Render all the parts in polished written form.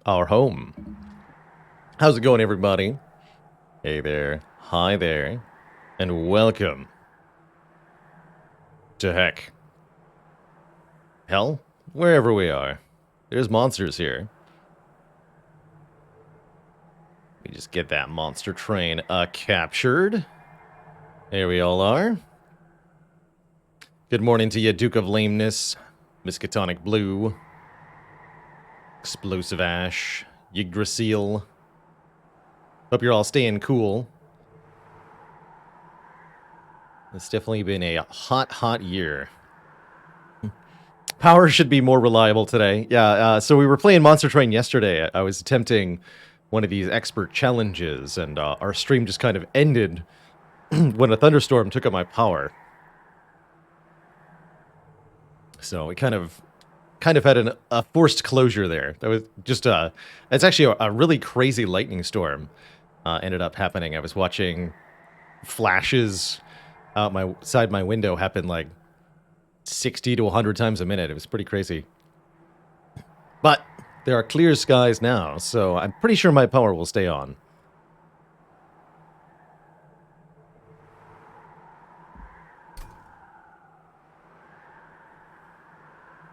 our home. How's it going, everybody? Hey there, hi there, and welcome to heck. Hell, wherever we are. There's monsters here. We just get that monster train captured. There we all are. Good morning to you, Duke of Lameness, Miskatonic Blue, Explosive Ash, Yggdrasil. Hope you're all staying cool. It's definitely been a hot year. Power should be more reliable today. Yeah, so we were playing Monster Train yesterday. I was attempting one of these expert challenges, and our stream just kind of ended when a thunderstorm took up my power. So we kind of had a forced closure there. That was just it's actually a really crazy lightning storm ended up happening. I was watching flashes out my window happen like 60 to 100 times a minute. It was pretty crazy. But there are clear skies now, so I'm pretty sure my power will stay on.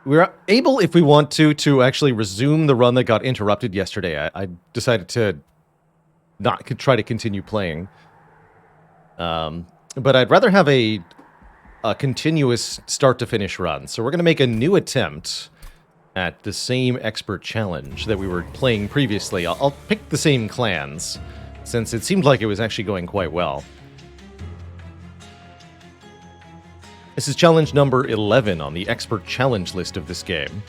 We're able, if we want to actually resume the run that got interrupted yesterday. I decided to not try to continue playing. But I'd rather have a continuous start-to-finish run. So we're going to make a new attempt at the same expert challenge that we were playing previously. I'll pick the same clans, since it seemed like it was actually going quite well. This is challenge number 11 on the expert challenge list of this game.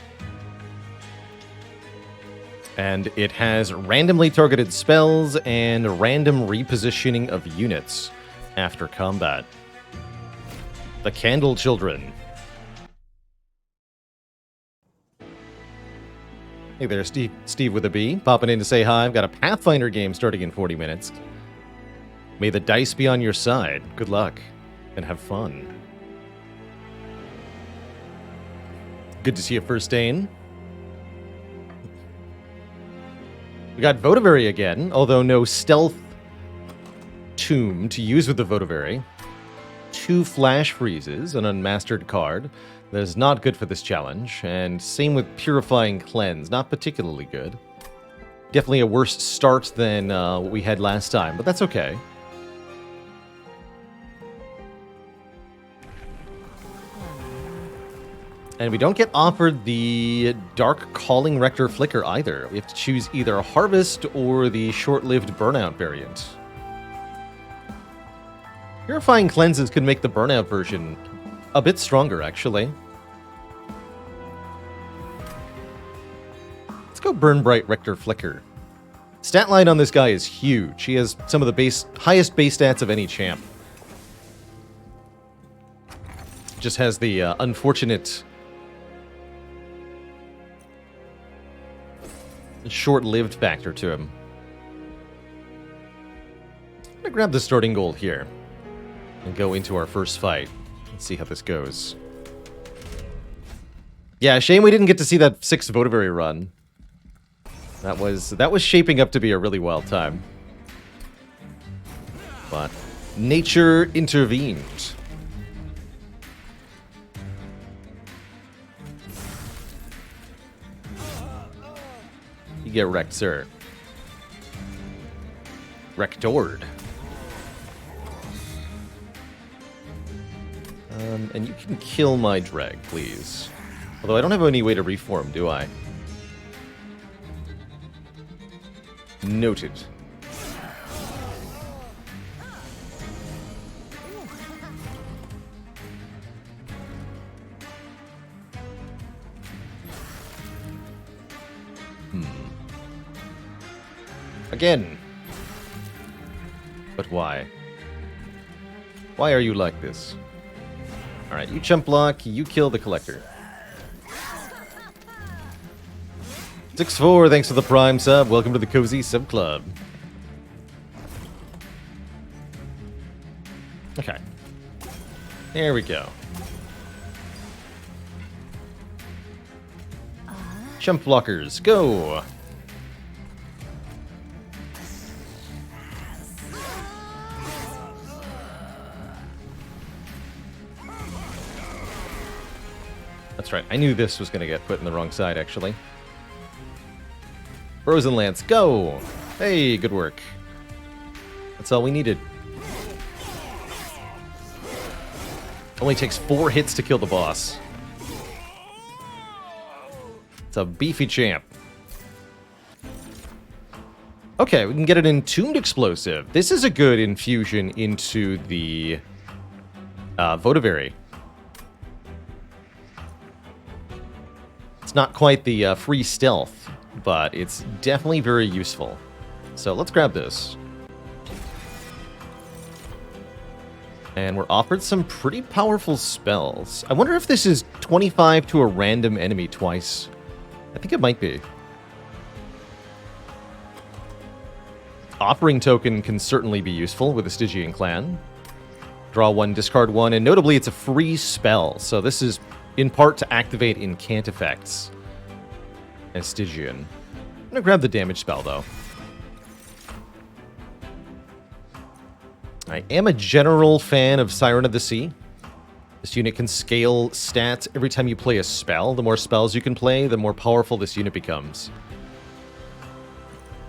And it has randomly targeted spells and random repositioning of units after combat. The Candle Children. Hey there, Steve with a B, popping in to say hi. I've got a Pathfinder game starting in 40 minutes. May the dice be on your side. Good luck, and have fun. Good to see you, First Dane. We got Votavary again, although no stealth tomb to use with the Votavary. 2 flash freezes, an unmastered card. That is not good for this challenge, and same with Purifying Cleanse, not particularly good. Definitely a worse start than what we had last time, but that's okay. And we don't get offered the Dark Calling Rector Flicker either. We have to choose either Harvest or the short-lived Burnout variant. Purifying Cleanses could make the Burnout version a bit stronger, actually. Let's go Burn Bright Rector Flicker. Stat line on this guy is huge. He has some of the highest base stats of any champ. Just has the unfortunate short-lived factor to him. I'm gonna grab the starting gold here and go into our first fight. Let's see how this goes. Yeah, shame we didn't get to see that 6th Votavary run. That was shaping up to be a really wild time. But nature intervened. You get wrecked, sir. Rectored. And you can kill my drag, please. Although I don't have any way to reform, do I? Noted. Again. But why? Why are you like this? Alright, you chump block, you kill the collector. 6-4, thanks for the Prime sub. Welcome to the Cozy Sub Club. Okay. There we go. Chump blockers, go! That's right. I knew this was going to get put in the wrong side, actually. Frozen Lance, go! Hey, good work. That's all we needed. Only takes 4 hits to kill the boss. It's a beefy champ. Okay, we can get an Entombed Explosive. This is a good infusion into the Votivary. It's not quite the free stealth, but it's definitely very useful. So let's grab this. And we're offered some pretty powerful spells. I wonder if this is 25 to a random enemy twice. I think it might be. Offering Token can certainly be useful with the Stygian clan. Draw 1, discard 1, and notably it's a free spell. So this is in part to activate incant effects as Stygian. I'm gonna grab the damage spell though. I am a general fan of Siren of the Sea. This unit can scale stats every time you play a spell. The more spells you can play, the more powerful this unit becomes.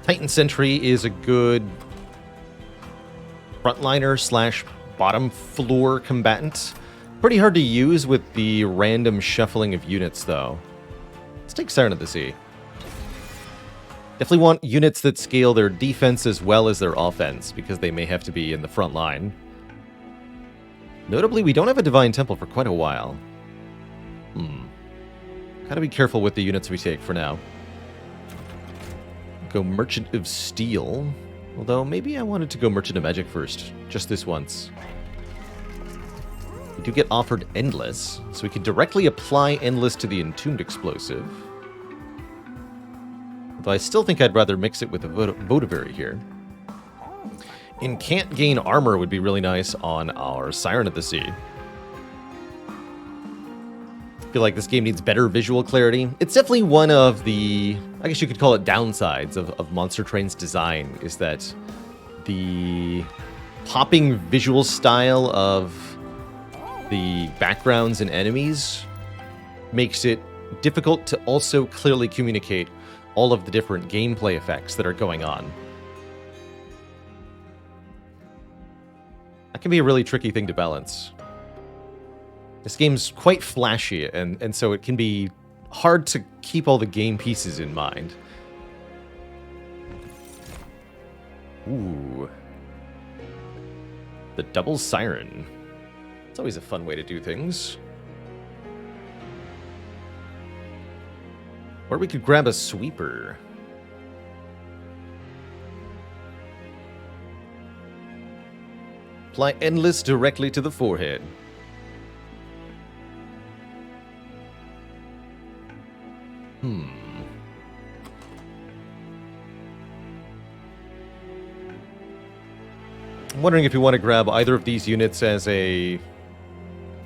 Titan Sentry is a good frontliner slash bottom floor combatant. Pretty hard to use with the random shuffling of units, though. Let's take Siren of the Sea. Definitely want units that scale their defense as well as their offense, because they may have to be in the front line. Notably, we don't have a Divine Temple for quite a while. Gotta be careful with the units we take for now. Go Merchant of Steel. Although, maybe I wanted to go Merchant of Magic first. Just this once. We do get offered Endless, so we can directly apply Endless to the Entombed Explosive. Though I still think I'd rather mix it with the Votivary here. Incant gain armor would be really nice on our Siren of the Sea. I feel like this game needs better visual clarity. It's definitely one of the, I guess you could call it downsides of Monster Train's design, is that the popping visual style of the backgrounds and enemies makes it difficult to also clearly communicate all of the different gameplay effects that are going on. That can be a really tricky thing to balance. This game's quite flashy, and so it can be hard to keep all the game pieces in mind. Ooh. The double Siren. It's always a fun way to do things. Or we could grab a Sweeper. Apply Endless directly to the forehead. I'm wondering if you want to grab either of these units as a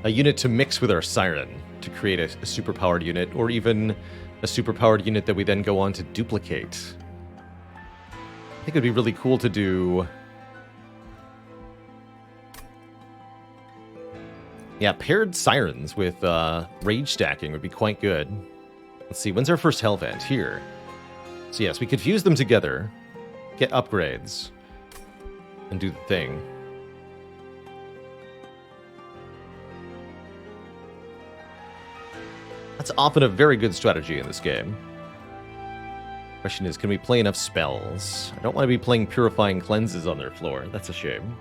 unit to mix with our Siren to create a superpowered unit, or even a superpowered unit that we then go on to duplicate. I think it would be really cool to do... Yeah, paired Sirens with Rage stacking would be quite good. Let's see, when's our first Hell Vent? Here. So yes, we could fuse them together, get upgrades, and do the thing. That's often a very good strategy in this game. Question is, can we play enough spells? I don't want to be playing Purifying Cleanses on their floor. That's a shame.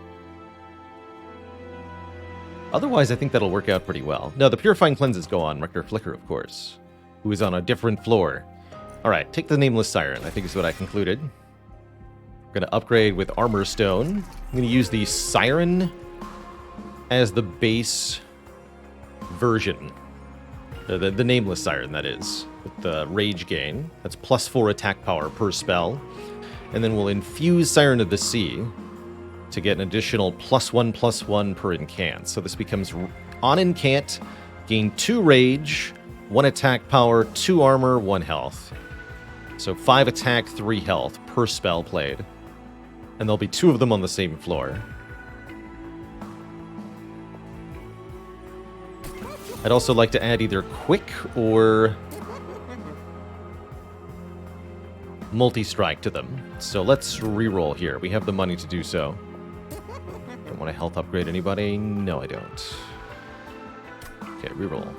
Otherwise, I think that'll work out pretty well. No, the Purifying Cleanses go on Rector Flicker, of course, who is on a different floor. Alright, take the Nameless Siren, I think is what I concluded. We're going to upgrade with Armor Stone. I'm going to use the Siren as the base version. The Nameless Siren, that is, with the Rage gain. That's +4 attack power per spell. And then we'll infuse Siren of the Sea to get an additional +1/+1 per incant. So this becomes on incant, gain 2 Rage, 1 attack power, 2 armor, 1 health. So 5 attack, 3 health per spell played. And there'll be 2 of them on the same floor. I'd also like to add either quick or multi-strike to them. So let's reroll here. We have the money to do so. Don't want to health upgrade anybody? No, I don't. Okay, reroll.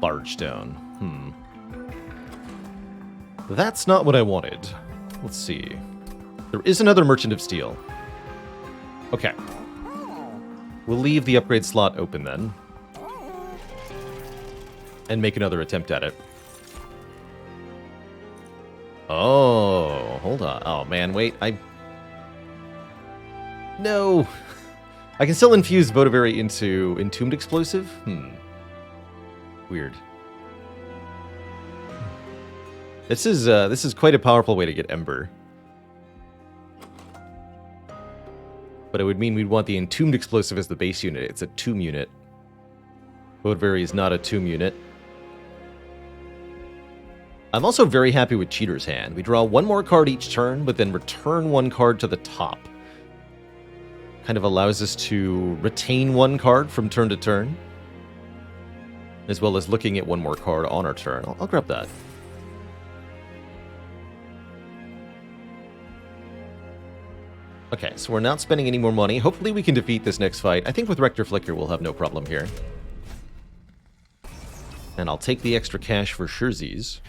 Barge down. That's not what I wanted. Let's see. There is another Merchant of Steel. Okay. We'll leave the upgrade slot open then. And make another attempt at it. Oh, hold on. Oh, man, wait. No! I can still infuse Votivary into Entombed Explosive? Weird. This is quite a powerful way to get Ember. But it would mean we'd want the Entombed Explosive as the base unit. It's a Tomb unit. Votivary is not a Tomb unit. I'm also very happy with Cheater's Hand. We draw one more card each turn, but then return one card to the top. Kind of allows us to retain one card from turn to turn, as well as looking at one more card on our turn. I'll grab that. Okay, so we're not spending any more money. Hopefully we can defeat this next fight. I think with Rector Flicker we'll have no problem here. And I'll take the extra cash for Scherzies.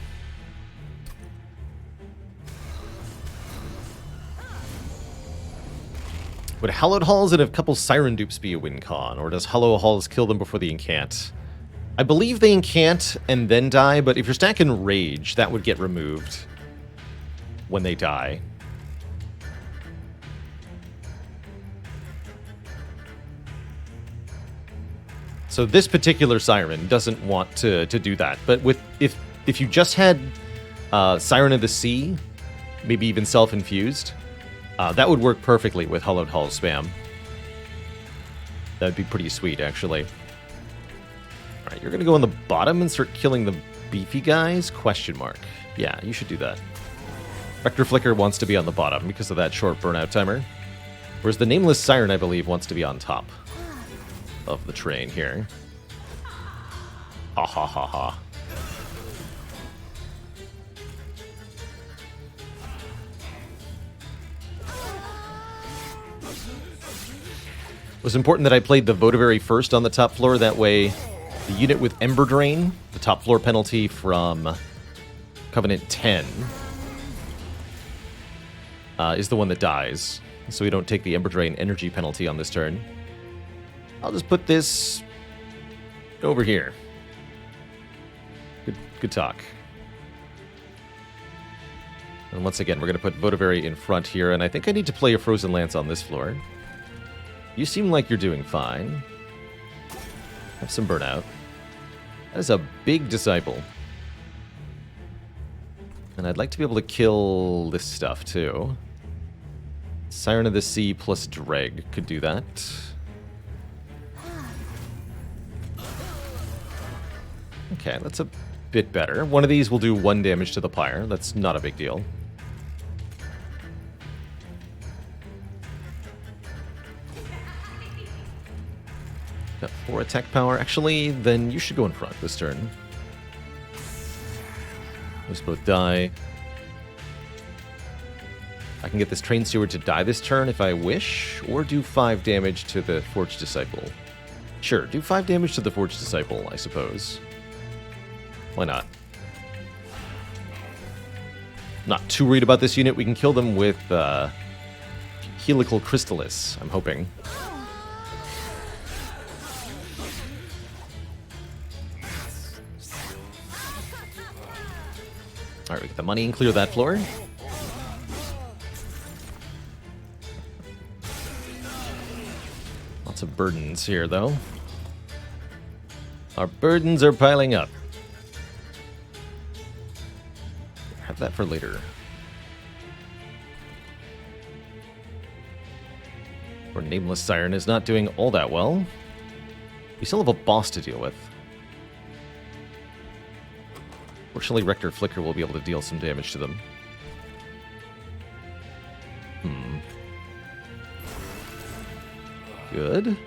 Would Hallowed Halls and a couple Siren Dupes be a win con? Or does Hallowed Halls kill them before they incant? I believe they incant and then die, but if you're stacking Rage, that would get removed when they die. So this particular Siren doesn't want to do that. But if you just had Siren of the Sea, maybe even self-infused, that would work perfectly with Hallowed Halls spam. That'd be pretty sweet, actually. Alright, you're going to go on the bottom and start killing the beefy guys? Question mark. Yeah, you should do that. Rector Flicker wants to be on the bottom because of that short burnout timer. Whereas the Nameless Siren, I believe, wants to be on top of the train here. Ha ha ha ha. It was important that I played the Votivary first on the top floor. That way, the unit with Ember Drain, the top floor penalty from Covenant 10, is the one that dies. So we don't take the Ember Drain energy penalty on this turn. I'll just put this over here. Good talk. And once again, we're going to put Votivary in front here, and I think I need to play a Frozen Lance on this floor. You seem like you're doing fine. Have some burnout. That is a big Disciple. And I'd like to be able to kill this stuff, too. Siren of the Sea plus Dreg could do that. Okay, that's a bit better. One of these will do 1 damage to the pyre. That's not a big deal. Got 4 attack power. Actually, then you should go in front this turn. Those both die. I can get this Train Steward to die this turn if I wish, or do 5 damage to the Forged Disciple. Sure, do 5 damage to the Forged Disciple, I suppose. Why not? Not too worried about this unit. We can kill them with Helical Crystallis, I'm hoping. Alright, we get the money and clear that floor. Lots of burdens here, though. Our burdens are piling up. Have that for later. Our Nameless Siren is not doing all that well. We still have a boss to deal with. Fortunately, Rector Flicker will be able to deal some damage to them. Good.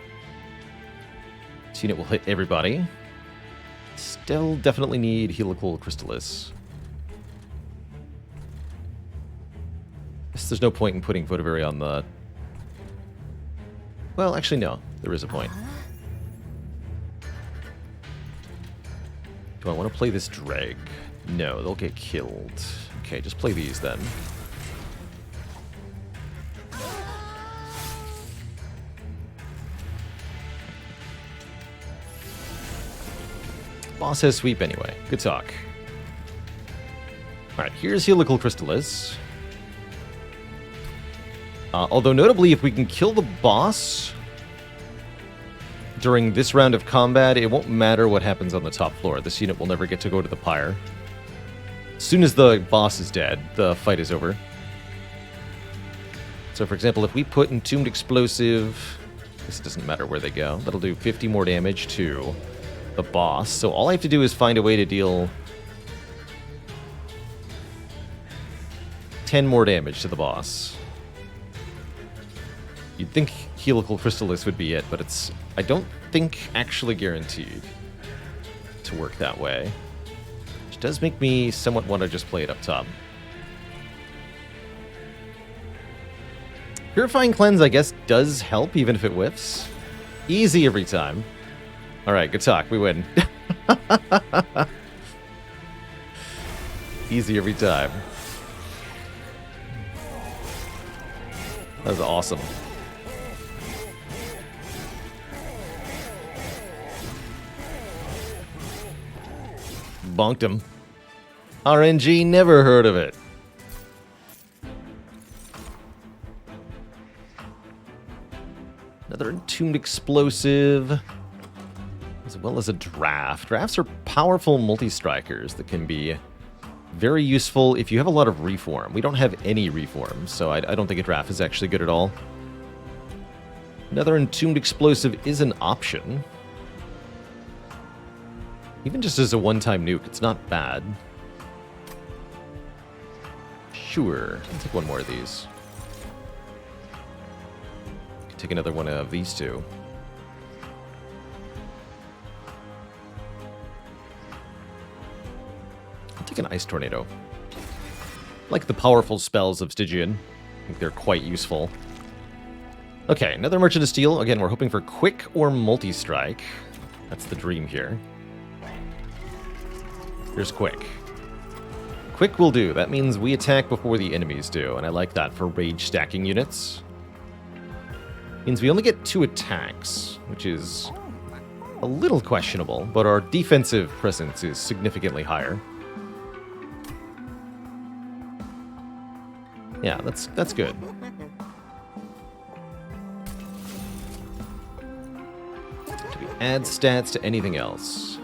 unit will hit everybody. Still definitely need Helical Crystallis. Guess there's no point in putting Votavary on the... Well, actually, no. There is a point. Do I want to play this Dreg? No, they'll get killed. Okay, just play these then. Boss has sweep anyway. Good talk. Alright, here's Helical Crystallis. Although notably, if we can kill the boss during this round of combat, it won't matter what happens on the top floor. This unit will never get to go to the pyre. As soon as the boss is dead, the fight is over. So for example, if we put Entombed Explosive... This doesn't matter where they go. That'll do 50 more damage to the boss. So all I have to do is find a way to deal 10 more damage to the boss. You'd think Helical Crystallis would be it, but it's, I don't think, actually guaranteed to work that way. Which does make me somewhat want to just play it up top. Purifying Cleanse, I guess, does help, even if it whiffs. Easy every time. Alright, good talk, we win. Easy every time. That was awesome. Bonked him. RNG, never heard of it. Another Entombed Explosive, as well as a Draft. Drafts are powerful multi-strikers that can be very useful if you have a lot of Reform. We don't have any Reform, so I don't think a Draft is actually good at all. Another Entombed Explosive is an option. Even just as a one-time nuke, it's not bad. Sure, I'll take one more of these. Take another one of these two. I'll take an Ice Tornado. I like the powerful spells of Stygian. I think they're quite useful. Okay, another Merchant of Steel. Again, we're hoping for quick or multi-strike. That's the dream here. Here's quick. Quick will do. That means we attack before the enemies do, and I like that for rage stacking units. Means we only get 2 attacks, which is a little questionable, but our defensive presence is significantly higher. Yeah, that's good. Do we add stats to anything else?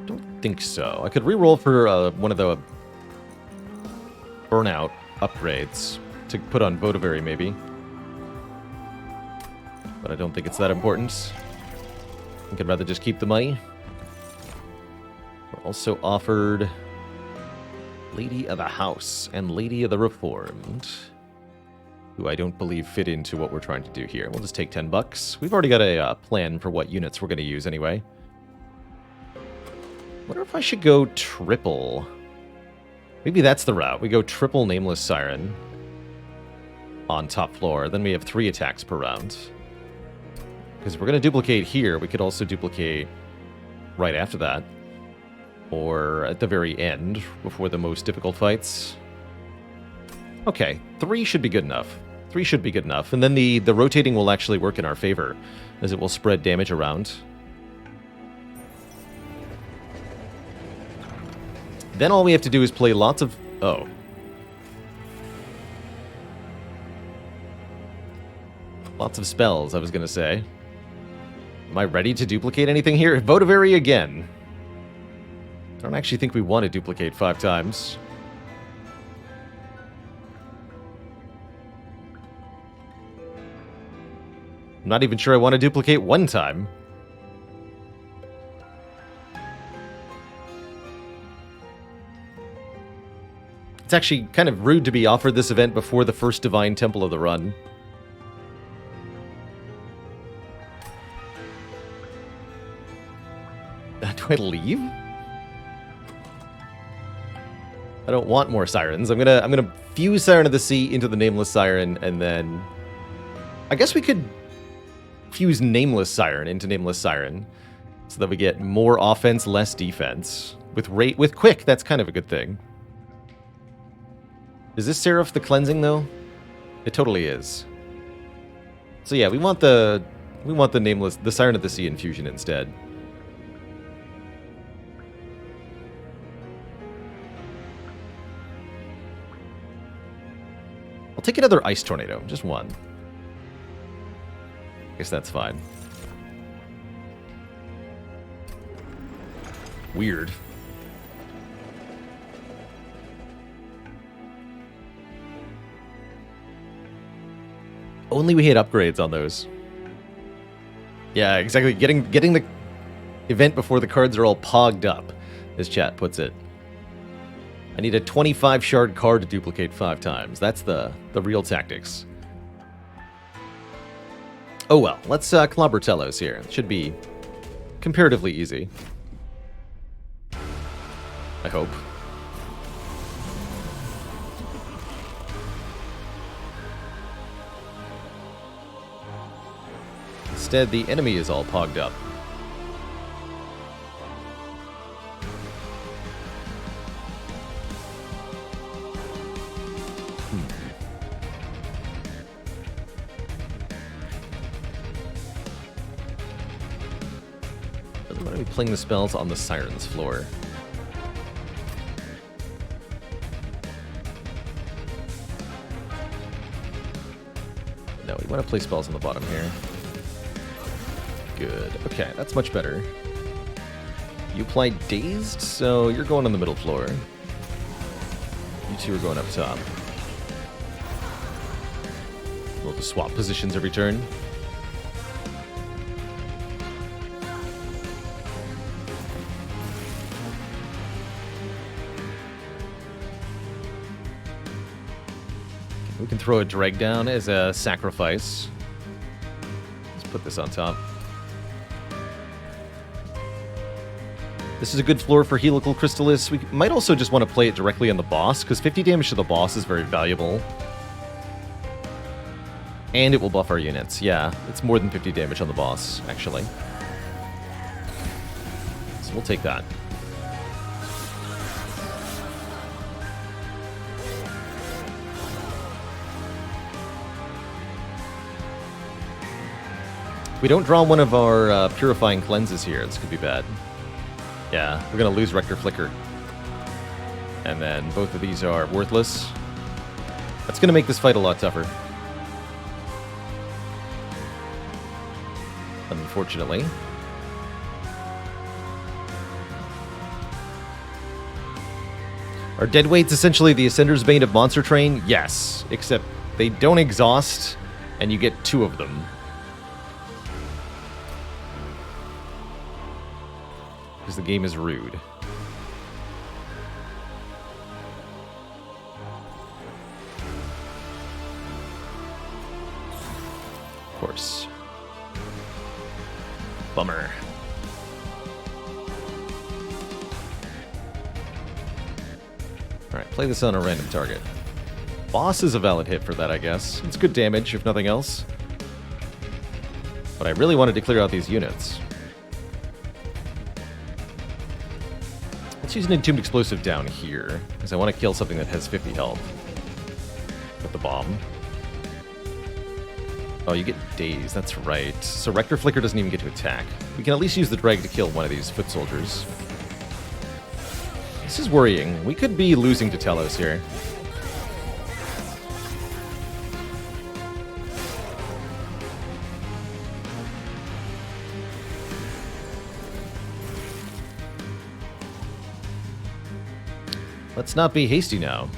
Don't think so. I could reroll for one of the burnout upgrades to put on Votavary, maybe. But I don't think it's that important. I think I'd rather just keep the money. We're also offered Lady of the House and Lady of the Reformed, who I don't believe fit into what we're trying to do here. We'll just take 10 bucks. We've already got a plan for what units we're going to use anyway. Wonder if I should go triple. Maybe that's the route. We go triple Nameless Siren on top floor. Then we have 3 attacks per round. Because if we're going to duplicate here, we could also duplicate right after that. Or at the very end, before the most difficult fights. Okay, 3 should be good enough. 3 should be good enough. And then the rotating will actually work in our favor, as it will spread damage around. Then all we have to do is play lots of... Oh. Lots of spells, I was going to say. Am I ready to duplicate anything here? Votavary again. I don't actually think we want to duplicate 5 times. I'm not even sure I want to duplicate 1 time. It's actually kind of rude to be offered this event before the first Divine Temple of the run. Do I leave? I don't want more sirens. I'm gonna fuse Siren of the Sea into the Nameless Siren, and then I guess we could fuse Nameless Siren into Nameless Siren, so that we get more offense, less defense. With Quick, that's kind of a good thing. Is this Seraph the cleansing though? It totally is. So yeah, we want the Siren of the Sea infusion instead. I'll take another Ice Tornado, just one. Guess that's fine. Weird. Only we hit upgrades on those. Yeah, exactly. Getting the event before the cards are all pogged up, as chat puts it. I need a 25 shard card to duplicate 5 times. That's the real tactics. Oh well, let's club Brotatos here. It should be comparatively easy. I hope. Instead, the enemy is all pogged up. Why are we playing the spells on the Siren's floor? No, we want to play spells on the bottom here. Good. Okay, that's much better. You play Dazed, so you're going on the middle floor. You two are going up top. We'll just swap positions every turn. We can throw a drag down as a sacrifice. Let's put this on top. This is a good floor for Helical Crystallis. We might also just want to play it directly on the boss, because 50 damage to the boss is very valuable. And it will buff our units. Yeah, it's more than 50 damage on the boss, actually. So we'll take that. We don't draw one of our Purifying Cleanses here. This could be bad. Yeah, we're going to lose Rector Flicker. And then both of these are worthless. That's going to make this fight a lot tougher. Unfortunately. Are Deadweights essentially the Ascender's Bane of Monster Train? Yes, except they don't exhaust, and you get 2 of them. Because the game is rude. Of course. Bummer. Alright, play this on a random target. Boss is a valid hit for that, I guess. It's good damage, if nothing else. But I really wanted to clear out these units. Let's use an Entombed Explosive down here, because I want to kill something that has 50 health. With the bomb. Oh, you get dazed, that's right. So Rector Flicker doesn't even get to attack. We can at least use the drag to kill one of these foot soldiers. This is worrying. We could be losing to Telos here. Let's not be hasty now.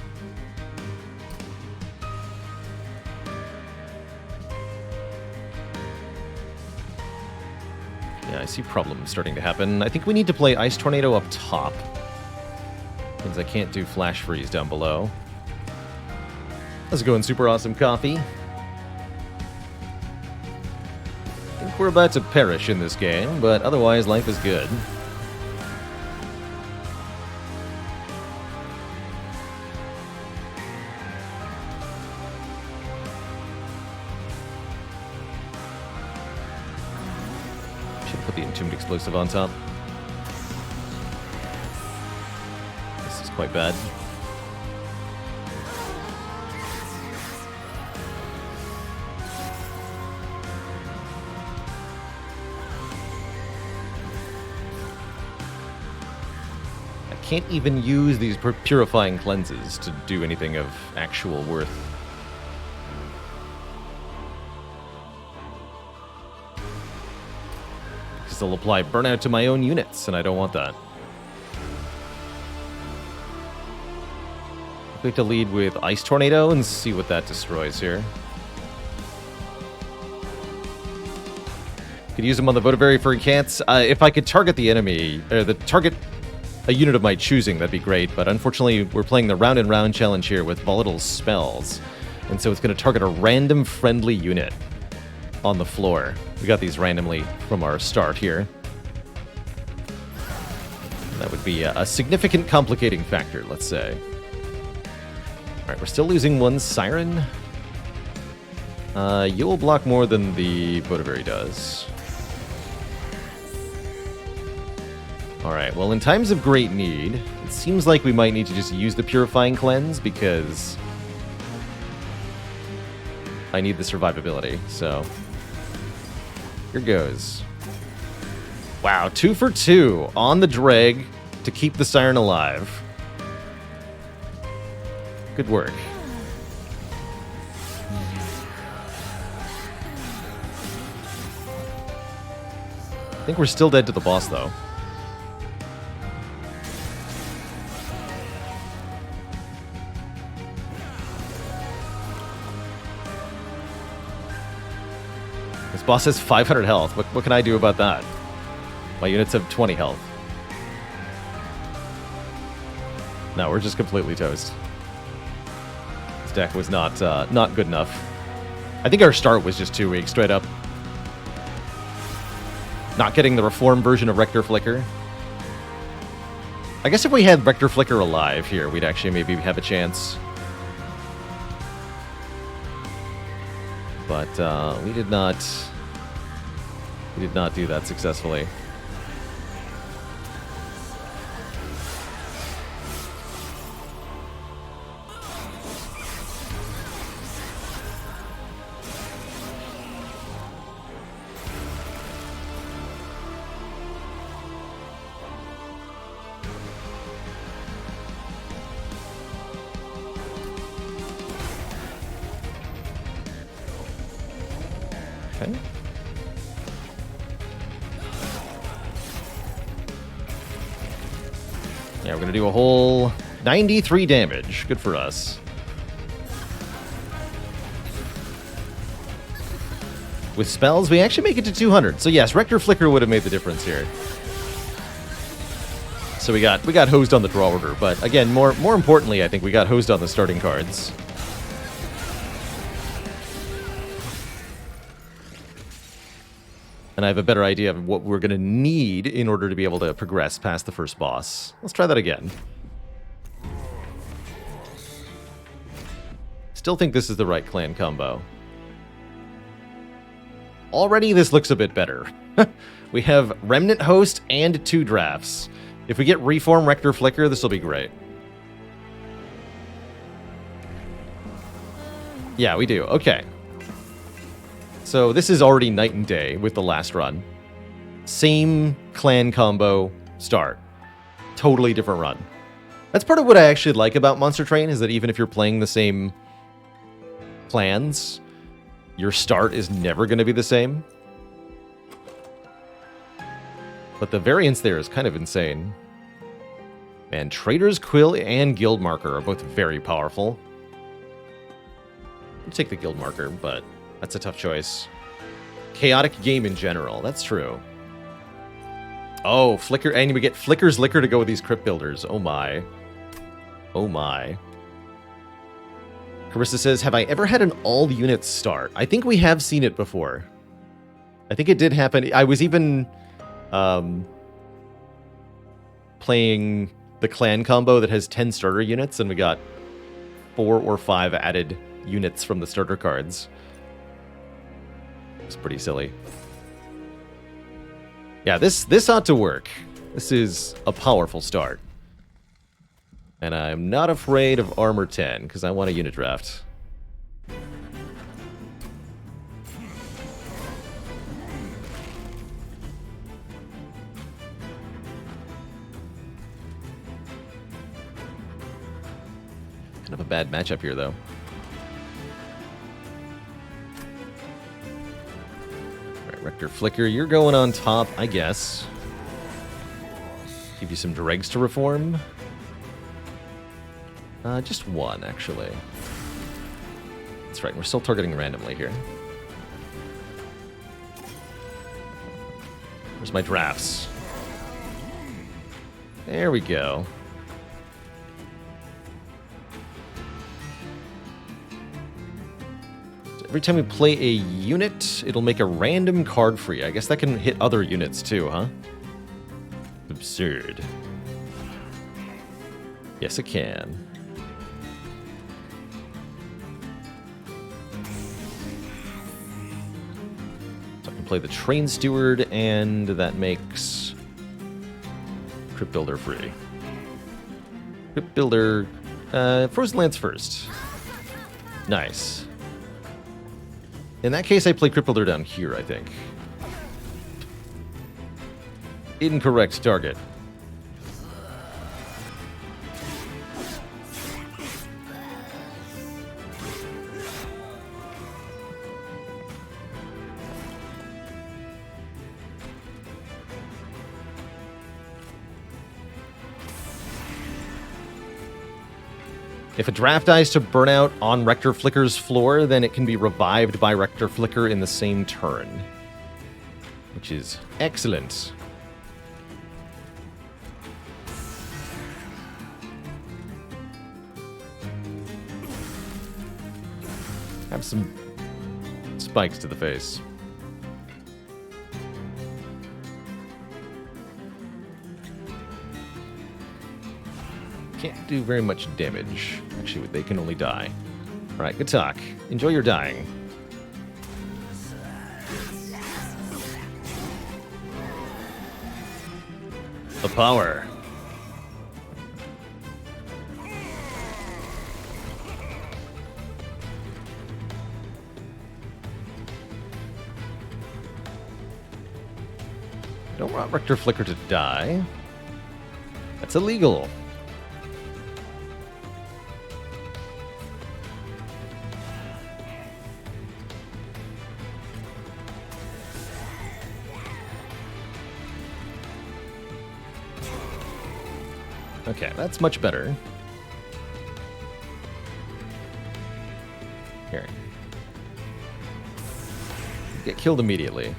Yeah, I see problems starting to happen. I think we need to play Ice Tornado up top. Means I can't do Flash Freeze down below. How's it going, Super Awesome Coffee? I think we're about to perish in this game, but otherwise life is good. Put the Entombed Explosive on top. This is quite bad. Can't even use these purifying cleanses to do anything of actual worth. Because they'll apply burnout to my own units, and I don't want that. We have to lead with Ice Tornado and see what that destroys here. Could use them on the Votavary for Cants. If I could target the enemy, or target a unit of my choosing, that'd be great, but unfortunately we're playing the round and round challenge here with volatile spells, and so it's going to target a random friendly unit on the floor. We got these randomly from our start here. That would be a significant complicating factor, let's say. Alright, we're still losing one Siren. You'll block more than the Votavary does. Alright, well, in times of great need, it seems like we might need to just use the Purifying Cleanse because I need the survivability, so here goes. Wow, 2 for 2 on the Dreg to keep the Siren alive. Good work. I think we're still dead to the boss, though. This boss has 500 health. What can I do about that? My units have 20 health. No, we're just completely toast. This deck was not good enough. I think our start was just too weak, straight up. Not getting the reformed version of Rector Flicker. I guess if we had Rector Flicker alive here, we'd actually maybe have a chance. But we did not do that successfully. Okay. Yeah, we're gonna do a whole 93 damage. Good for us. With spells, we actually make it to 200. So yes, Rector Flicker would have made the difference here. So we got hosed on the draw order, but again, more importantly, I think we got hosed on the starting cards. And I have a better idea of what we're going to need in order to be able to progress past the first boss. Let's try that again. Still think this is the right clan combo. Already this looks a bit better. We have Remnant Host and 2 drafts. If we get Reform Rector Flicker, this will be great. Yeah, we do. Okay. So this is already night and day with the last run. Same clan combo start. Totally different run. That's part of what I actually like about Monster Train, is that even if you're playing the same clans, your start is never going to be the same. But the variance there is kind of insane. Man, Trader's Quill and Guild Marker are both very powerful. I'll take the Guild Marker, but that's a tough choice. Chaotic game in general, that's true. Oh, Flicker, and we get Flicker's Liquor to go with these Crypt Builders. Oh my. Oh my. Carissa says, have I ever had an all units start? I think we have seen it before. I think it did happen. I was even playing the clan combo that has 10 starter units, and we got 4 or 5 added units from the starter cards. It's pretty silly. Yeah, this ought to work. This is a powerful start. And I'm not afraid of armor 10, because I want a unit draft. Kind of a bad matchup here, though. Alright, Rector Flicker, you're going on top, I guess. Give you some dregs to reform. Just one, actually. That's right, we're still targeting randomly here. Where's my drafts? There we go. So every time we play a unit, it'll make a random card free. I guess that can hit other units too, huh? Absurd. Yes, it can. Play the Train Steward, and that makes Crypt Builder free. Crypt Builder, Frozen Lance first. Nice. In that case, I play Crypt Builder down here, I think. Incorrect target. If a draft dies to burn out on Rector Flicker's floor, then it can be revived by Rector Flicker in the same turn. Which is excellent. Have some spikes to the face. Can't do very much damage. Actually, they can only die. Alright, good talk. Enjoy your dying. The power. Don't want Rector Flicker to die. That's illegal. Okay, that's much better. Here. Get killed immediately.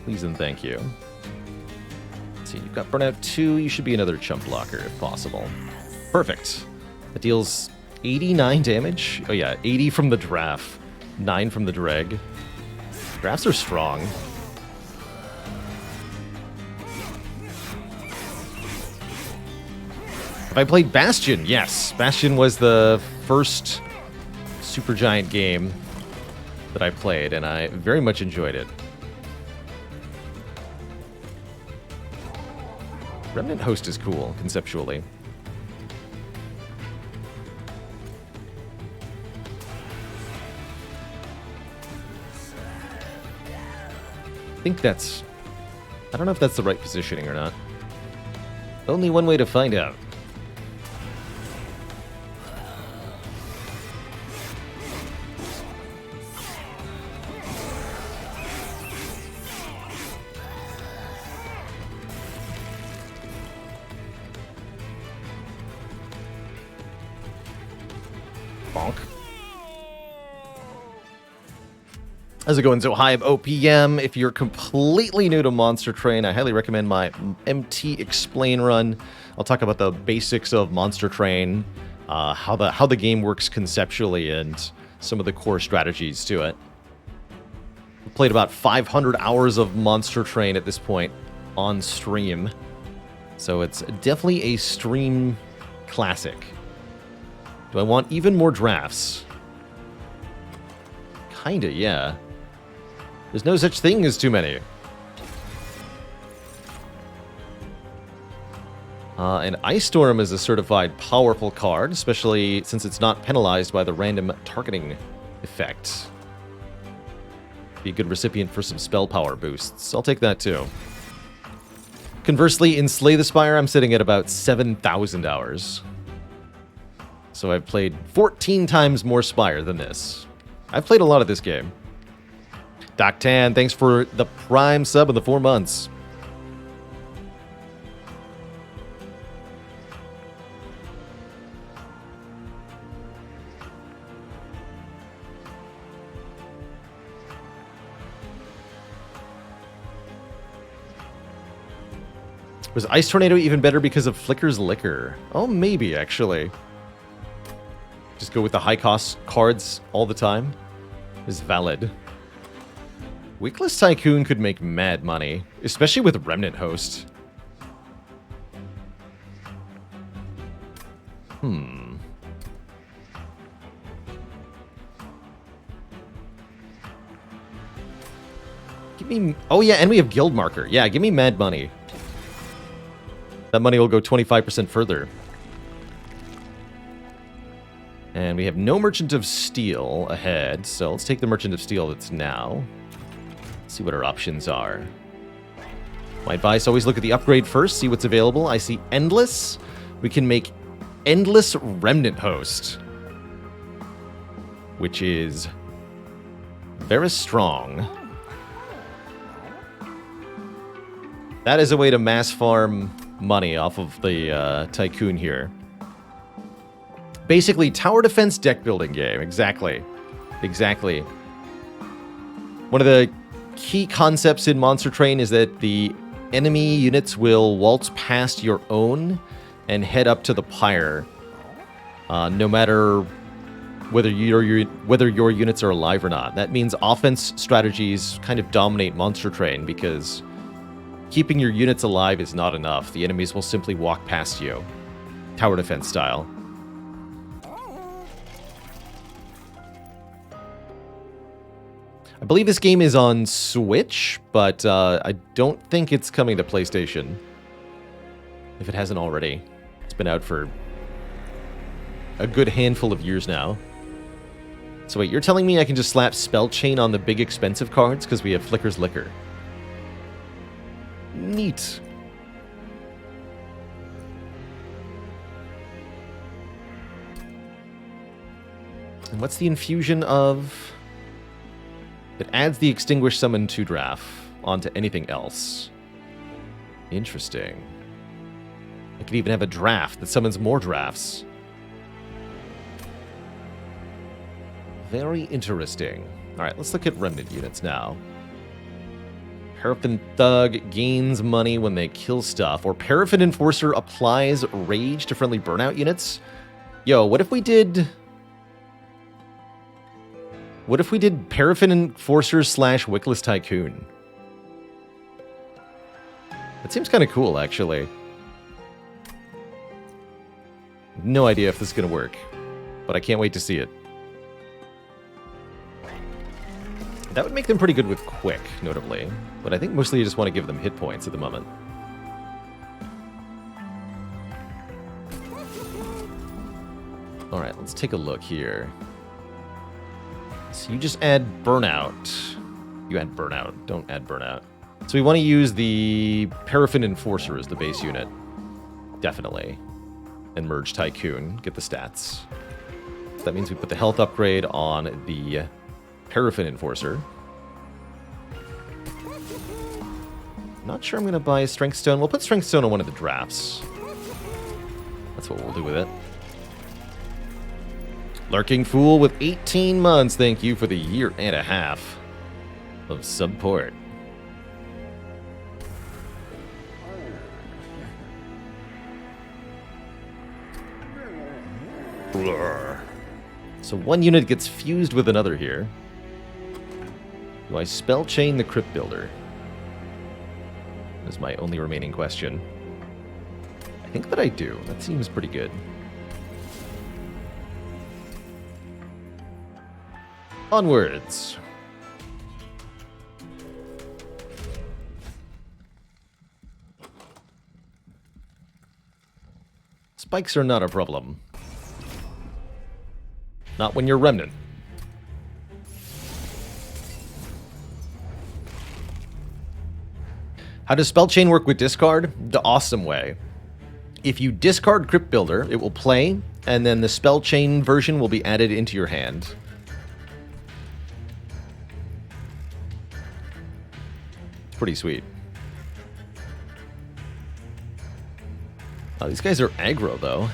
Please and thank you. Let's see, you've got Burnout 2. You should be another chump blocker if possible. Perfect. That deals 89 damage. Oh yeah, 80 from the draft. 9 from the dreg. Drafts are strong. Have I played Bastion? Yes. Bastion was the first Supergiant game that I played, and I very much enjoyed it. Remnant Host is cool, conceptually. I think that's... I don't know if that's the right positioning or not. Only one way to find out. Bonk. How's it going? So high of OPM. If you're completely new to Monster Train, I highly recommend my MT Explain run. I'll talk about the basics of Monster Train, how the game works conceptually, and some of the core strategies to it. I've played about 500 hours of Monster Train at this point on stream, so it's definitely a stream classic. Do I want even more drafts? Kinda, yeah. There's no such thing as too many. And Ice Storm is a certified powerful card, especially since it's not penalized by the random targeting effect. Be a good recipient for some spell power boosts. I'll take that too. Conversely, in Slay the Spire, I'm sitting at about 7,000 hours. So I've played 14 times more Spire than this. I've played a lot of this game. Doc Tan, thanks for the Prime sub of the 4 months. Was Ice Tornado even better because of Flicker's Liquor? Oh, maybe, actually. Just go with the high-cost cards all the time is valid. Wickless Tycoon could make mad money, especially with Remnant Host. Give me... Oh, yeah, and we have Guild Marker. Yeah, give me mad money. That money will go 25% further. And we have no Merchant of Steel ahead, so let's take the Merchant of Steel that's now. See what our options are. My advice, always look at the upgrade first, see what's available. I see Endless. We can make Endless Remnant Host, which is very strong. That is a way to mass farm money off of the Tycoon here. Basically, tower defense deck building game. Exactly. Exactly. One of the key concepts in Monster Train is that the enemy units will waltz past your own and head up to the pyre, no matter whether your units are alive or not. That means offense strategies kind of dominate Monster Train because keeping your units alive is not enough. The enemies will simply walk past you, tower defense style. I believe this game is on Switch, but I don't think it's coming to PlayStation. If it hasn't already. It's been out for a good handful of years now. So wait, you're telling me I can just slap Spell Chain on the big expensive cards because we have Flicker's Liquor? Neat. And what's the infusion of... It adds the Extinguished Summon 2 draft onto anything else. Interesting. I could even have a draft that summons more drafts. Very interesting. Alright, let's look at Remnant units now. Paraffin Thug gains money when they kill stuff, or Paraffin Enforcer applies rage to friendly burnout units. Yo, what if we did... What if we did Paraffin Enforcer / Wickless Tycoon? That seems kind of cool, actually. No idea if this is going to work, but I can't wait to see it. That would make them pretty good with Quick, notably. But I think mostly you just want to give them hit points at the moment. Alright, let's take a look here. So you just add Burnout. You add Burnout. Don't add Burnout. So we want to use the Paraffin Enforcer as the base unit. Definitely. And merge Tycoon. Get the stats. So that means we put the health upgrade on the Paraffin Enforcer. Not sure I'm going to buy Strength Stone. We'll put Strength Stone on one of the drafts. That's what we'll do with it. Lurking Fool with 18 months. Thank you for the 1.5 years of support. So one unit gets fused with another here. Do I Spell Chain the Crypt Builder? Is my only remaining question. I think that I do. That seems pretty good. Onwards. spikes are not a problem. Not when you're Remnant. How does Spell Chain work with discard? The awesome way. If you discard Crypt Builder, it will play, and then the Spell Chain version will be added into your hand. Pretty sweet. Oh, these guys are aggro, though.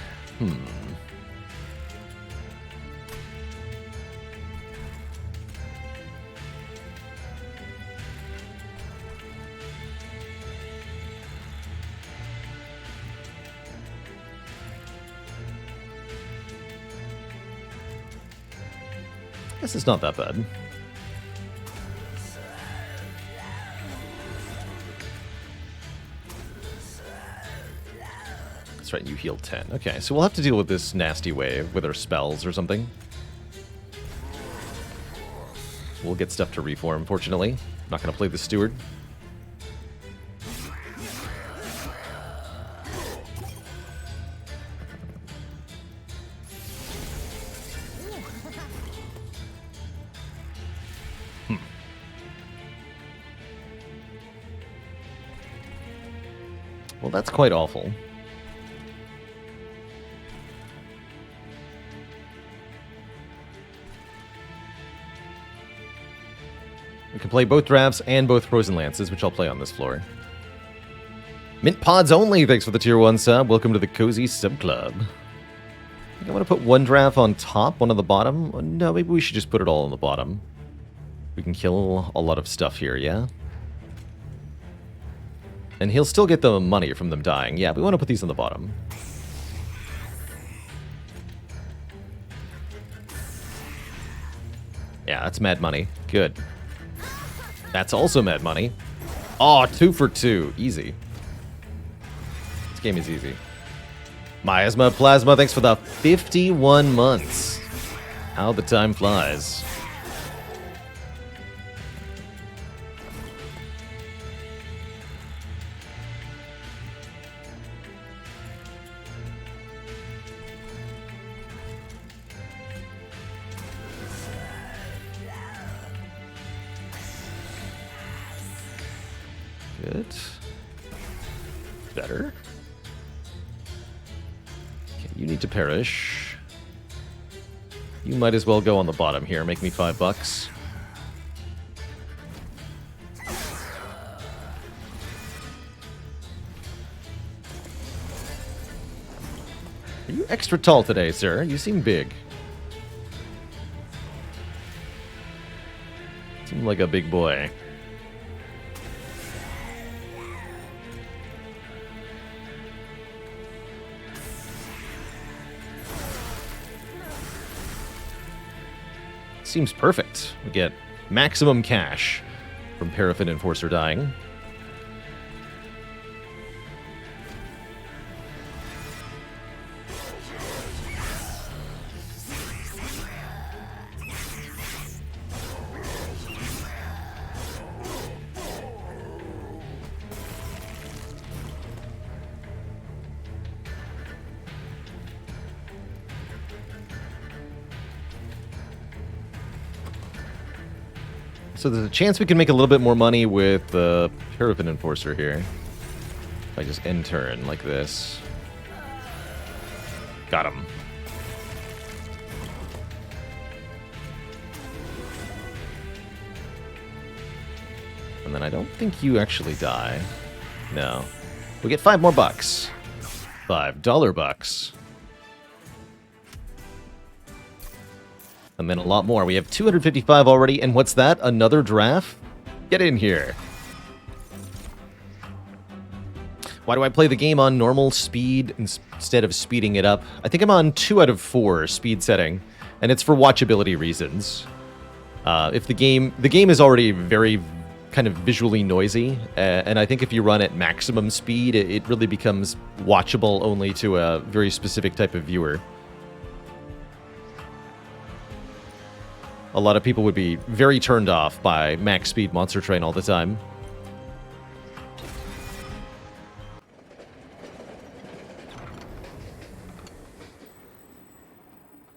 Guess it's not that bad. That's right, you healed 10. Okay, so we'll have to deal with this nasty wave with our spells or something. We'll get stuff to reform, fortunately. Not going to play the Steward. Well, that's quite awful. We can play both drafts and both Frozen Lances, which I'll play on this floor. Mint Pods only, thanks for the tier 1 sub. Welcome to the Cozy Sub Club. I think I want to put one draft on top, one on the bottom. No, maybe we should just put it all on the bottom. We can kill a lot of stuff here, yeah? And he'll still get the money from them dying. Yeah, we want to put these on the bottom. Yeah, that's mad money. Good. That's also mad money. Oh, 2 for 2. Easy. This game is easy. Miasma Plasma, thanks for the 51 months. How the time flies. Good. Better. Okay, you need to perish. You might as well go on the bottom here. Make me $5. Are you extra tall today, sir? You seem big. Seem like a big boy. Seems perfect. We get maximum cash from Paraffin Enforcer dying. So there's a chance we can make a little bit more money with the Paraffin Enforcer here. If I just end turn like this. Got him. And then I don't think you actually die. No. We get 5 more bucks. $5 bucks. And then a lot more. We have 255 already, and what's that? Another draft? Get in here. Why do I play the game on normal speed instead of speeding it up? I think I'm on 2 out of 4 speed setting, and it's for watchability reasons. If the game is already very kind of visually noisy, and I think if you run at maximum speed, it really becomes watchable only to a very specific type of viewer. A lot of people would be very turned off by max speed Monster Train all the time.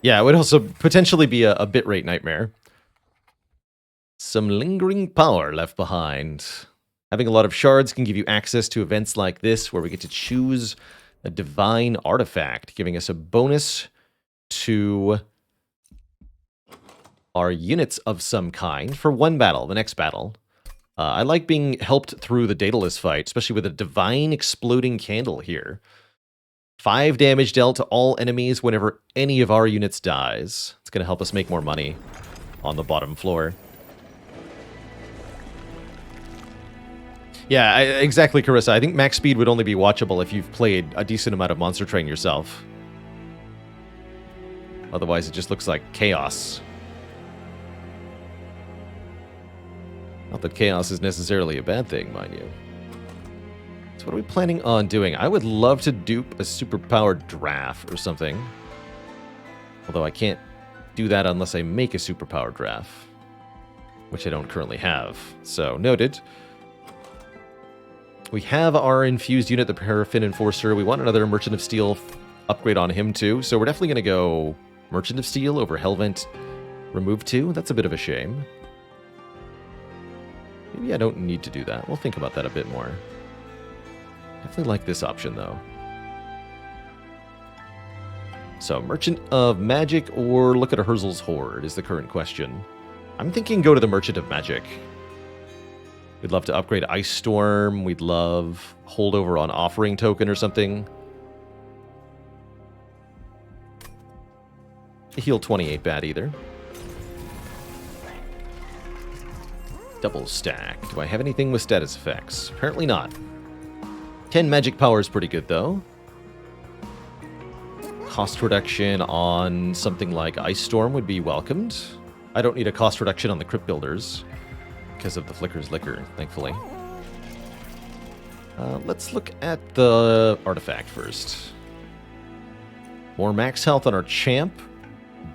Yeah, it would also potentially be a bitrate nightmare. Some lingering power left behind. Having a lot of shards can give you access to events like this, where we get to choose a divine artifact, giving us a bonus to our units of some kind for one battle, the next battle. I like being helped through the Daedalus fight, especially with a divine exploding candle here. 5 damage dealt to all enemies whenever any of our units dies. It's going to help us make more money on the bottom floor. Yeah, exactly, Carissa. I think max speed would only be watchable if you've played a decent amount of Monster Train yourself. Otherwise, it just looks like chaos. Not that chaos is necessarily a bad thing, mind you. So what are we planning on doing? I would love to dupe a superpowered draft or something. Although I can't do that unless I make a superpowered draft. Which I don't currently have. So, noted. We have our infused unit, the Paraffin Enforcer. We want another Merchant of Steel upgrade on him too. So we're definitely going to go Merchant of Steel over Hellvent Remove 2. That's a bit of a shame. Maybe I don't need to do that. We'll think about that a bit more. Definitely like this option, though. So, Merchant of Magic or look at a Herzl's Horde is the current question. I'm thinking go to the Merchant of Magic. We'd love to upgrade Ice Storm. We'd love holdover on Offering Token or something. Heal 20 ain't bad either. Double stack. Do I have anything with status effects? Apparently not. 10 magic power is pretty good, though. Cost reduction on something like Ice Storm would be welcomed. I don't need a cost reduction on the Crypt Builders because of the Flicker's Liquor, thankfully. Let's look at the artifact first. More max health on our champ.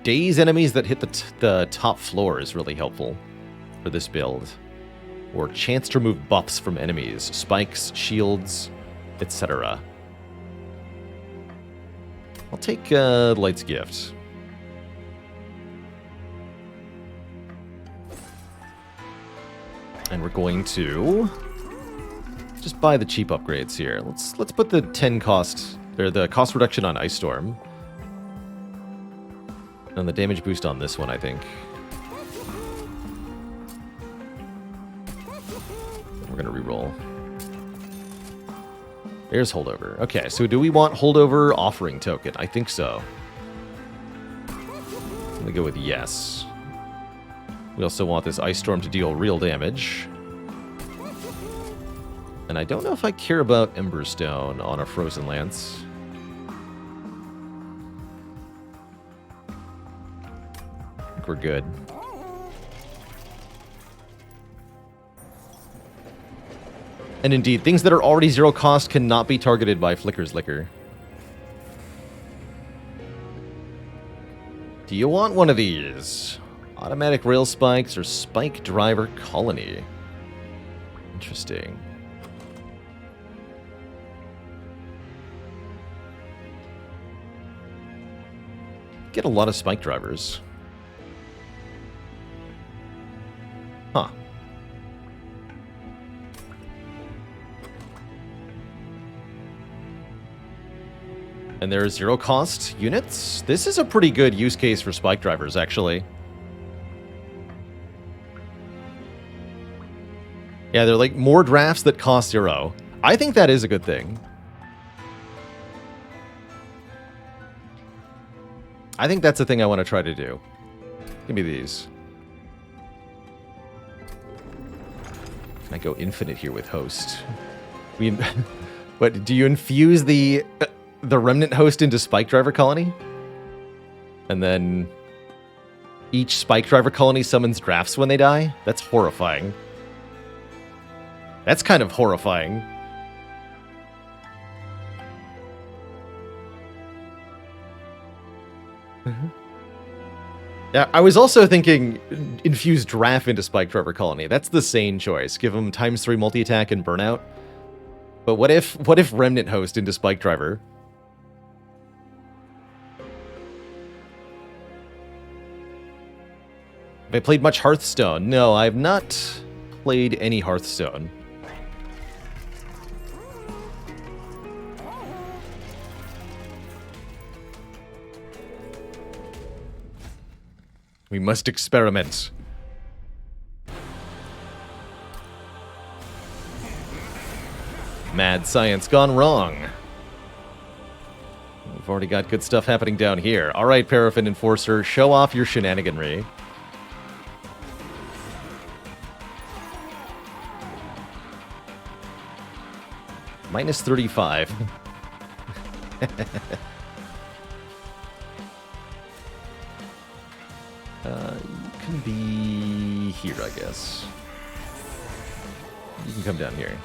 Daze enemies that hit the top floor is really helpful for this build. Or chance to remove buffs from enemies, spikes, shields, etc. I'll take Light's Gift. And we're going to just buy the cheap upgrades here. Let's put the 10 cost, or the cost reduction on Ice Storm. And the damage boost on this one, I think. We're going to reroll. There's Holdover. Okay, so do we want Holdover Offering Token? I think so. Let me go with yes. We also want this Ice Storm to deal real damage. And I don't know if I care about Emberstone on a Frozen Lance. I think we're good. And indeed, things that are already 0 cost cannot be targeted by Flicker's Liquor. Do you want one of these? Automatic Rail Spikes or Spike Driver Colony? Interesting. Get a lot of Spike Drivers. Huh. And there are 0 cost units. This is a pretty good use case for Spike Drivers, actually. Yeah, they're like more drafts that cost 0. I think that is a good thing. I think that's the thing I want to try to do. Give me these. Can I go infinite here with host? What, do you infuse the remnant host into Spike Driver Colony? And then each Spike Driver Colony summons drafts when they die? That's horrifying. That's kind of horrifying. Yeah, I was also thinking infuse draft into Spike Driver Colony. That's the sane choice. Give them ×3 multi-attack and burnout. But what if Remnant Host into Spike Driver? I played much Hearthstone? No, I've not played any Hearthstone. We must experiment. Mad science gone wrong. We've already got good stuff happening down here. All right, Paraffin Enforcer, show off your shenaniganry. Minus 35. You can be here, I guess. You can come down here.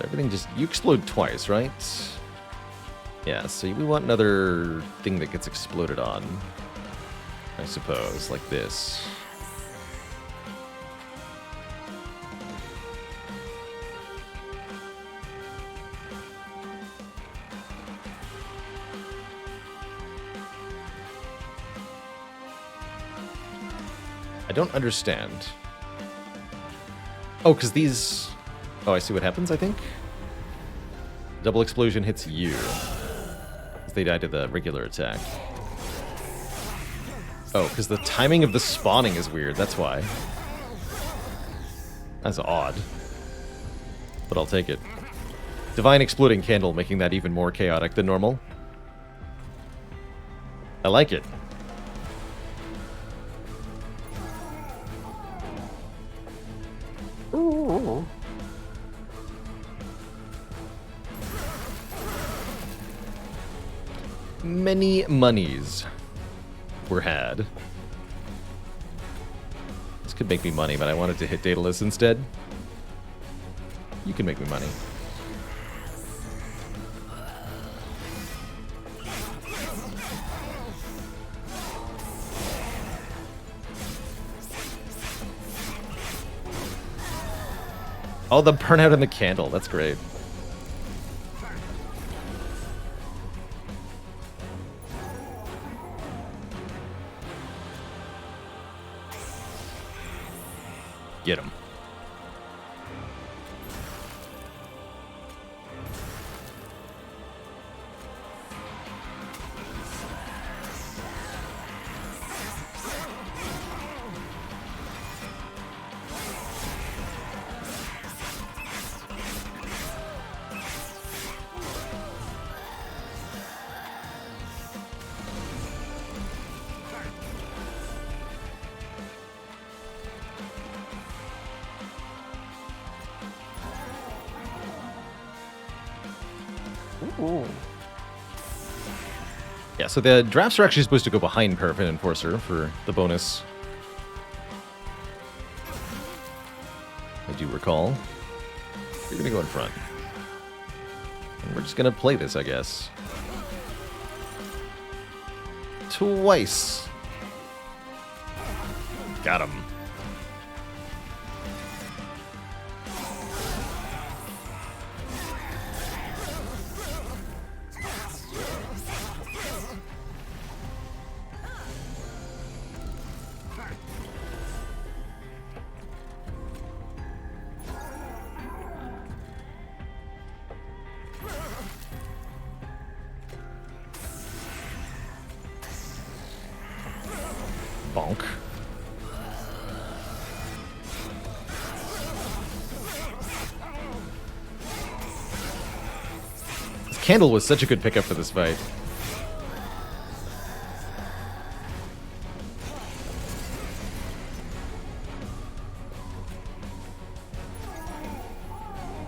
Everything just... You explode twice, right? Yeah, so we want another thing that gets exploded on. I suppose, like this. I don't understand. Oh, because these... Oh, I see what happens, I think. Double explosion hits you. As they die to the regular attack. Oh, because the timing of the spawning is weird, that's why. That's odd. But I'll take it. Divine Exploding Candle, making that even more chaotic than normal. I like it. Ooh. Many monies were had. This could make me money, but I wanted to hit Daedalus instead. You can make me money. Oh, the burnout in the candle. That's great. Get him. Ooh. Yeah, so the drafts are actually supposed to go behind Paraffin Enforcer for the bonus. I do recall. You're gonna go in front. And we're just gonna play this, I guess. Twice. Got him. Bonk. This candle was such a good pickup for this fight.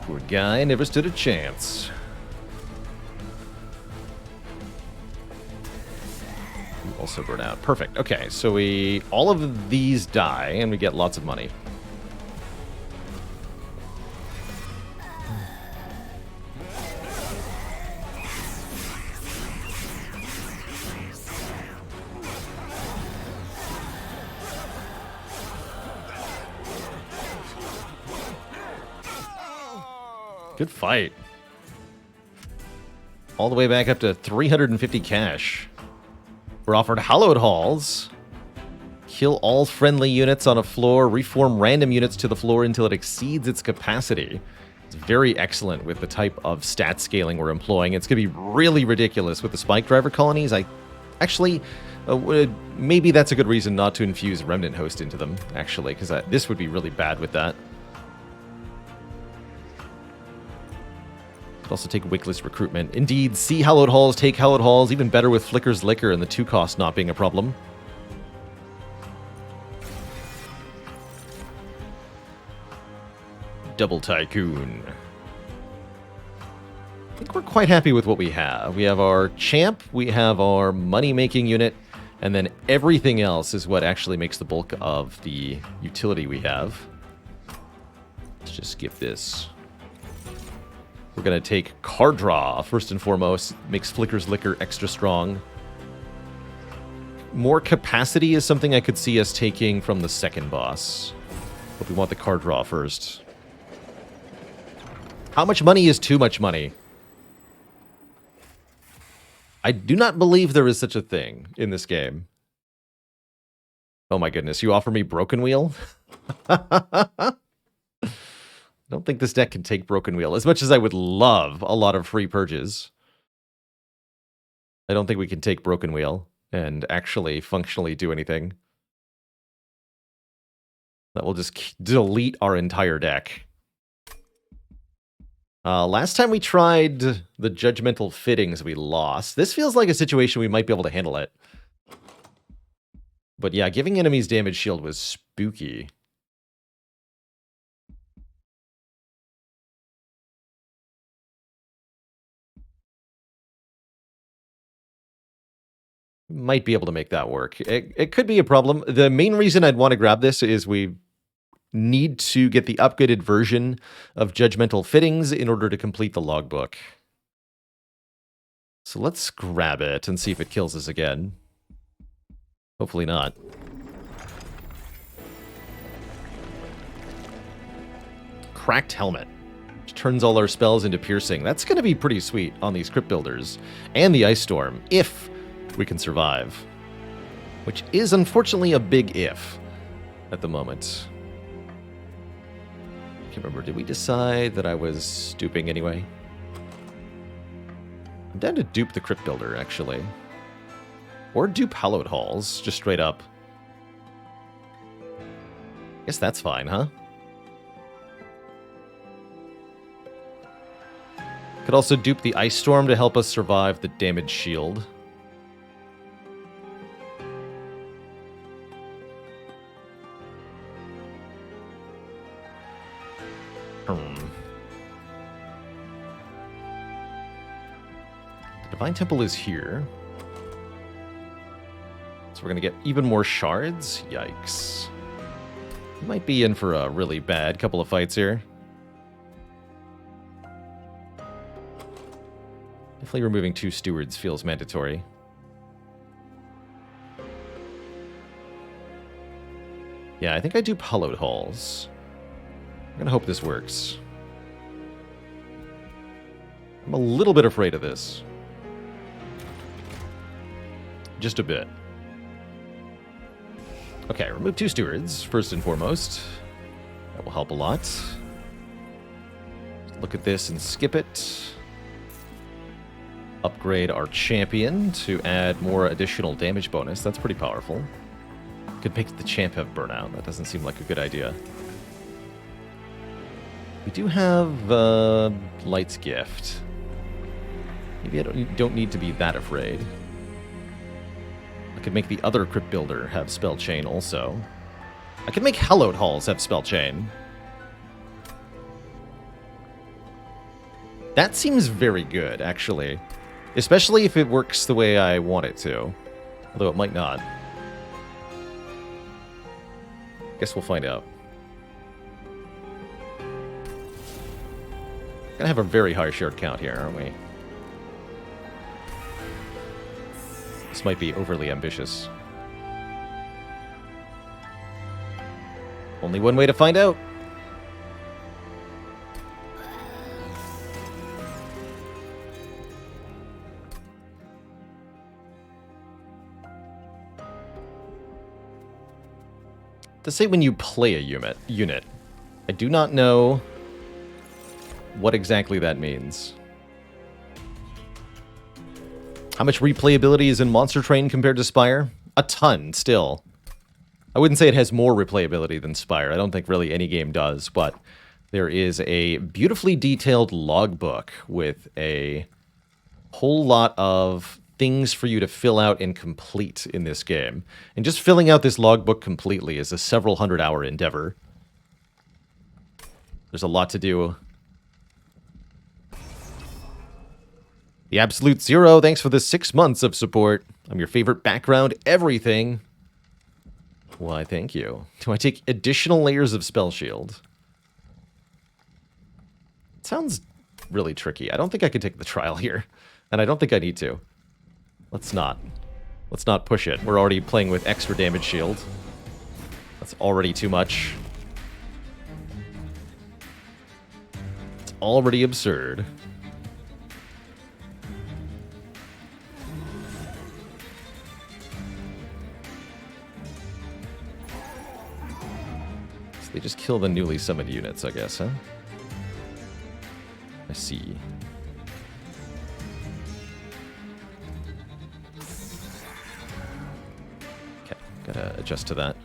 Poor guy never stood a chance. Also burn out. Perfect. Okay, so all of these die, and we get lots of money. Good fight. All the way back up to 350 cash. We're offered hallowed halls. Kill all friendly units on a floor. Reform random units to the floor until it exceeds its capacity. It's very excellent with the type of stat scaling we're employing. It's going to be really ridiculous with the spike driver colonies. Actually, maybe that's a good reason not to infuse Remnant Host into them, actually, because this would be really bad with that. Could also take Wickless Recruitment. Indeed, see Hallowed Halls, take Hallowed Halls, even better with Flicker's Liquor and the 2 cost not being a problem. Double Tycoon. I think we're quite happy with what we have. We have our champ, we have our money-making unit, and then everything else is what actually makes the bulk of the utility we have. Let's just skip this. We're going to take Card Draw, first and foremost. Makes Flicker's Liquor extra strong. More capacity is something I could see us taking from the second boss. But we want the Card Draw first. How much money is too much money? I do not believe there is such a thing in this game. Oh my goodness, you offer me Broken Wheel? I don't think this deck can take Broken Wheel, as much as I would love a lot of free purges. I don't think we can take Broken Wheel and actually functionally do anything. That will just delete our entire deck. Last time we tried the Judgmental Fittings, we lost. This feels like a situation we might be able to handle it. But yeah, giving enemies damage shield was spooky. Might be able to make that work. It could be a problem. The main reason I'd want to grab this is we need to get the upgraded version of Judgmental Fittings in order to complete the logbook. So let's grab it and see if it kills us again. Hopefully not. Cracked Helmet. Which turns all our spells into piercing. That's going to be pretty sweet on these Crypt Builders. And the Ice Storm, if we can survive. Which is unfortunately a big if at the moment. I can't remember, did we decide that I was duping anyway? I'm down to dupe the Crypt Builder, actually. Or dupe Hallowed Halls, just straight up. Guess that's fine, huh? Could also dupe the Ice Storm to help us survive the damage shield. The Divine Temple is here. So we're going to get even more shards? Yikes. We might be in for a really bad couple of fights here. Definitely removing 2 stewards feels mandatory. Yeah, I think I do Hallowed Halls. I'm gonna hope this works. I'm a little bit afraid of this. Just a bit. Okay, remove 2 stewards, first and foremost. That will help a lot. Look at this and skip it. Upgrade our champion to add more additional damage bonus. That's pretty powerful. Could make the champ have burnout. That doesn't seem like a good idea. We do have Light's Gift. Maybe I don't need to be that afraid. I could make the other Crypt Builder have Spell Chain also. I could make Hallowed Halls have Spell Chain. That seems very good, actually. Especially if it works the way I want it to. Although it might not. Guess we'll find out. Gonna have a very high shard count here, aren't we? This might be overly ambitious. Only one way to find out. To say when you play a unit. I do not know what exactly that means. How much replayability is in Monster Train compared to Spire? A ton, still. I wouldn't say it has more replayability than Spire. I don't think really any game does, but there is a beautifully detailed logbook with a whole lot of things for you to fill out and complete in this game. And just filling out this logbook completely is a several 100-hour endeavor. There's a lot to do. The Absolute Zero, thanks for the 6 months of support. I'm your favorite background everything. Why, thank you. Do I take additional layers of Spell Shield? It sounds really tricky. I don't think I can take the trial here. And I don't think I need to. Let's not. Let's not push it. We're already playing with extra damage shield. That's already too much. It's already absurd. So they just kill the newly summoned units, I guess, huh? I see. Gotta adjust to that.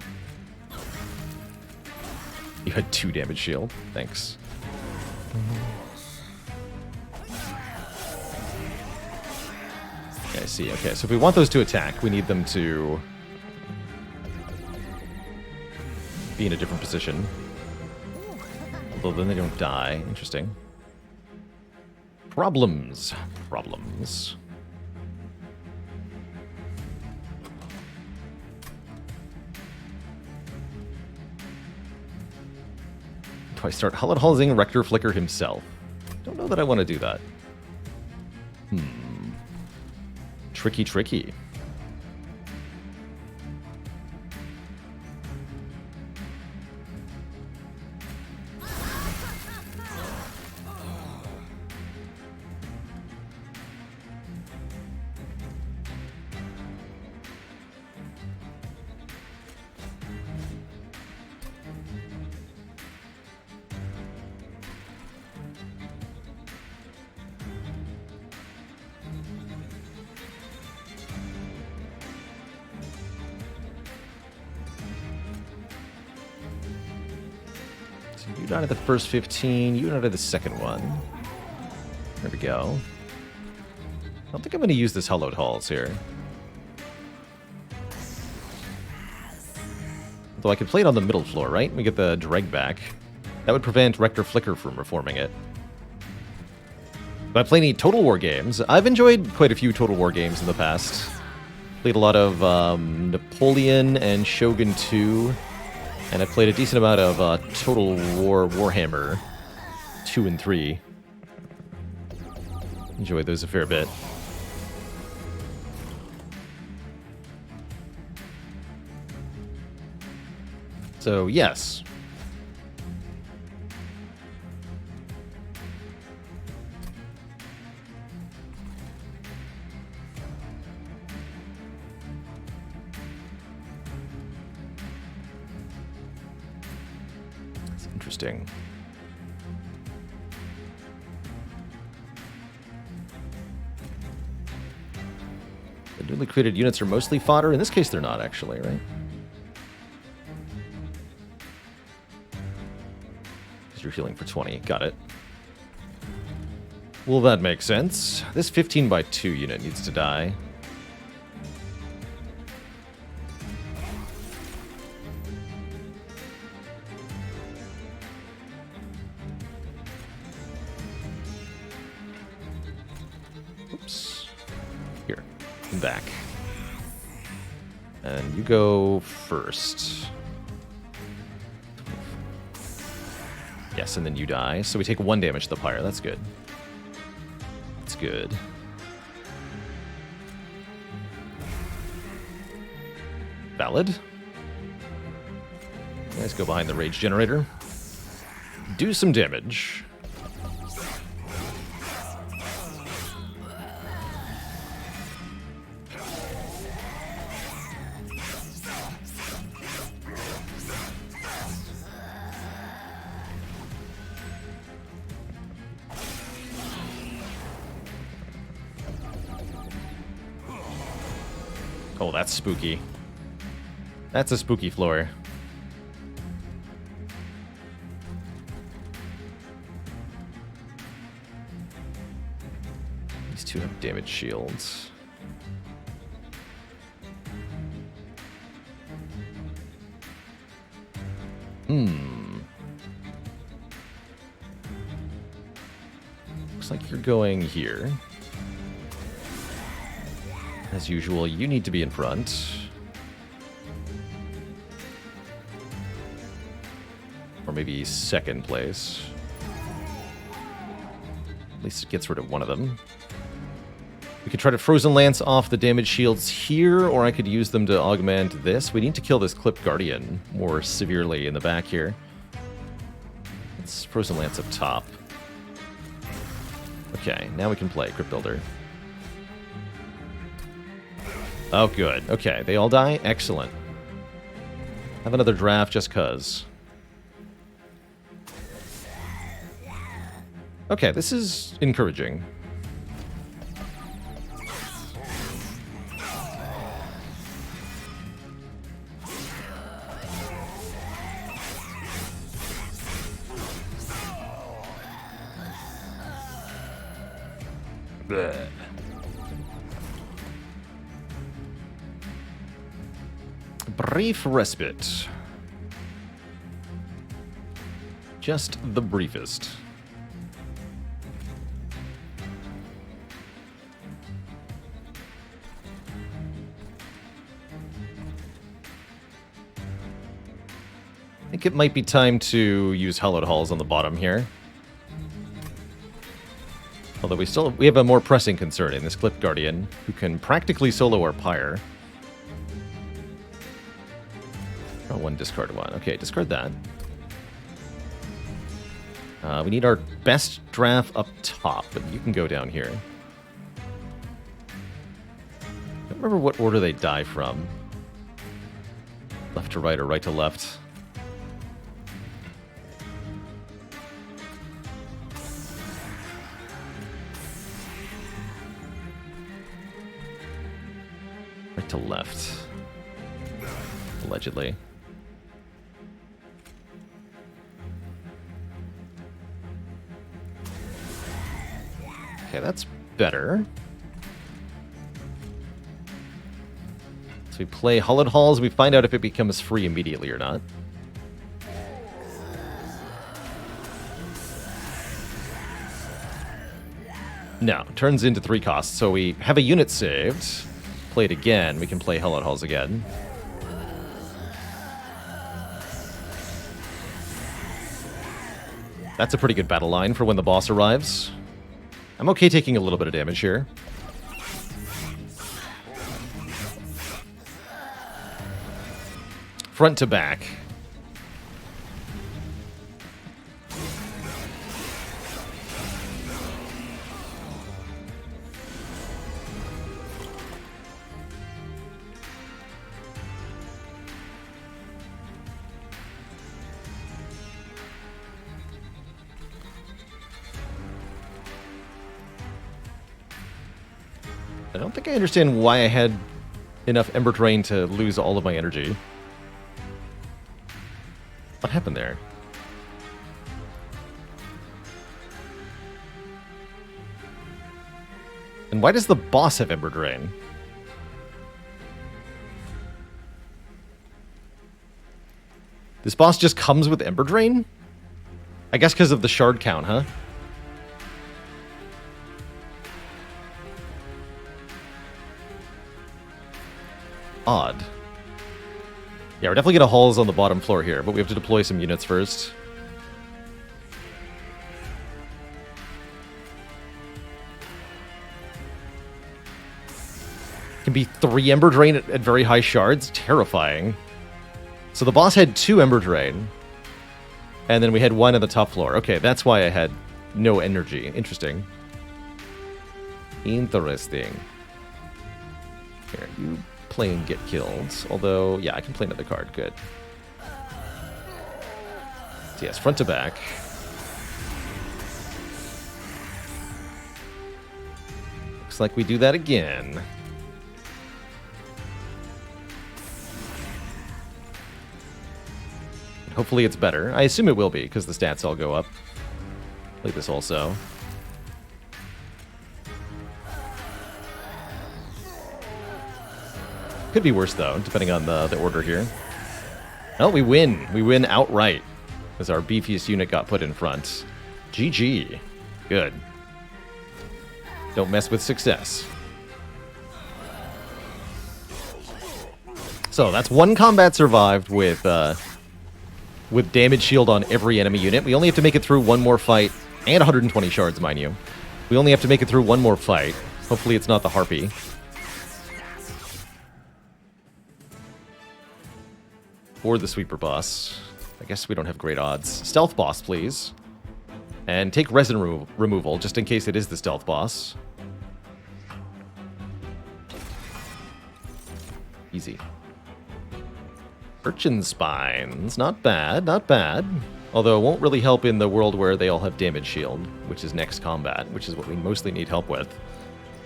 You had 2 damage shield. Thanks. Okay, I see. Okay, so if we want those to attack, we need them to be in a different position. Although then they don't die. Interesting. Problems. Problems. Do I start Hullet-Halsing Rector Flicker himself? Don't know that I want to do that. Tricky, tricky. You died at the first 15, you died at the second one. There we go. I don't think I'm going to use this Hallowed Halls here. Though I could play it on the middle floor, right? We get the drag back. That would prevent Rector Flicker from reforming it. Do I play any Total War games? I've enjoyed quite a few Total War games in the past. Played a lot of Napoleon and Shogun 2. And I played a decent amount of Total War Warhammer 2 and 3. Enjoyed those a fair bit. So, yes. Interesting. The newly created units are mostly fodder. In this case, they're not, actually, right? Because you're healing for 20. Got it. Well, that makes sense. This 15x2 unit needs to die. Back. And you go first. Yes, and then you die. So we take 1 damage to the pyre. That's good. That's good. Valid. Let's go behind the rage generator. Do some damage. Oh, that's spooky. That's a spooky floor. These two have damage shields. Looks like you're going here. As usual, you need to be in front. Or maybe second place. At least it gets rid of one of them. We could try to Frozen Lance off the damage shields here, or I could use them to augment this. We need to kill this Clip Guardian more severely in the back here. Let's Frozen Lance up top. Okay, now we can play Crypt Builder. Oh, good. Okay, they all die? Excellent. Have another draft just cuz. Okay, this is encouraging. Bleh. Brief respite. Just the briefest. I think it might be time to use Hallowed Halls on the bottom here. Although we have a more pressing concern in this Clip Guardian, who can practically solo our Pyre. Oh, one, discard one. Okay, discard that. We need our best draft up top, but you can go down here. I don't remember what order they die from. Left to right or right to left. Right to left. Allegedly. Okay, that's better. So we play Hallowed Halls, we find out if it becomes free immediately or not. No, turns into 3 costs, so we have a unit saved. Play it again, we can play Hallowed Halls again. That's a pretty good battle line for when the boss arrives. I'm okay taking a little bit of damage here. Front to back. I don't think I understand why I had enough Ember Drain to lose all of my energy. What happened there? And why does the boss have Ember Drain? This boss just comes with Ember Drain? I guess because of the shard count, huh? Odd. Yeah, we're definitely gonna halls on the bottom floor here, but we have to deploy some units first. Can be 3 Ember Drain at very high shards. Terrifying. So the boss had 2 Ember Drain. And then we had 1 on the top floor. Okay, that's why I had no energy. Interesting. Interesting. Here, you play and get killed. Although, yeah, I can play another card. Good. So yes, front to back. Looks like we do that again. Hopefully it's better. I assume it will be, because the stats all go up. Play this also. Could be worse, though, depending on the order here. Oh, we win. We win outright, as our beefiest unit got put in front. GG. Good. Don't mess with success. So, that's one combat survived with damage shield on every enemy unit. We only have to make it through one more fight, and 120 shards, mind you. We only have to make it through one more fight. Hopefully it's not the Harpy. Or the Sweeper boss. I guess we don't have great odds. Stealth boss, please. And take resin removal, just in case it is the stealth boss. Easy. Urchin Spines. Not bad, not bad. Although it won't really help in the world where they all have damage shield, which is next combat, which is what we mostly need help with.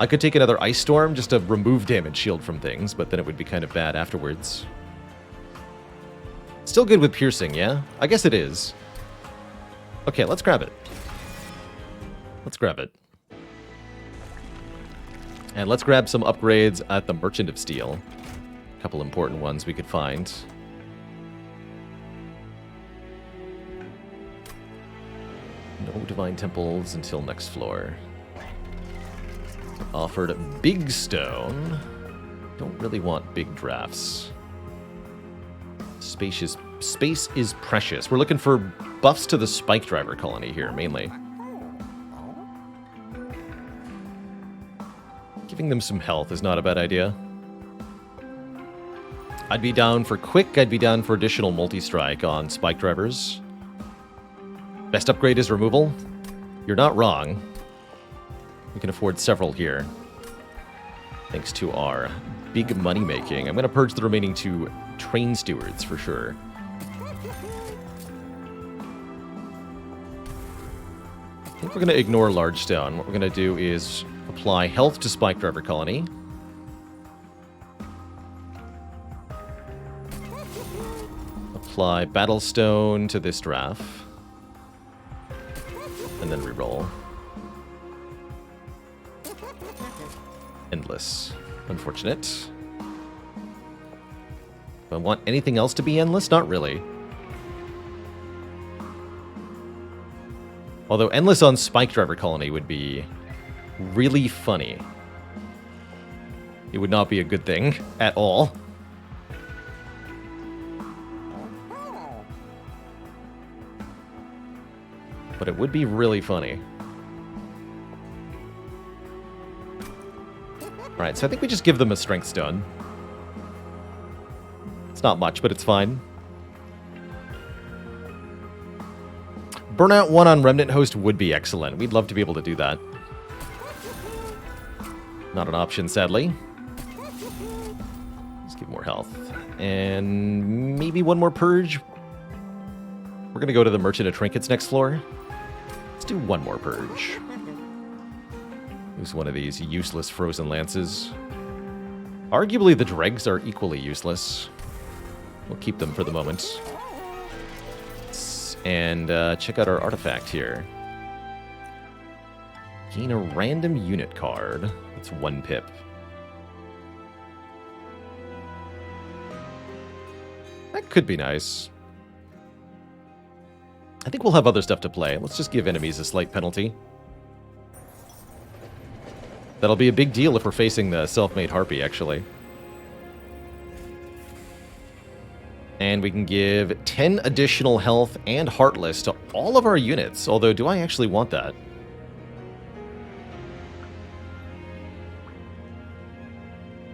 I could take another Ice Storm just to remove damage shield from things, but then it would be kind of bad afterwards. Still good with piercing, yeah? I guess it is. Okay, let's grab it. Let's grab it. And let's grab some upgrades at the Merchant of Steel. A couple important ones we could find. No Divine Temples until next floor. Offered Big Stone. Don't really want big drafts. Space is precious. We're looking for buffs to the Spike Driver colony here, mainly. Giving them some health is not a bad idea. I'd be down for quick. I'd be down for additional multi-strike on Spike Drivers. Best upgrade is removal. You're not wrong. We can afford several here. Thanks to our big money making. I'm going to purge the remaining 2 train stewards for sure. I think we're going to ignore Large Stone. What we're going to do is apply health to Spike Driver Colony. Apply Battle Stone to this draft. And then reroll. Endless. Unfortunate. Do I want anything else to be endless? Not really. Although endless on Spike Driver Colony would be really funny. It would not be a good thing at all. But it would be really funny. Alright, so I think we just give them a Strength Stone. It's not much, but it's fine. Burnout 1 on Remnant Host would be excellent. We'd love to be able to do that. Not an option, sadly. Let's give more health. And maybe one more Purge. We're going to go to the Merchant of Trinkets next floor. Let's do one more Purge. Use one of these useless Frozen Lances. Arguably, the Dregs are equally useless. We'll keep them for the moment. And check out our artifact here. Gain a random unit card. That's 1 pip. That could be nice. I think we'll have other stuff to play. Let's just give enemies a slight penalty. That'll be a big deal if we're facing the self-made Harpy, actually. And we can give 10 additional health and Heartless to all of our units. Although, do I actually want that?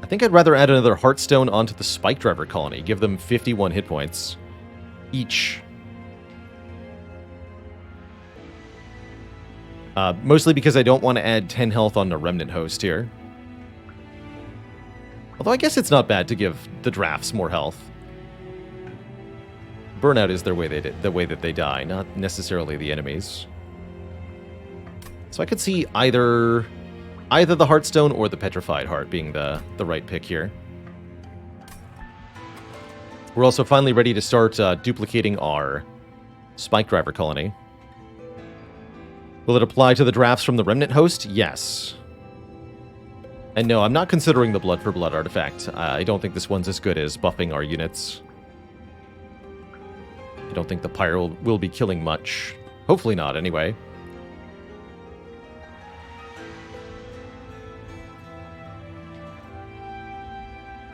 I think I'd rather add another Heartstone onto the Spike Driver Colony. Give them 51 hit points each. Mostly because I don't want to add 10 health on the Remnant Host here. Although I guess it's not bad to give the drafts more health. Burnout is the way that they die, not necessarily the enemies. So I could see either the Heartstone or the Petrified Heart being the right pick here. We're also finally ready to start duplicating our Spike Driver colony. Will it apply to the drafts from the Remnant host? Yes. And no, I'm not considering the Blood for Blood artifact. I don't think this one's as good as buffing our units. I don't think the Pyre will be killing much. Hopefully not, anyway.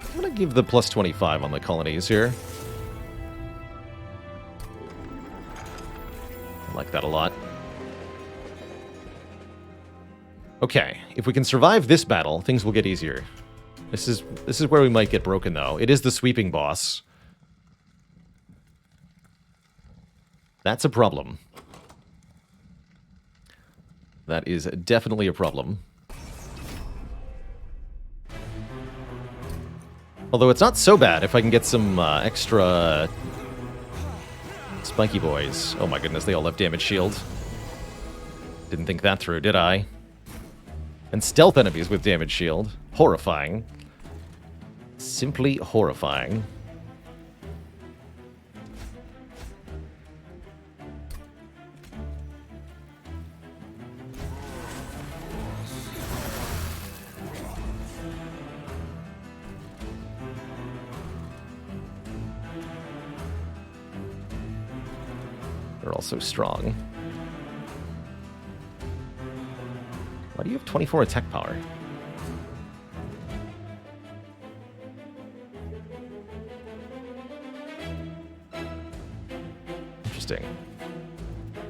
I'm going to give the plus 25 on the colonies here. I like that a lot. Okay, if we can survive this battle, things will get easier. This is where we might get broken, though. It is the sweeping boss. That's a problem. That is definitely a problem. Although it's not so bad if I can get some extra spiky boys. Oh my goodness, they all have damage shield. Didn't think that through, did I? And stealth enemies with damage shield. Horrifying. Simply horrifying. They're all so strong. Why do you have 24 attack power? Interesting.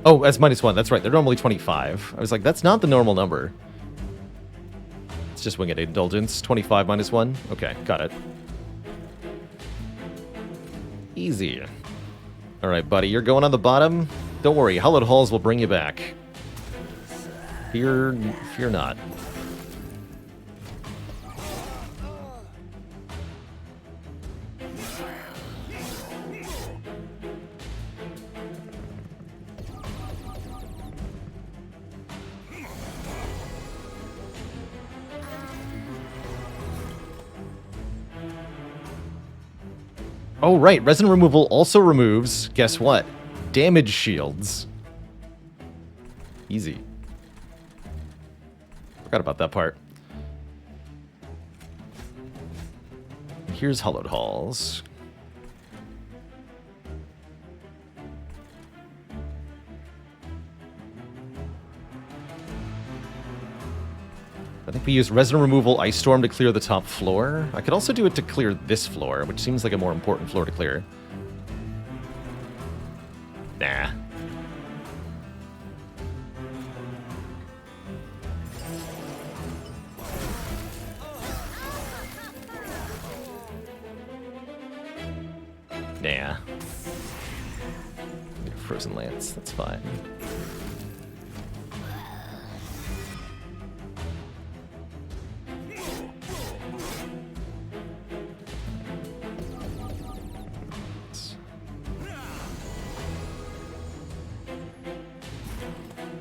Oh, that's -1. That's right. They're normally 25. I was like, that's not the normal number. It's just Winged Indulgence. 25 -1. Okay, got it. Easy. All right, buddy. You're going on the bottom. Don't worry. Hallowed Halls will bring you back. Fear not. Oh, right. Resin removal also removes, guess what? Damage shields. Easy. Forgot about that part. Here's Hallowed Halls. I think we use Resin Removal, Ice Storm to clear the top floor. I could also do it to clear this floor, which seems like a more important floor to clear. Nah. Nah. Frozen Lance, that's fine.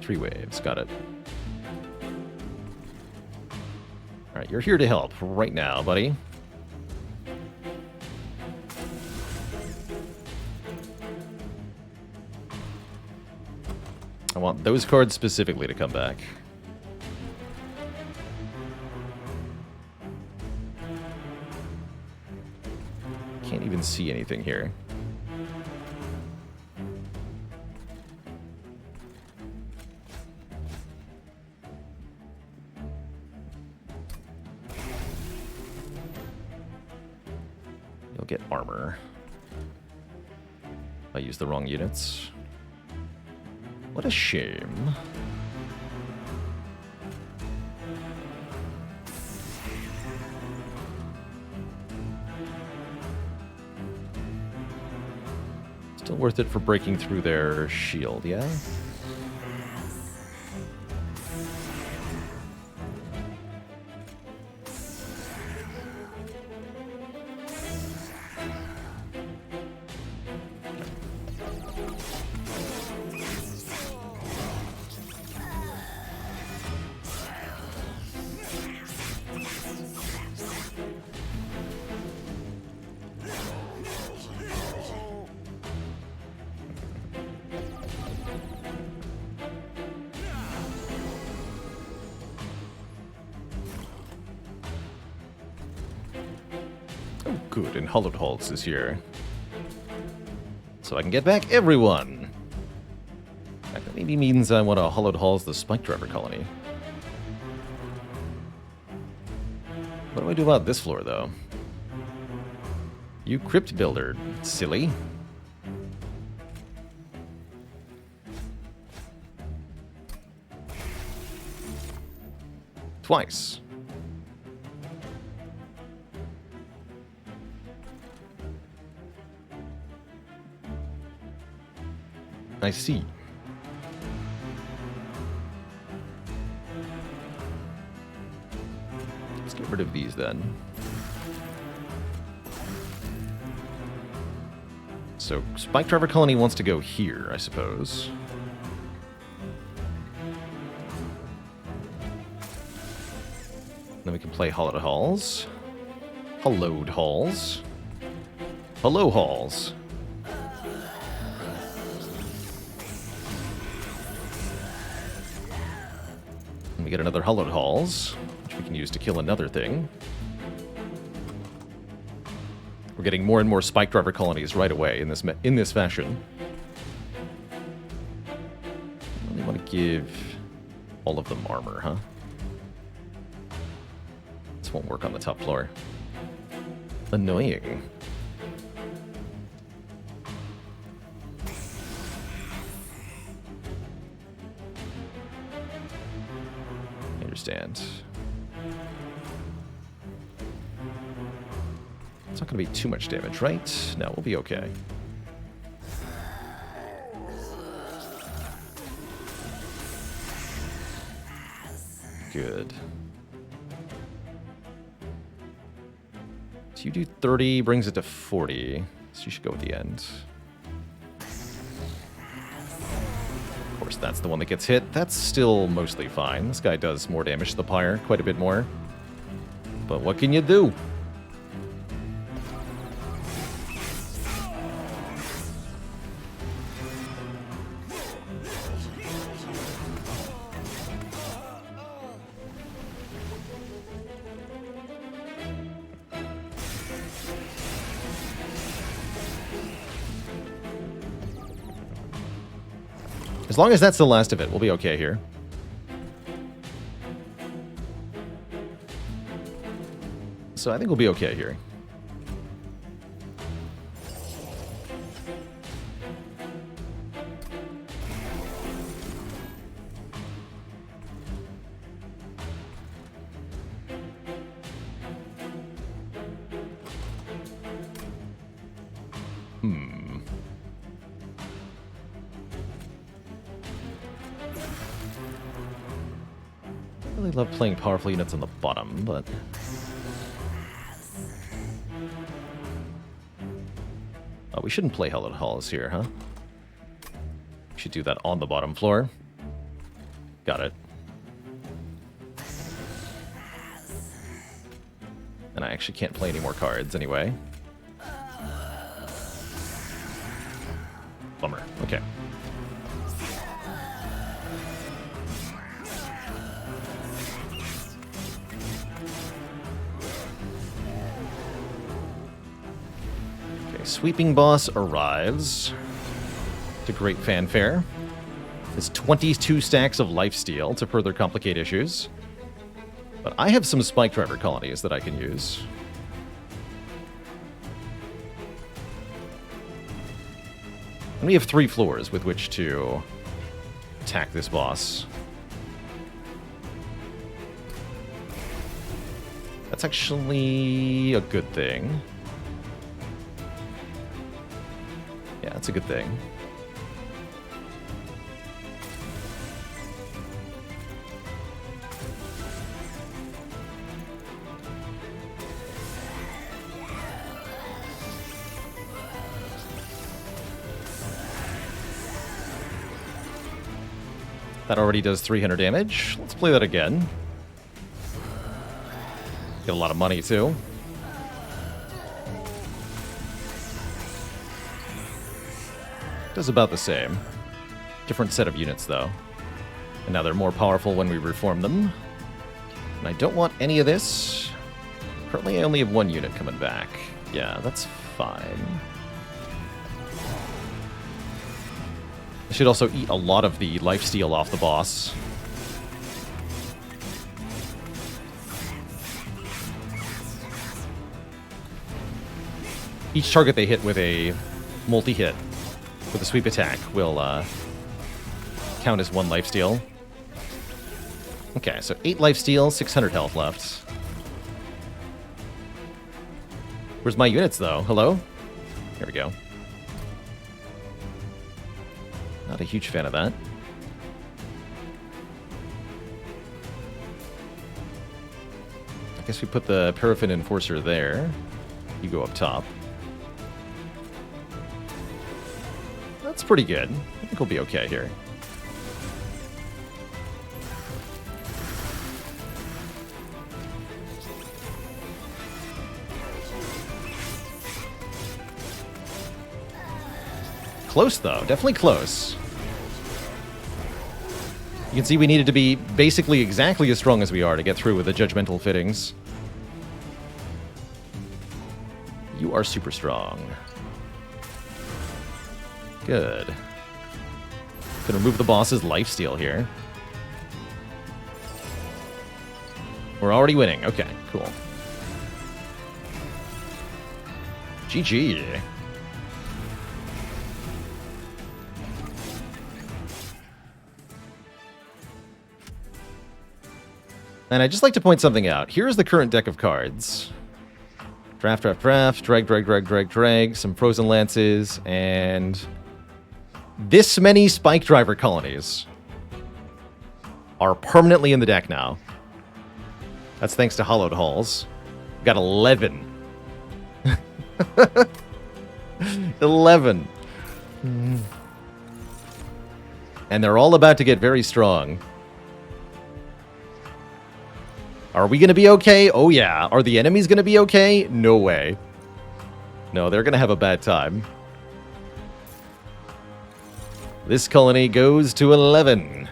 Three waves, got it. Alright, you're here to help right now, buddy. I want those cards specifically to come back. Can't even see anything here. You'll get armor. I used the wrong units. What a shame. Still worth it for breaking through their shield, yeah? good in hollowed halls this year. So I can get back everyone. In fact, that maybe means I want to hollowed halls the spike driver colony. What do I do about this floor, though? You crypt builder, silly. Twice. I see. Let's get rid of these then. So, Spike Driver Colony wants to go here, I suppose. Then we can play Hollowed Halls. Hollowed Halls. Hello Halls. And we get another Hollowed Halls, which we can use to kill another thing. We're getting more and more Spike Driver colonies right away in this fashion. I really want to give all of them armor, huh? This won't work on the top floor. Annoying. I understand. It's not going to be too much damage, right? No, we'll be okay. Good. So you do 30, brings it to 40. So you should go at the end. Of course, that's the one that gets hit. That's still mostly fine. This guy does more damage to the pyre, quite a bit more. But what can you do? As long as that's the last of it, we'll be okay here. So I think we'll be okay here. I really love playing powerful units on the bottom, but... Oh, we shouldn't play Hollowed Halls here, huh? We should do that on the bottom floor. Got it. And I actually can't play any more cards anyway. Bummer. Okay. Sweeping Boss arrives to great fanfare. It's 22 stacks of lifesteal to further complicate issues. But I have some Spike Driver colonies that I can use. And we have 3 floors with which to attack this boss. That's actually a good thing. Yeah, that's a good thing. That already does 300 damage. Let's play that again. Get a lot of money, too. Does about the same. Different set of units, though. And now they're more powerful when we reform them. And I don't want any of this. Currently, I only have 1 unit coming back. Yeah, that's fine. I should also eat a lot of the lifesteal off the boss. Each target they hit with a multi-hit with a sweep attack will count as 1 lifesteal. Okay, so 8 lifesteal, 600 health left. Where's my units, though? Hello? Here we go. Not a huge fan of that. I guess we put the Paraffin Enforcer there. You go up top. That's pretty good. I think we'll be okay here. Close, though. Definitely close. You can see we needed to be basically exactly as strong as we are to get through with the Judgmental Fittings. You are super strong. Good. Gonna remove the boss's lifesteal here. We're already winning. Okay, cool. GG. And I'd just like to point something out. Here's the current deck of cards. Draft, draft, draft, drag, drag, drag, drag, drag, some Frozen Lances, and this many Spike Driver colonies are permanently in the deck now. That's thanks to Hollowed Halls. We've got 11. 11. And they're all about to get very strong. Are we going to be okay? Oh, yeah. Are the enemies going to be okay? No way. No, they're going to have a bad time. This colony goes to 11.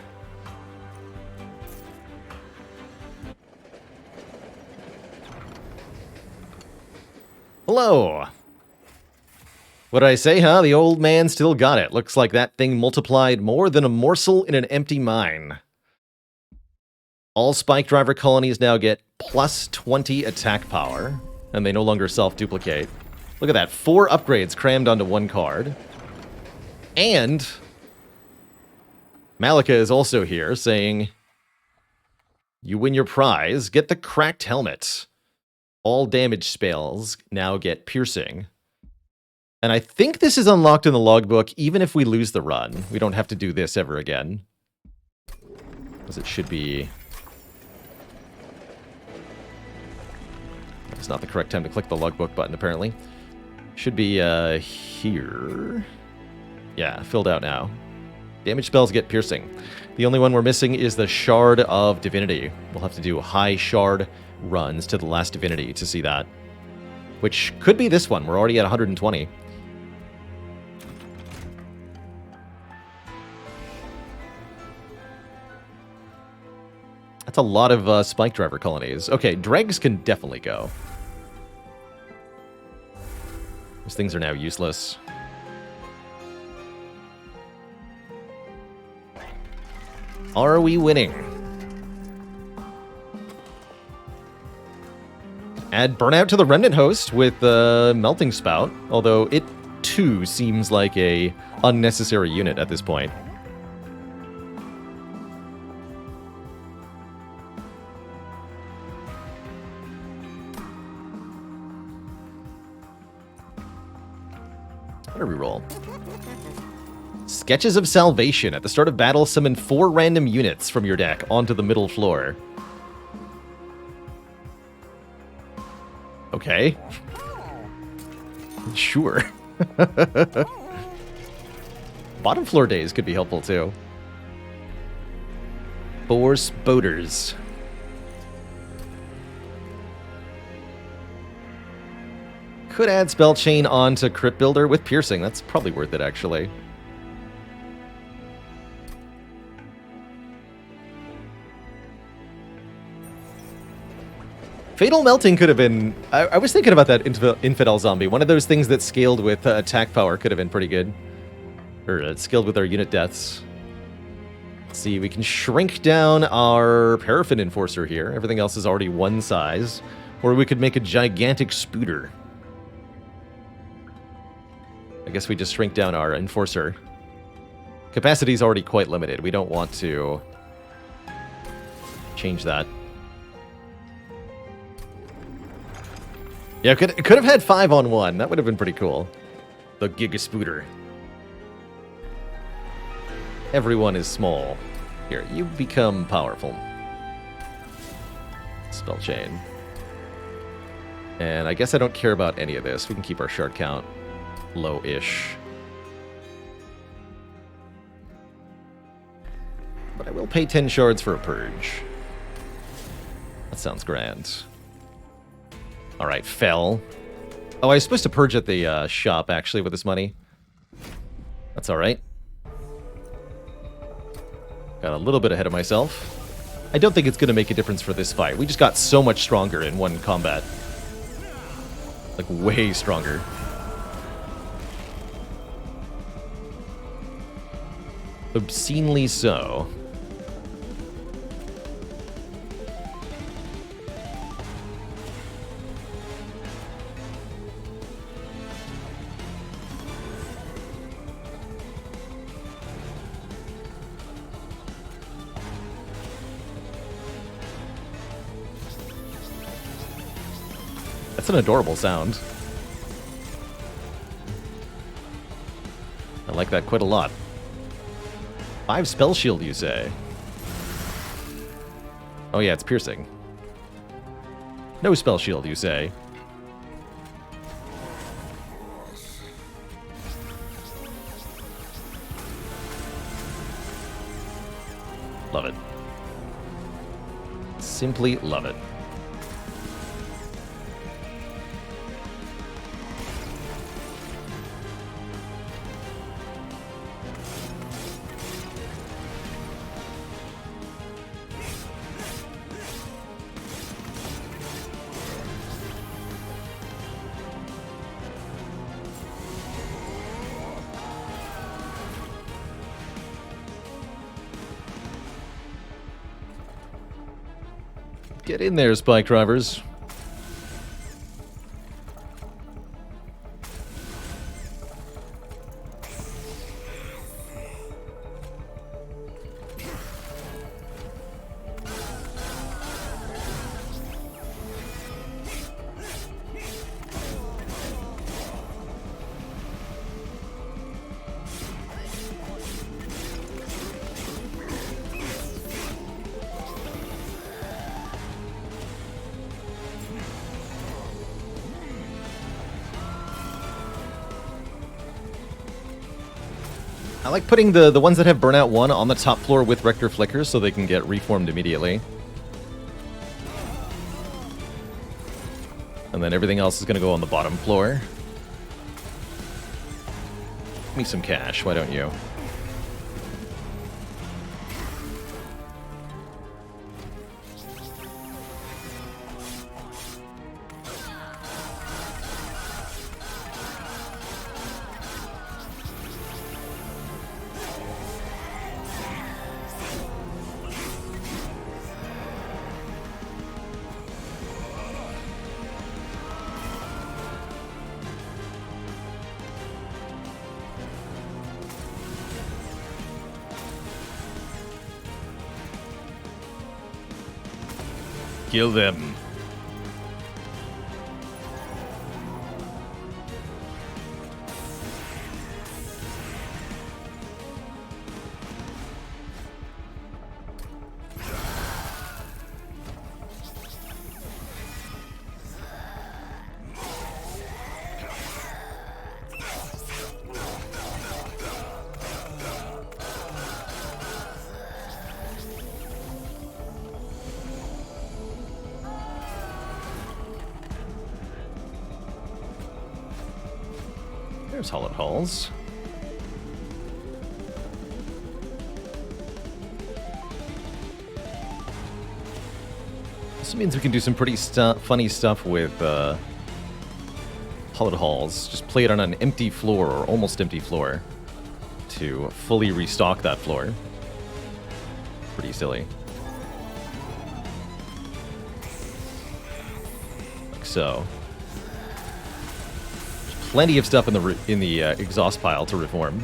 Hello. What did I say, huh? The old man still got it. Looks like that thing multiplied more than a morsel in an empty mine. All Spike Driver colonies now get plus 20 attack power, and they no longer self-duplicate. Look at that, 4 upgrades crammed onto 1 card. And Malika is also here saying, you win your prize, get the Cracked Helmet. All damage spells now get piercing. And I think this is unlocked in the logbook, even if we lose the run. We don't have to do this ever again. Because it should be... It's not the correct time to click the logbook button, apparently. Should be here. Yeah, filled out now. Damage spells get piercing. The only one we're missing is the Shard of Divinity. We'll have to do high shard runs to the last divinity to see that. Which could be this one. We're already at 120. That's a lot of Spike Driver colonies. Okay, dregs can definitely go. Those things are now useless. Are we winning? Add Burnout to the Remnant host with Melting Spout, although it too seems like a unnecessary unit at this point. How do we roll? Sketches of Salvation. At the start of battle, summon 4 random units from your deck onto the middle floor. Okay. Sure. Bottom floor days could be helpful too. 4 Spoders. Could add Spell Chain onto Crypt Builder with Piercing. That's probably worth it, actually. Fatal Melting could have been... I was thinking about that Infidel Zombie. One of those things that scaled with attack power could have been pretty good. Or scaled with our unit deaths. Let's see, we can shrink down our Paraffin Enforcer here. Everything else is already one size. Or we could make a gigantic Spooter. I guess we just shrink down our Enforcer. Capacity is already quite limited. We don't want to change that. Yeah, could have had 5 on 1. That would have been pretty cool. The Giga Spooter. Everyone is small. Here, you become powerful. Spell chain. And I guess I don't care about any of this. We can keep our shard count low-ish. But I will pay 10 shards for a purge. That sounds grand. Alright, fell. Oh, I was supposed to purge at the shop, actually, with this money. That's alright. Got a little bit ahead of myself. I don't think it's going to make a difference for this fight. We just got so much stronger in one combat. Like, way stronger. Obscenely so. That's an adorable sound. I like that quite a lot. 5 spell shield, you say? Oh yeah, it's piercing. No spell shield, you say? Love it. Simply love it. Get in there, spike drivers. I like putting the ones that have Burnout 1 on the top floor with Rector Flickers so they can get reformed immediately. And then everything else is going to go on the bottom floor. Give me some cash, why don't you? Kill them. There's Hollow Halls. This means we can do some pretty funny stuff with hollowed halls. Just play it on an empty floor, or almost empty floor, to fully restock that floor. Pretty silly. Like so. There's plenty of stuff in the exhaust pile to reform.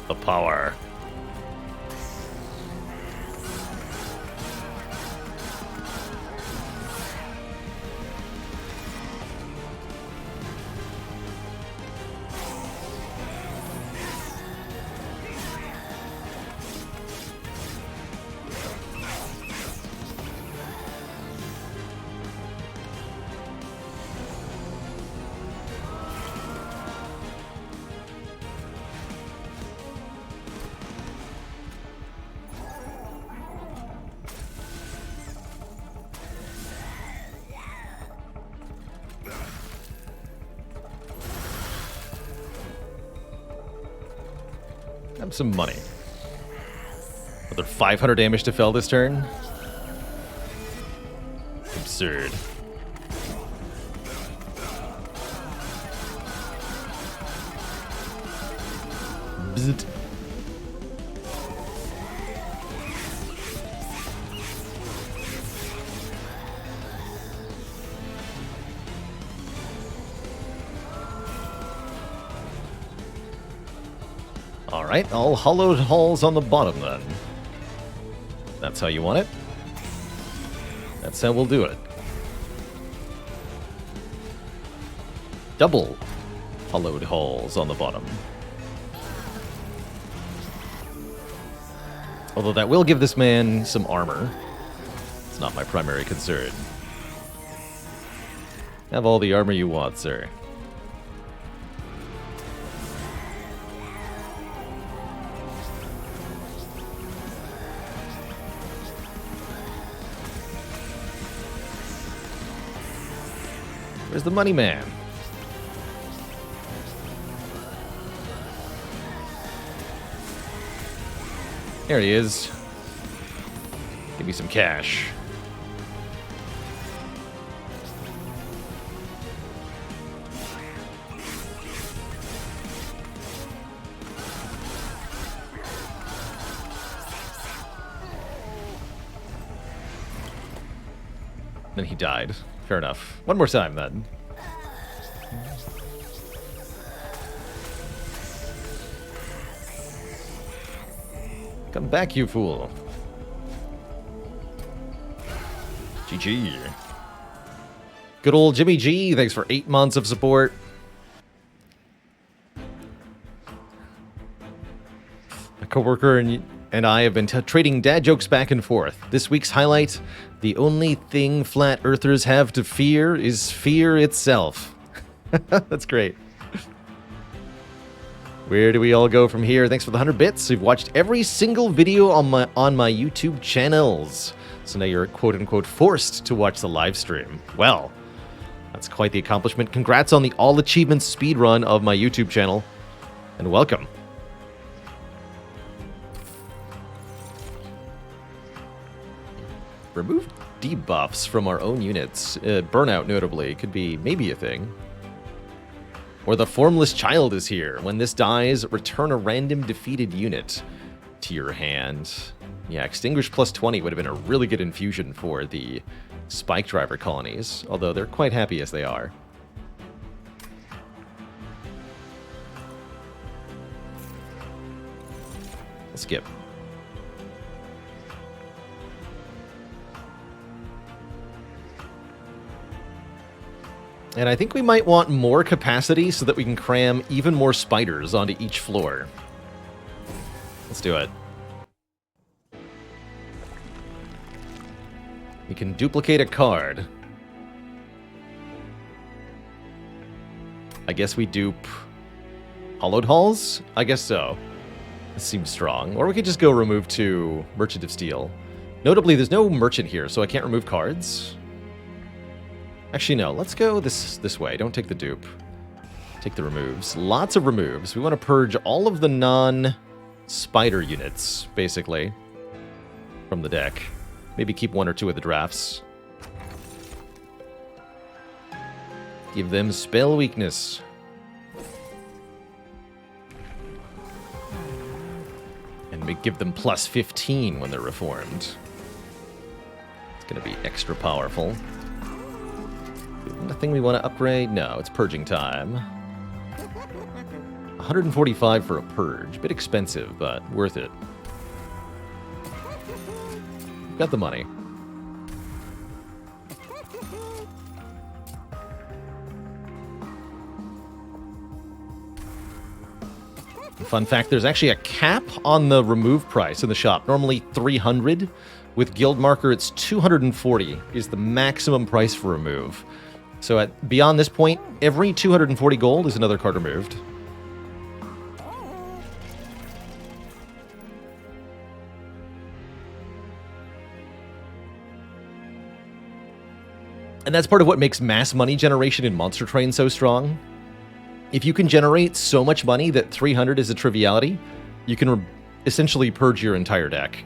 The power. Have some money. Another 500 damage to fell this turn? Absurd. Bzzzt. Alright, all hollowed halls on the bottom then. That's how you want it. That's how we'll do it. Double hollowed halls on the bottom. Although that will give this man some armor. It's not my primary concern. Have all the armor you want, sir. Where's the money man? There he is. Give me some cash. Then he died. Fair enough. One more time, then. Come back, you fool. GG. Good old Jimmy G, thanks for 8 months of support. A coworker and I have been trading dad jokes back and forth. This week's highlight: the only thing flat earthers have to fear is fear itself. That's great. Where do we all go from here? Thanks for the 100 bits. You've watched every single video on my YouTube channels. So now you're quote-unquote forced to watch the live stream. Well, that's quite the accomplishment. Congrats on the all achievements speedrun of my YouTube channel. And welcome. Remove debuffs from our own units. Burnout, notably, could be maybe a thing. Or the Formless Child is here. When this dies, return a random defeated unit to your hand. Yeah, Extinguish plus 20 would have been a really good infusion for the Spike Driver colonies, although they're quite happy as they are. Let's skip. And I think we might want more capacity so that we can cram even more spiders onto each floor. Let's do it. We can duplicate a card. I guess we dupe hollowed halls? I guess so. This seems strong. Or we could just go remove 2 Merchant of Steel. Notably, there's no merchant here, so I can't remove cards. Actually, no. Let's go this way. Don't take the dupe. Take the removes. Lots of removes. We want to purge all of the non-spider units, basically, from the deck. Maybe keep 1 or 2 of the drafts. Give them spell weakness. And we give them plus 15 when they're reformed. It's going to be extra powerful. Nothing we want to upgrade? No, it's purging time. 145 for a purge. Bit expensive, but worth it. Got the money. Fun fact, there's actually a cap on the remove price in the shop. Normally 300. With guild marker, it's 240 is the maximum price for remove. So beyond this point, every 240 gold is another card removed. And that's part of what makes mass money generation in Monster Train so strong. If you can generate so much money that 300 is a triviality, you can essentially purge your entire deck.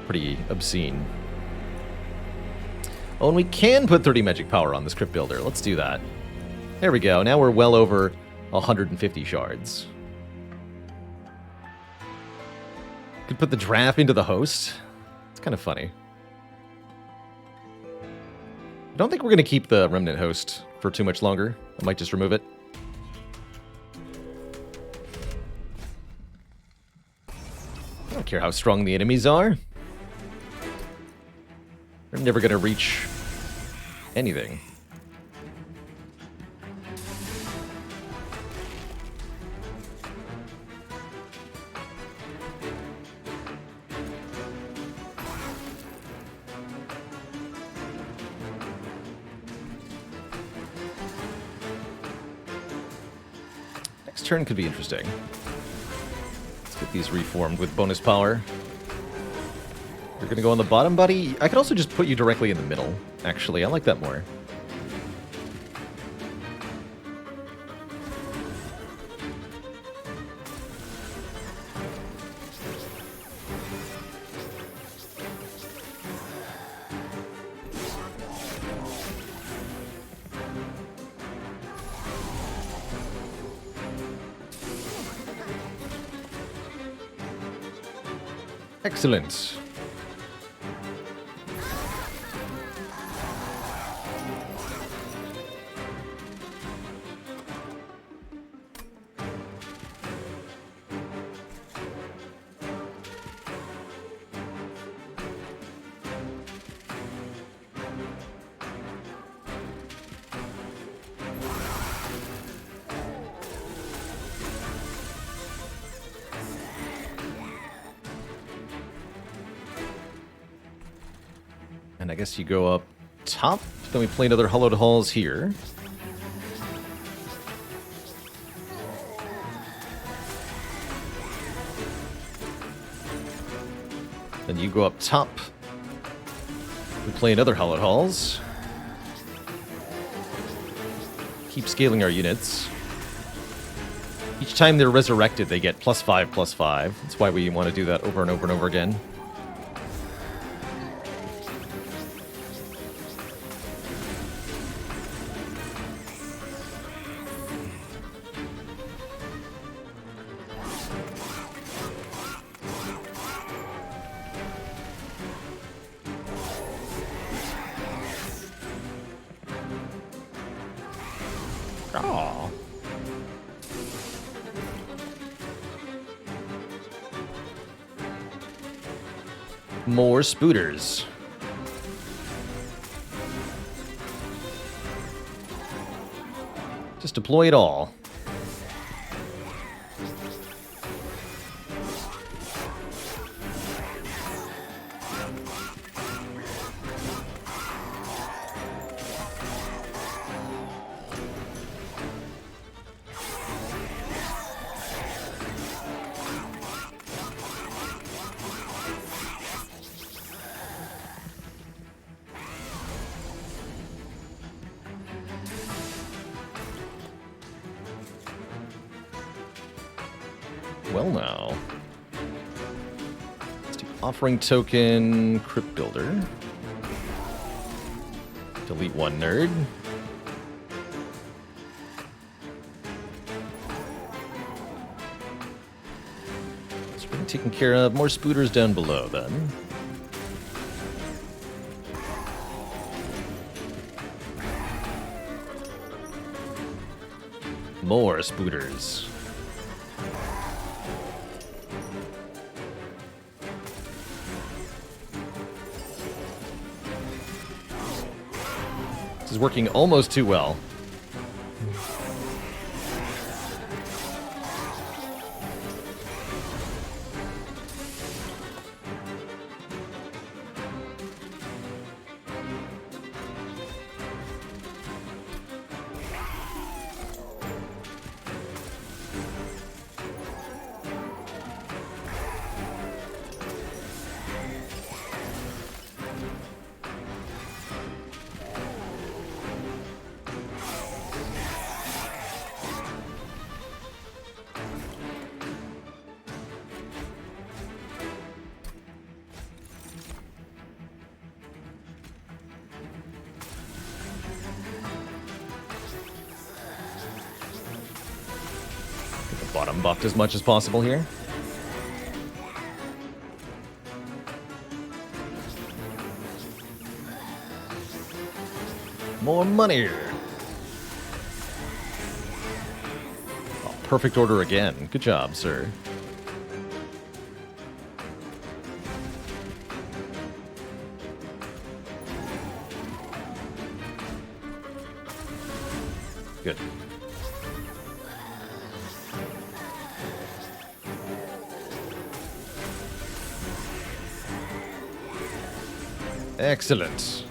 Pretty obscene. Oh, and we can put 30 magic power on the script builder. Let's do that. There we go. Now we're well over 150 shards. Could put the draft into the host. It's kind of funny. I don't think we're going to keep the remnant host for too much longer. I might just remove it. I don't care how strong the enemies are. They're never going to reach anything. Next turn could be interesting. Let's get these reformed with bonus power. You're going to go on the bottom, buddy? I could also just put you directly in the middle, actually. I like that more. Excellent. And I guess you go up top, then we play another Hollowed Halls here. Then you go up top, we play another Hollowed Halls. Keep scaling our units. Each time they're resurrected, they get +5/+5. That's why we want to do that over and over and over again. Oh. More spooters. Just deploy it all. Well now. Let's do offering token, crypt builder. Delete one nerd. So we're taking care of more spooters down below then. More spooters. This is working almost too well. Bottom buffed as much as possible here. More money. Oh, perfect order again. Good job, sir. Good. Excellent.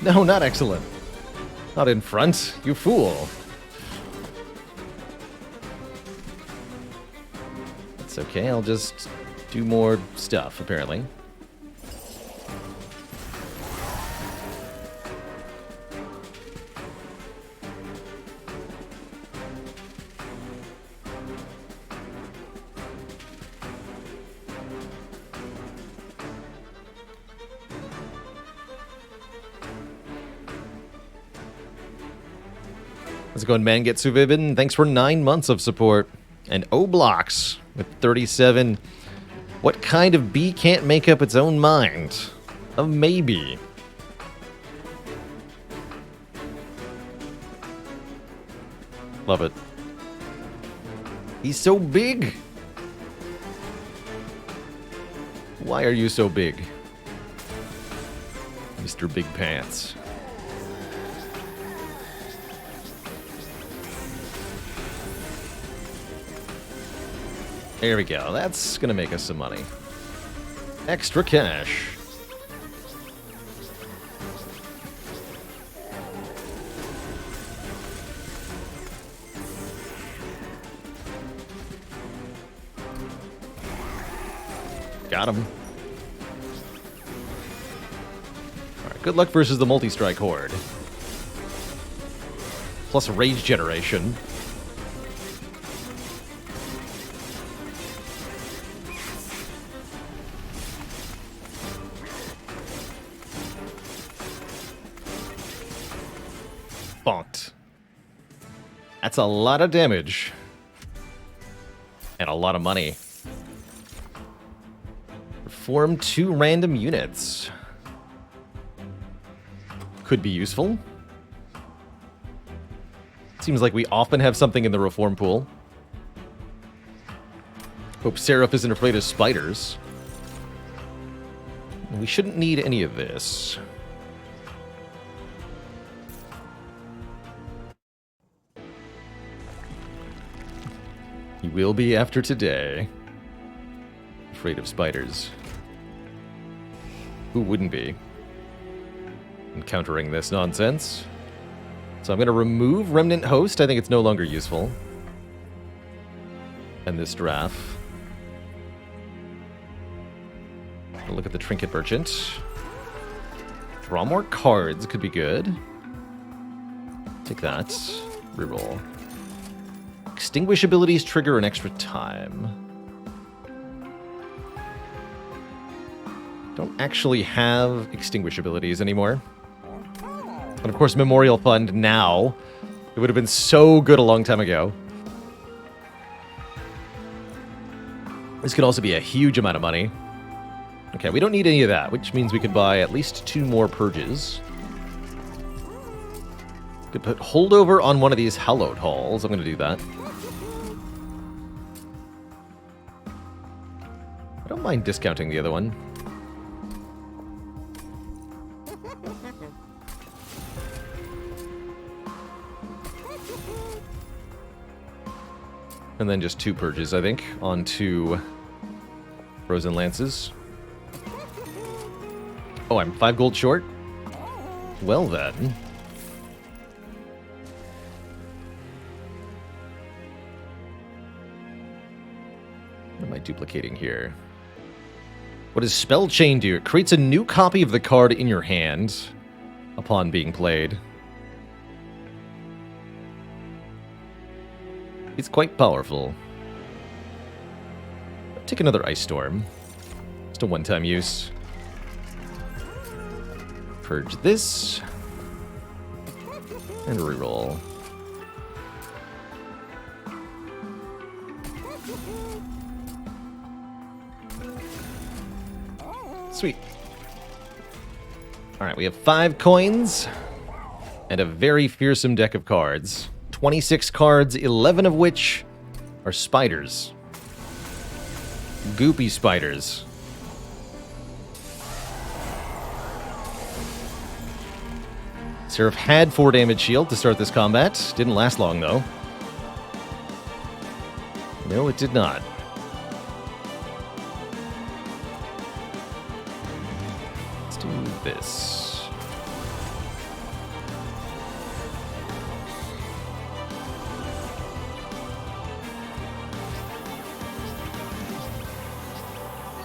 No, not excellent. Not in front, you fool. That's okay, I'll just do more stuff, apparently. How's it going, Mangetsu Vivid? Thanks for 9 months of support. And O-Blocks with 37. What kind of bee can't make up its own mind? A maybe. Love it. He's so big. Why are you so big? Mr. Big Pants. There we go. That's gonna make us some money. Extra cash. Got him. Alright, good luck versus the multi-strike horde. Plus rage generation. Bonked. That's a lot of damage. And a lot of money. Form 2 random units. Could be useful. Seems like we often have something in the reform pool. Hope Seraph isn't afraid of spiders. We shouldn't need any of this. He will be after today. Afraid of spiders. Who wouldn't be? Encountering this nonsense. So I'm going to remove Remnant Host. I think it's no longer useful. And this draft. Look at the Trinket Merchant. Draw more cards could be good. Take that. Reroll. Extinguish abilities trigger an extra time. Don't actually have extinguish abilities anymore. And of course, Memorial Fund now. It would have been so good a long time ago. This could also be a huge amount of money. Okay, we don't need any of that, which means we could buy at least 2 more purges. Could put holdover on one of these hallowed halls. I'm going to do that. I don't mind discounting the other one. And then just 2 purges, I think, on 2 Frozen Lances. Oh, I'm 5 gold short? Well then. What am I duplicating here? What does Spell Chain do? It creates a new copy of the card in your hand upon being played. It's quite powerful. Take another Ice Storm. Just a one-time use. Purge this. And reroll. Sweet. Alright, we have 5 coins. And a very fearsome deck of cards. 26 cards, 11 of which are spiders. Goopy spiders. Seraph had 4 damage shield to start this combat. Didn't last long, though. No, it did not. Let's do this.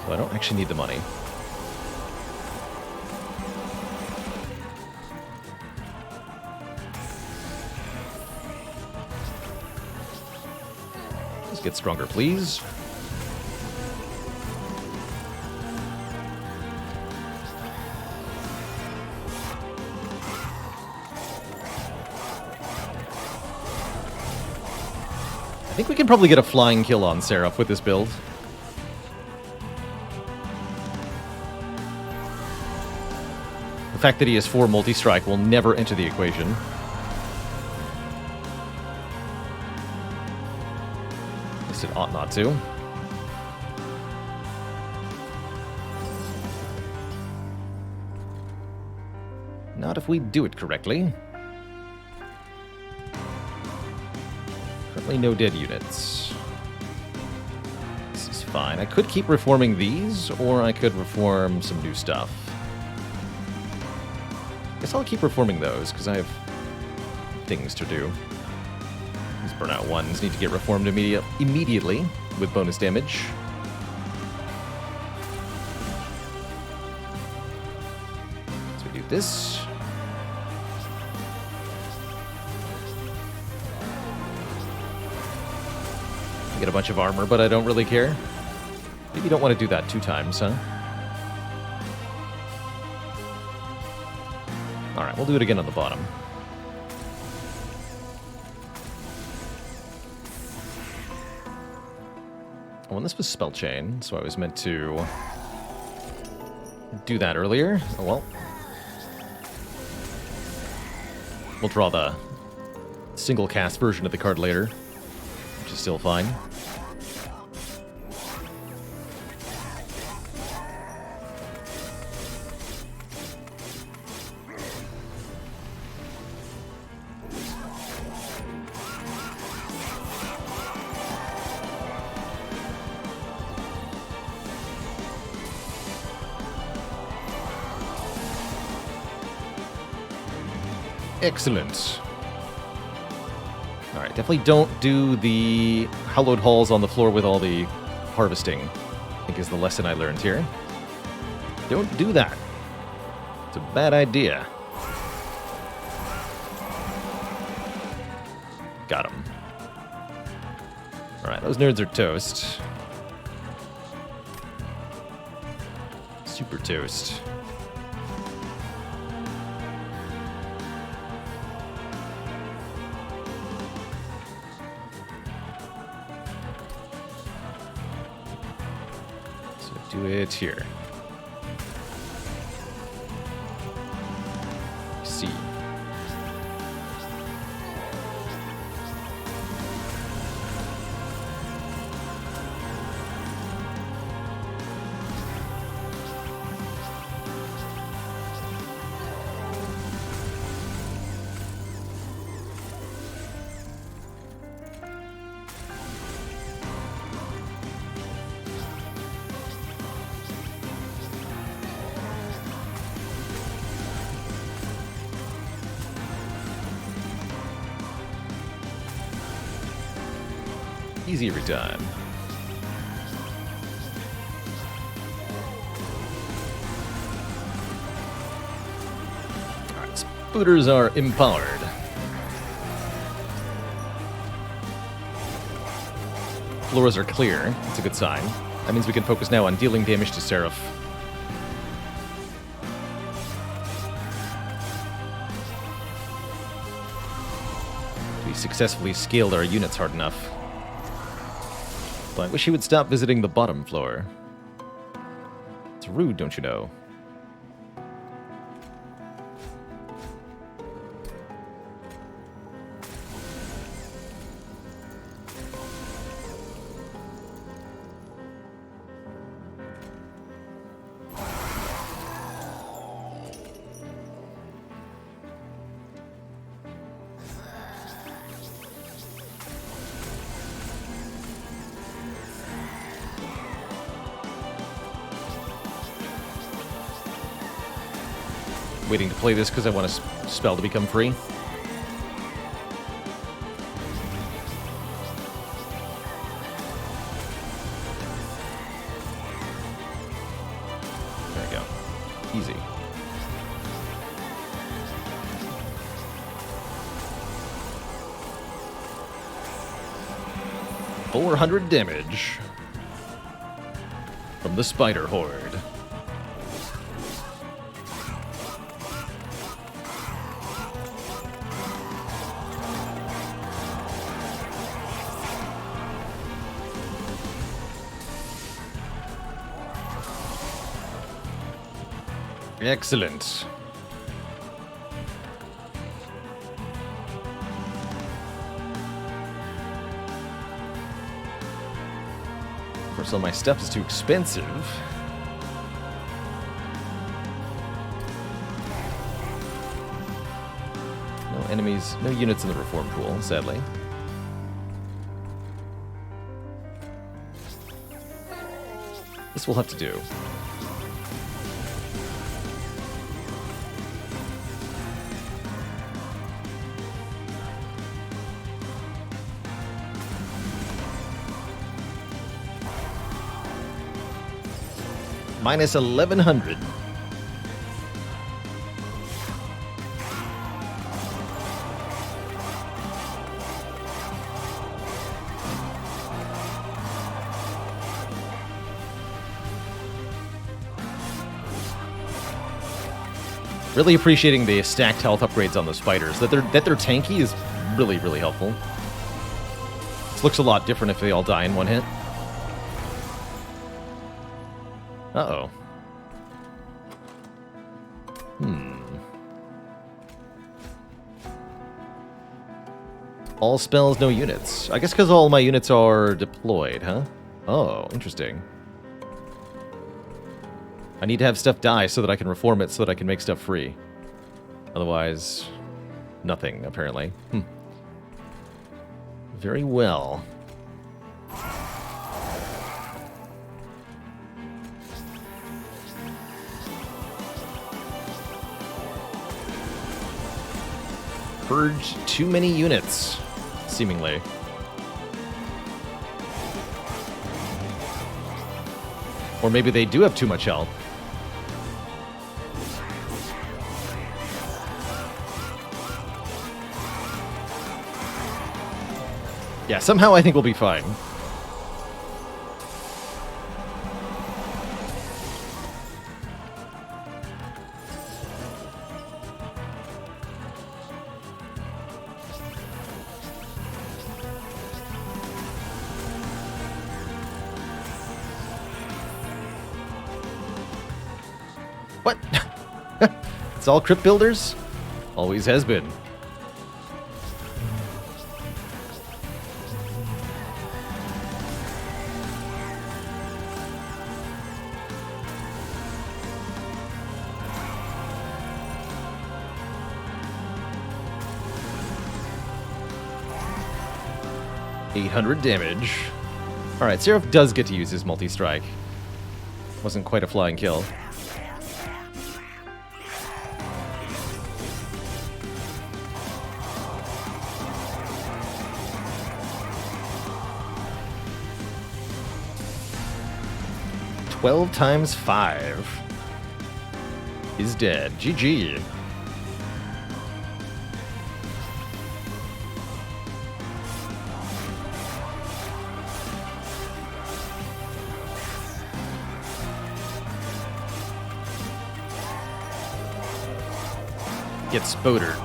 So I don't actually need the money. Let's get stronger, please. I think we can probably get a flying kill on Seraph with this build. The fact that he has 4 multi-strike will never enter the equation. At least it ought not to. Not if we do it correctly. Currently no dead units. This is fine. I could keep reforming these, or I could reform some new stuff. Guess I'll keep reforming those, because I have things to do. These burnout ones need to get reformed immediately with bonus damage. So we do this. I get a bunch of armor, but I don't really care. Maybe you don't want to do that 2 times, huh? Alright, we'll do it again on the bottom. Oh, and this was Spell Chain, so I was meant to do that earlier. Oh well. We'll draw the single cast version of the card later, which is still fine. Excellent. Alright, definitely don't do the hallowed halls on the floor with all the harvesting, I think is the lesson I learned here. Don't do that. It's a bad idea. Got him. Alright, those nerds are toast. Super toast. So do it here. C. Easy every time. Alright, spooters are empowered. Floors are clear. That's a good sign. That means we can focus now on dealing damage to Seraph. We successfully scaled our units hard enough. But I wish he would stop visiting the bottom floor. It's rude, don't you know? Waiting to play this because I want a spell to become free. There we go. Easy. $400 damage from the spider horde. Excellent. Of course, all my stuff is too expensive. No enemies, no units in the reform pool, sadly. This will have to do. Minus 1,100. Really appreciating the stacked health upgrades on the spiders. That they're tanky is really, really helpful. This looks a lot different if they all die in one hit. Uh-oh. All spells, no units. I guess because all my units are deployed, huh? Oh, interesting. I need to have stuff die so that I can reform it so that I can make stuff free. Otherwise, nothing, apparently. Very well. Purge too many units, seemingly. Or maybe they do have too much health. Yeah, somehow I think we'll be fine. What? It's all crypt builders? Always has been. $800 damage. Alright, Seraph does get to use his multi-strike. Wasn't quite a flying kill. $12 times 5 is dead. GG. Gets spodered.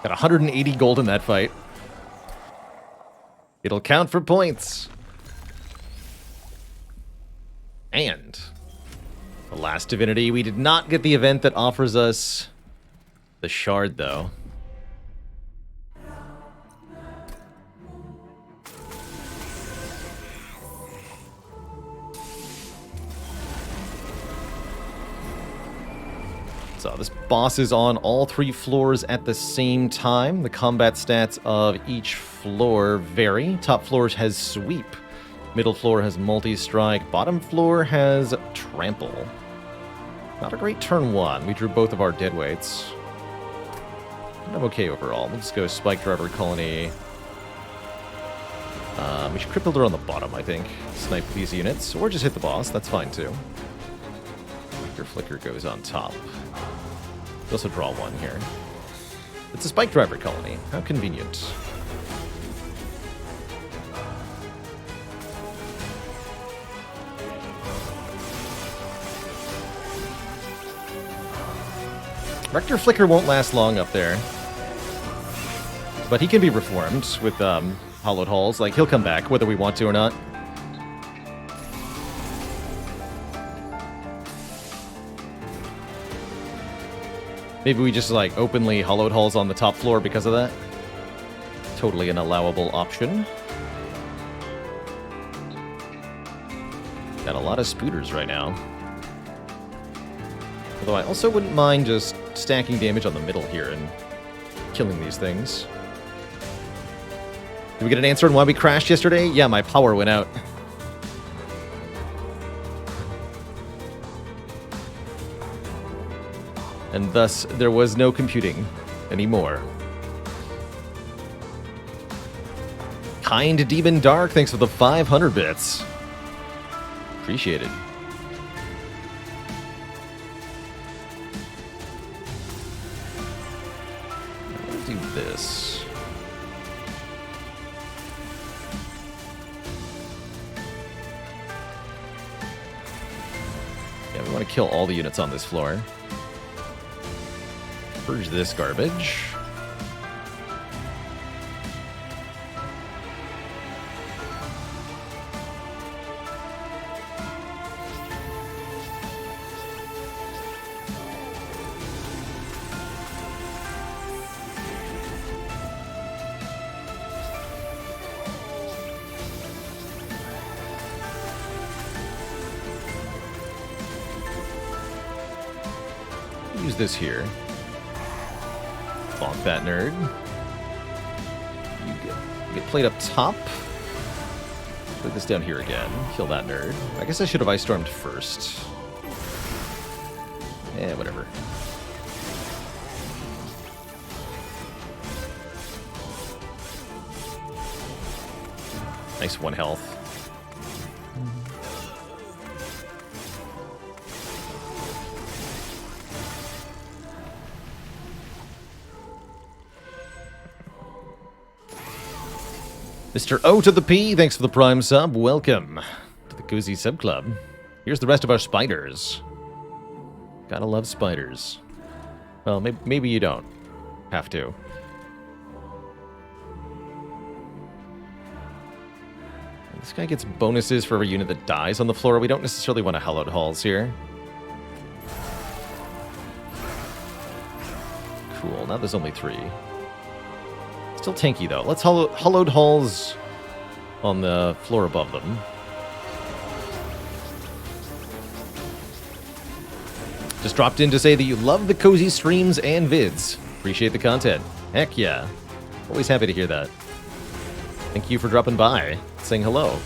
Got 180 gold in that fight. It'll count for points. And the last divinity, we did not get the event that offers us the shard, though. So this boss is on all 3 floors at the same time. The combat stats of each floor vary. Top floor has sweep. Middle floor has multi-strike. Bottom floor has trample. Not a great turn 1. We drew both of our deadweights. I'm okay overall. We'll just go Spike Driver Colony. We should Crypt Builder on the bottom, I think. Snipe these units. Or just hit the boss. That's fine, too. Your Flicker goes on top. We also draw 1 here. It's a Spike Driver Colony. How convenient. Rector Flicker won't last long up there. But he can be reformed with Hollowed Halls. Like, he'll come back, whether we want to or not. Maybe we just, like, openly Hollowed Halls on the top floor because of that. Totally an allowable option. Got a lot of spooters right now. Although I also wouldn't mind just stacking damage on the middle here and killing these things. Did we get an answer on why we crashed yesterday? Yeah, my power went out. And thus, there was no computing anymore. Kind Demon Dark, thanks for the 500 bits. Appreciate it. Let's do this. Yeah, we want to kill all the units on this floor. Purge this garbage. Use this here. Bonk that nerd. You get played up top. Put this down here again. Kill that nerd. I guess I should have Ice Stormed first. Eh, whatever. Nice 1 health. Mr. O to the P, thanks for the Prime sub. Welcome to the Cozy Sub Club. Here's the rest of our spiders. Gotta love spiders. Well, maybe you don't have to. This guy gets bonuses for every unit that dies on the floor. We don't necessarily want to hallowed halls here. Cool, now there's only 3. Still tanky, though. Let's hallowed halls on the floor above them. Just dropped in to say that you love the cozy streams and vids. Appreciate the content. Heck yeah. Always happy to hear that. Thank you for dropping by, saying hello.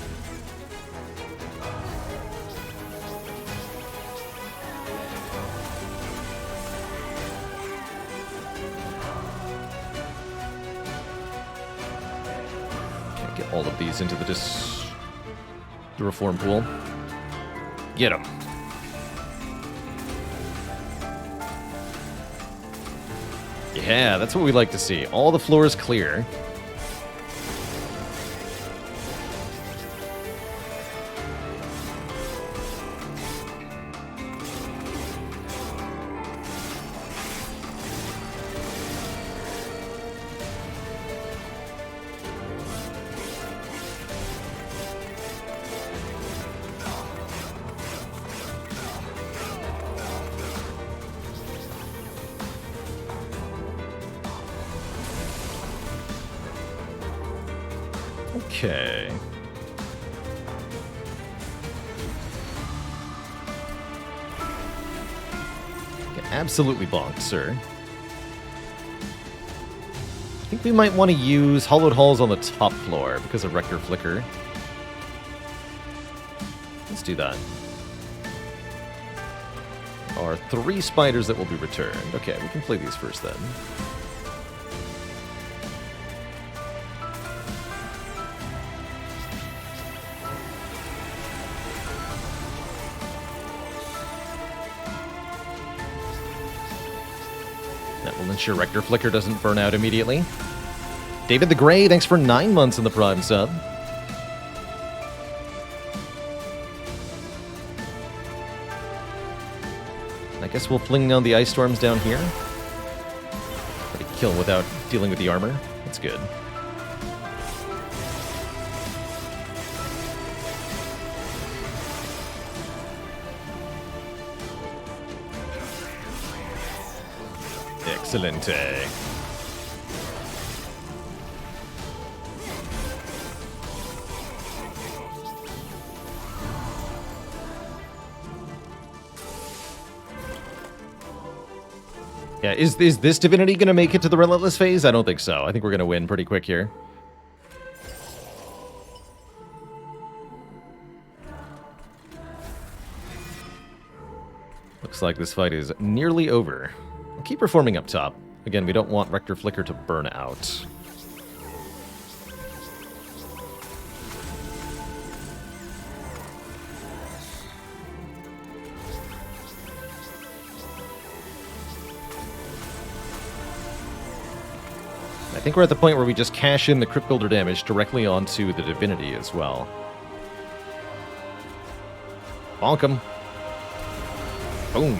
Can't get all of these into the reform pool. Get them. Yeah, that's what we like to see. All the floors clear. Okay. Get absolutely bonked, sir. I think we might want to use hollowed halls on the top floor because of Rector Flicker. Let's do that. Are 3 spiders that will be returned. Okay, we can play these first then. That will ensure Rector Flicker doesn't burn out immediately. David the Grey, thanks for 9 months in the Prime sub. I guess we'll fling down the ice storms down here. Try to kill without dealing with the armor. That's good. Excelente. Yeah, is this divinity going to make it to the Relentless phase? I don't think so. I think we're going to win pretty quick here. Looks like this fight is nearly over. I'll keep performing up top. Again, we don't want Rector Flicker to burn out. I think we're at the point where we just cash in the Crypt Builder damage directly onto the Divinity as well. Bonk him. Boom.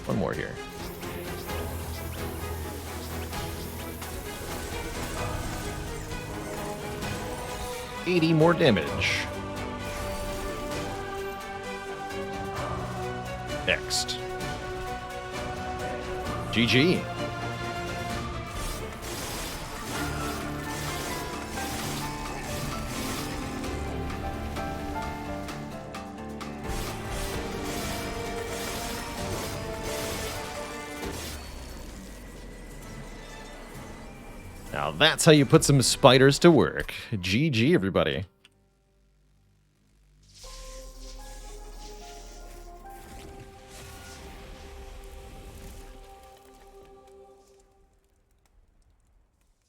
One more here. $80 more damage. Next. GG. Now that's how you put some spiders to work. GG, everybody.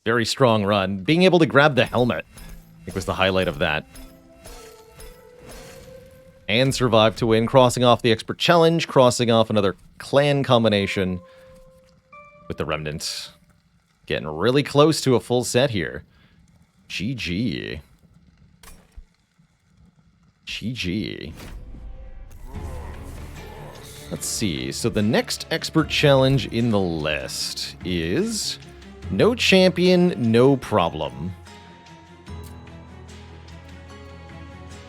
Very strong run. Being able to grab the helmet, I think, was the highlight of that. And survive to win, crossing off the expert challenge, crossing off another clan combination with the remnant. Getting really close to a full set here. GG. GG. Let's see. So the next expert challenge in the list is no champion, no problem.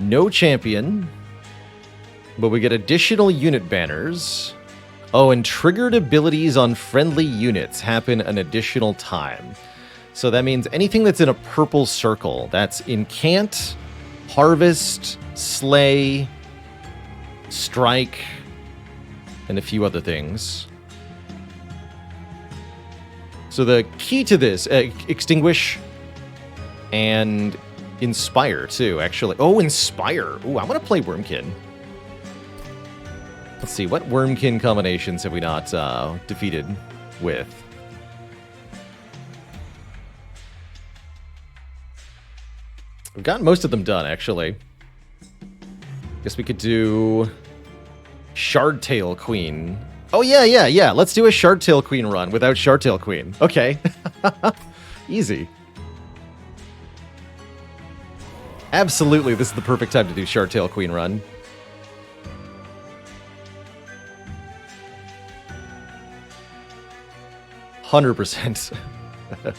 No champion, but we get additional unit banners. Oh, and triggered abilities on friendly units happen an additional time. So that means anything that's in a purple circle, that's incant, harvest, slay, strike, and a few other things. So the key to this, extinguish and inspire too, actually. Oh, inspire. Ooh, I want to play Wormkin. Let's see, what Wormkin combinations have we not defeated with? We've gotten most of them done, actually. Guess we could do Shardtail Queen. Oh, yeah. Let's do a Shardtail Queen run without Shardtail Queen. Okay. Easy. Absolutely, this is the perfect time to do Shardtail Queen run. %. I think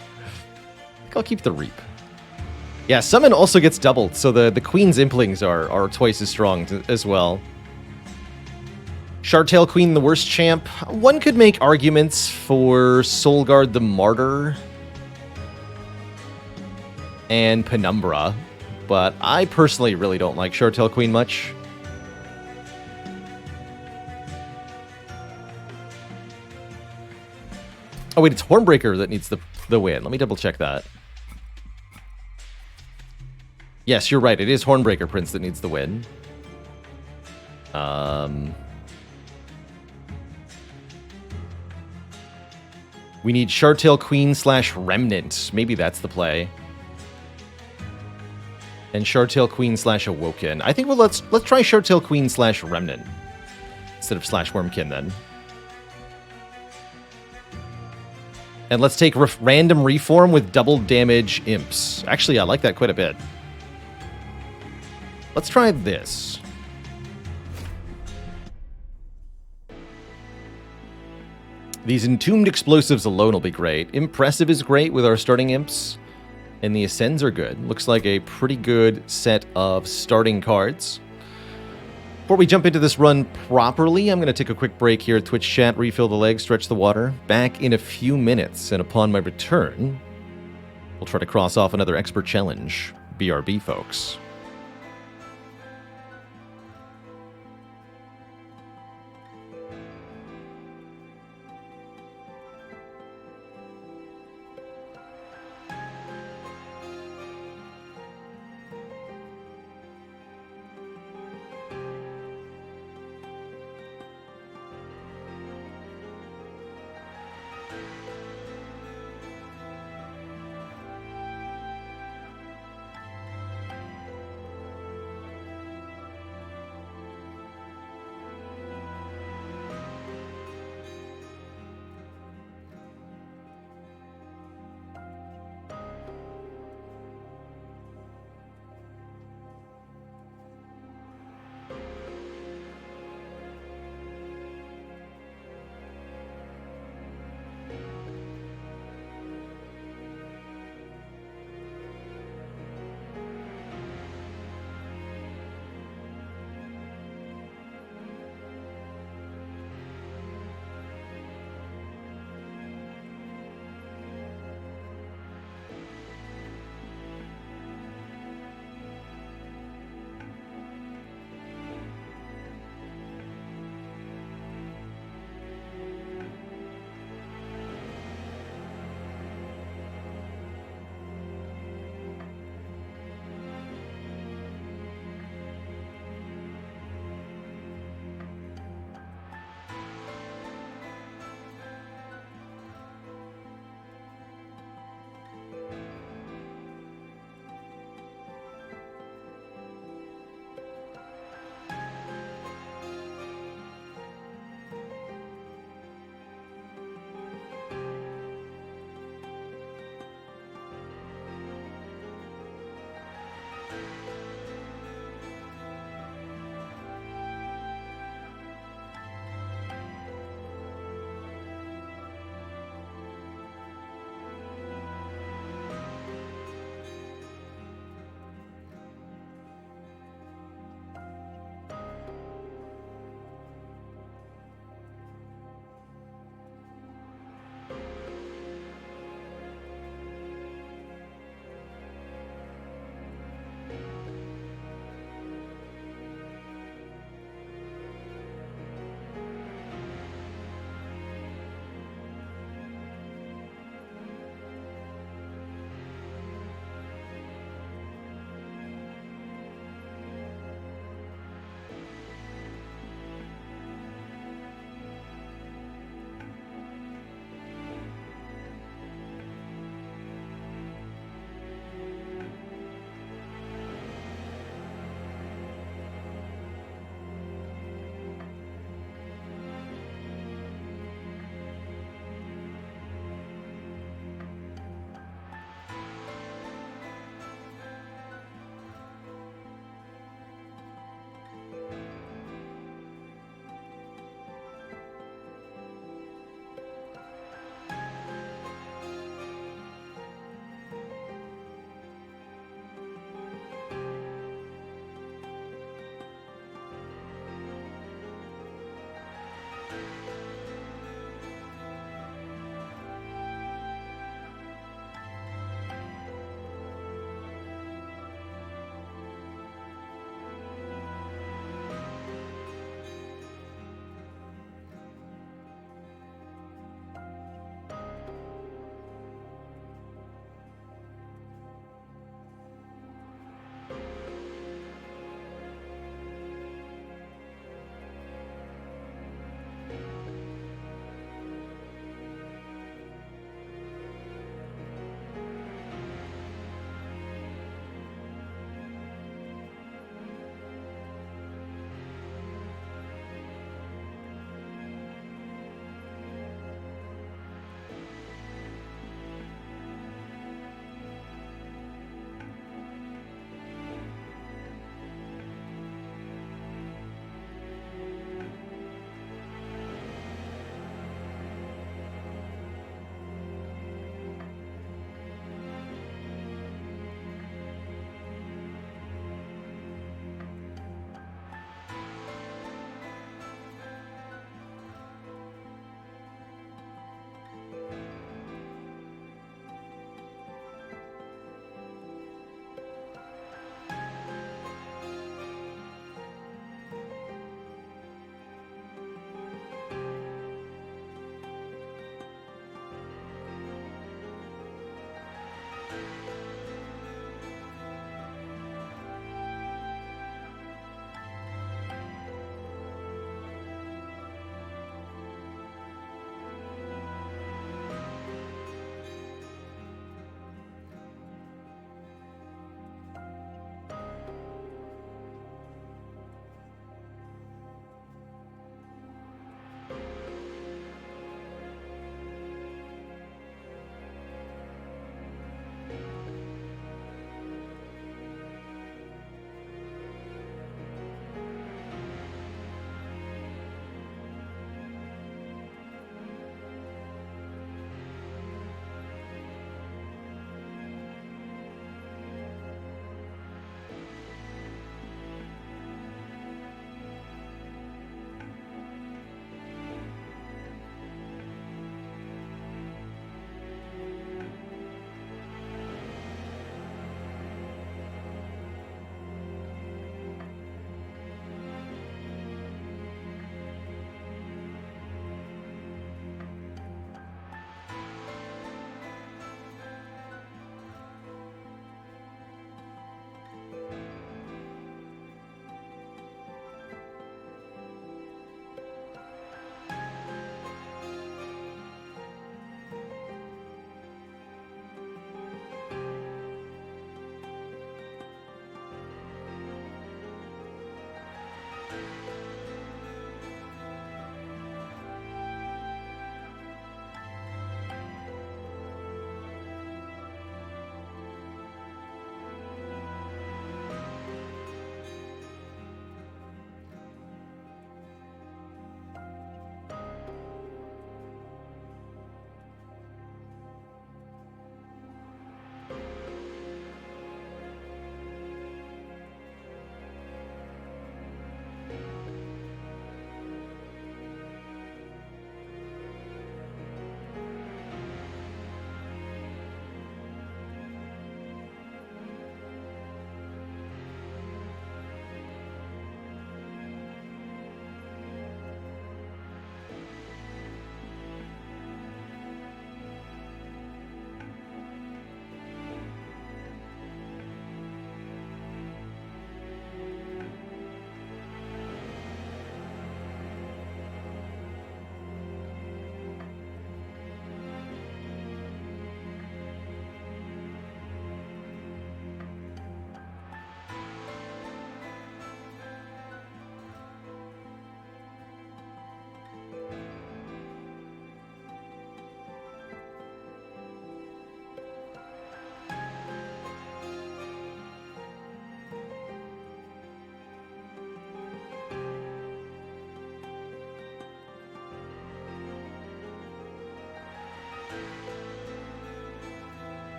I'll keep the Reap. Yeah, Summon also gets doubled, so the Queen's Implings are twice as strong as well. Shardtail Queen, the worst champ. One could make arguments for Soulguard the Martyr and Penumbra, but I personally really don't like Shardtail Queen much. Oh wait, it's Hornbreaker that needs the win. Let me double check that. Yes, you're right. It is Hornbreaker Prince that needs the win. We need Shardtail Queen / Remnant. Maybe that's the play. And Shardtail Queen / Awoken. I think let's try Shardtail Queen / Remnant instead of / Wormkin then. And let's take random reform with double damage imps. Actually, I like that quite a bit. Let's try this. These entombed explosives alone will be great. Impressive is great with our starting imps. And the ascends are good. Looks like a pretty good set of starting cards. Before we jump into this run properly, I'm going to take a quick break here at Twitch chat, refill the legs, stretch the water. Back in a few minutes, and upon my return, we'll try to cross off another expert challenge. BRB, folks.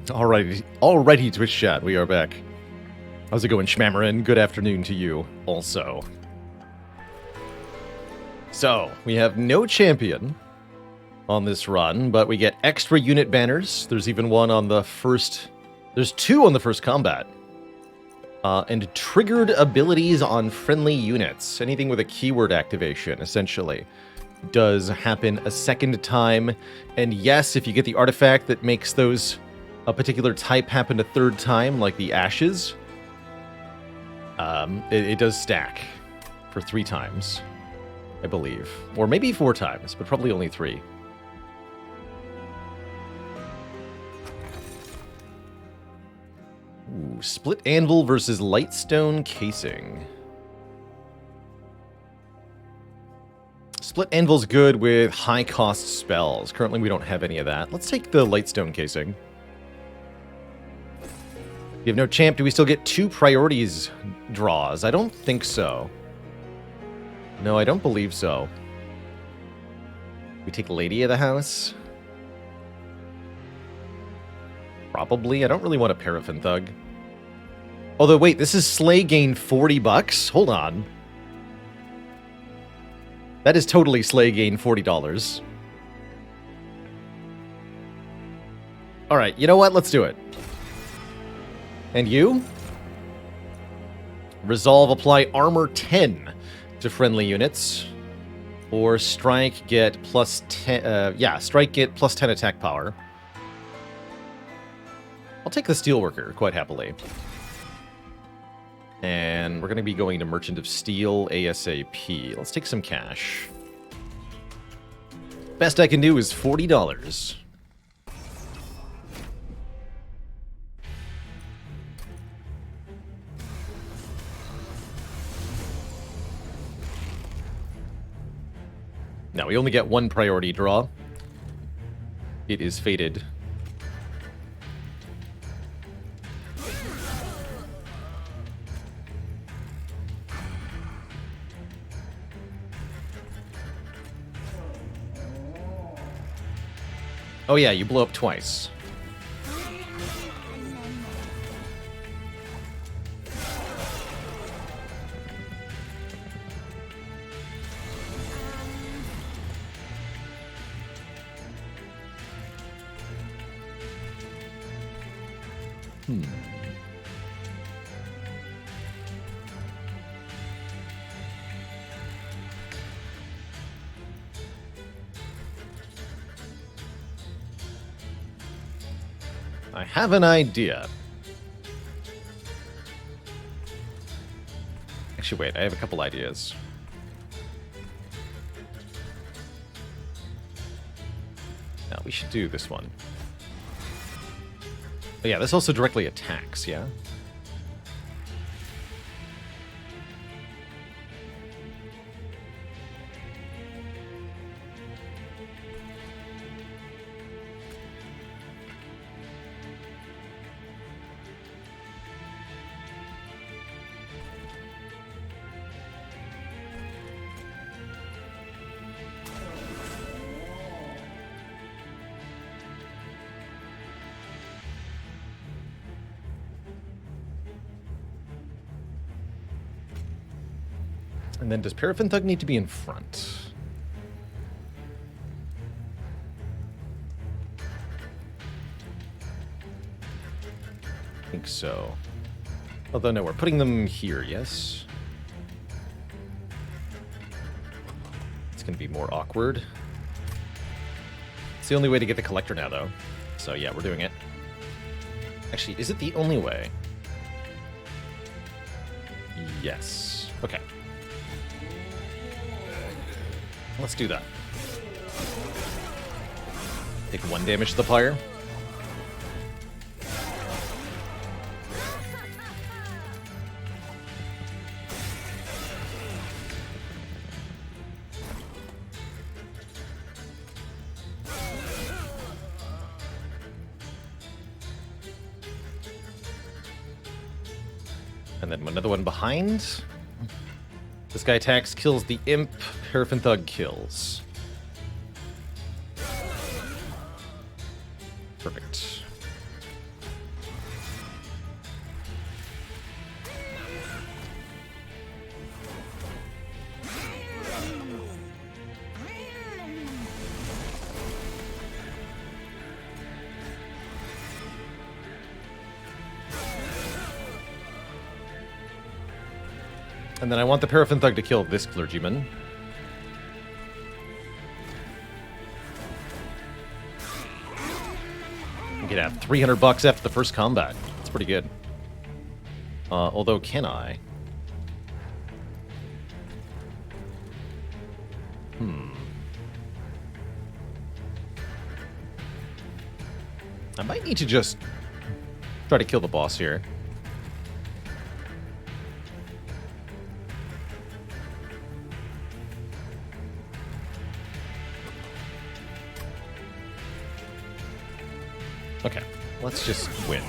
Alrighty, Twitch chat, we are back. How's it going, Schmammerin? Good afternoon to you, also. So, we have no champion on this run, but we get extra unit banners. There's even one on the first... There's two on the first combat. And triggered abilities on friendly units. Anything with a keyword activation, essentially, does happen a second time. And yes, if you get the artifact that makes those a particular type happen a third time, like the ashes, it does stack for 3 times, I believe. Or maybe 4 times, but probably only 3. Ooh, split anvil versus lightstone casing. Split anvil's good with high cost spells. Currently we don't have any of that. Let's take the lightstone casing. If you have no champ, do we still get 2 priorities draws? I don't think so. No, I don't believe so. We take Lady of the House? Probably. I don't really want a Paraffin Thug. Although, wait, this is Slay gain $40? Hold on. That is totally Slay gain $40. Alright, you know what? Let's do it. And you? Resolve apply armor 10 to friendly units. Or strike get plus 10... strike get plus 10 attack power. I'll take the Steelworker quite happily. And we're going to be going to Merchant of Steel ASAP. Let's take some cash. Best I can do is $40. Now, we only get 1 priority draw. It is fated. Oh yeah, you blow up twice. I have an idea. Actually, wait, I have a couple ideas. Now, we should do this one. Oh, yeah, this also directly attacks, yeah? And then does Paraffin Thug need to be in front? I think so. Although, no, we're putting them here, yes? It's going to be more awkward. It's the only way to get the collector now, though. So, yeah, we're doing it. Actually, is it the only way? Yes. Okay. Let's do that. Take 1 damage to the pyre. And then another one behind. This guy attacks, kills the imp. Paraffin Thug kills. Perfect. And then I want the Paraffin Thug to kill this clergyman. We could have 300 bucks after the first combat. That's pretty good. Although, can I? I might need to just try to kill the boss here. Okay, let's just win.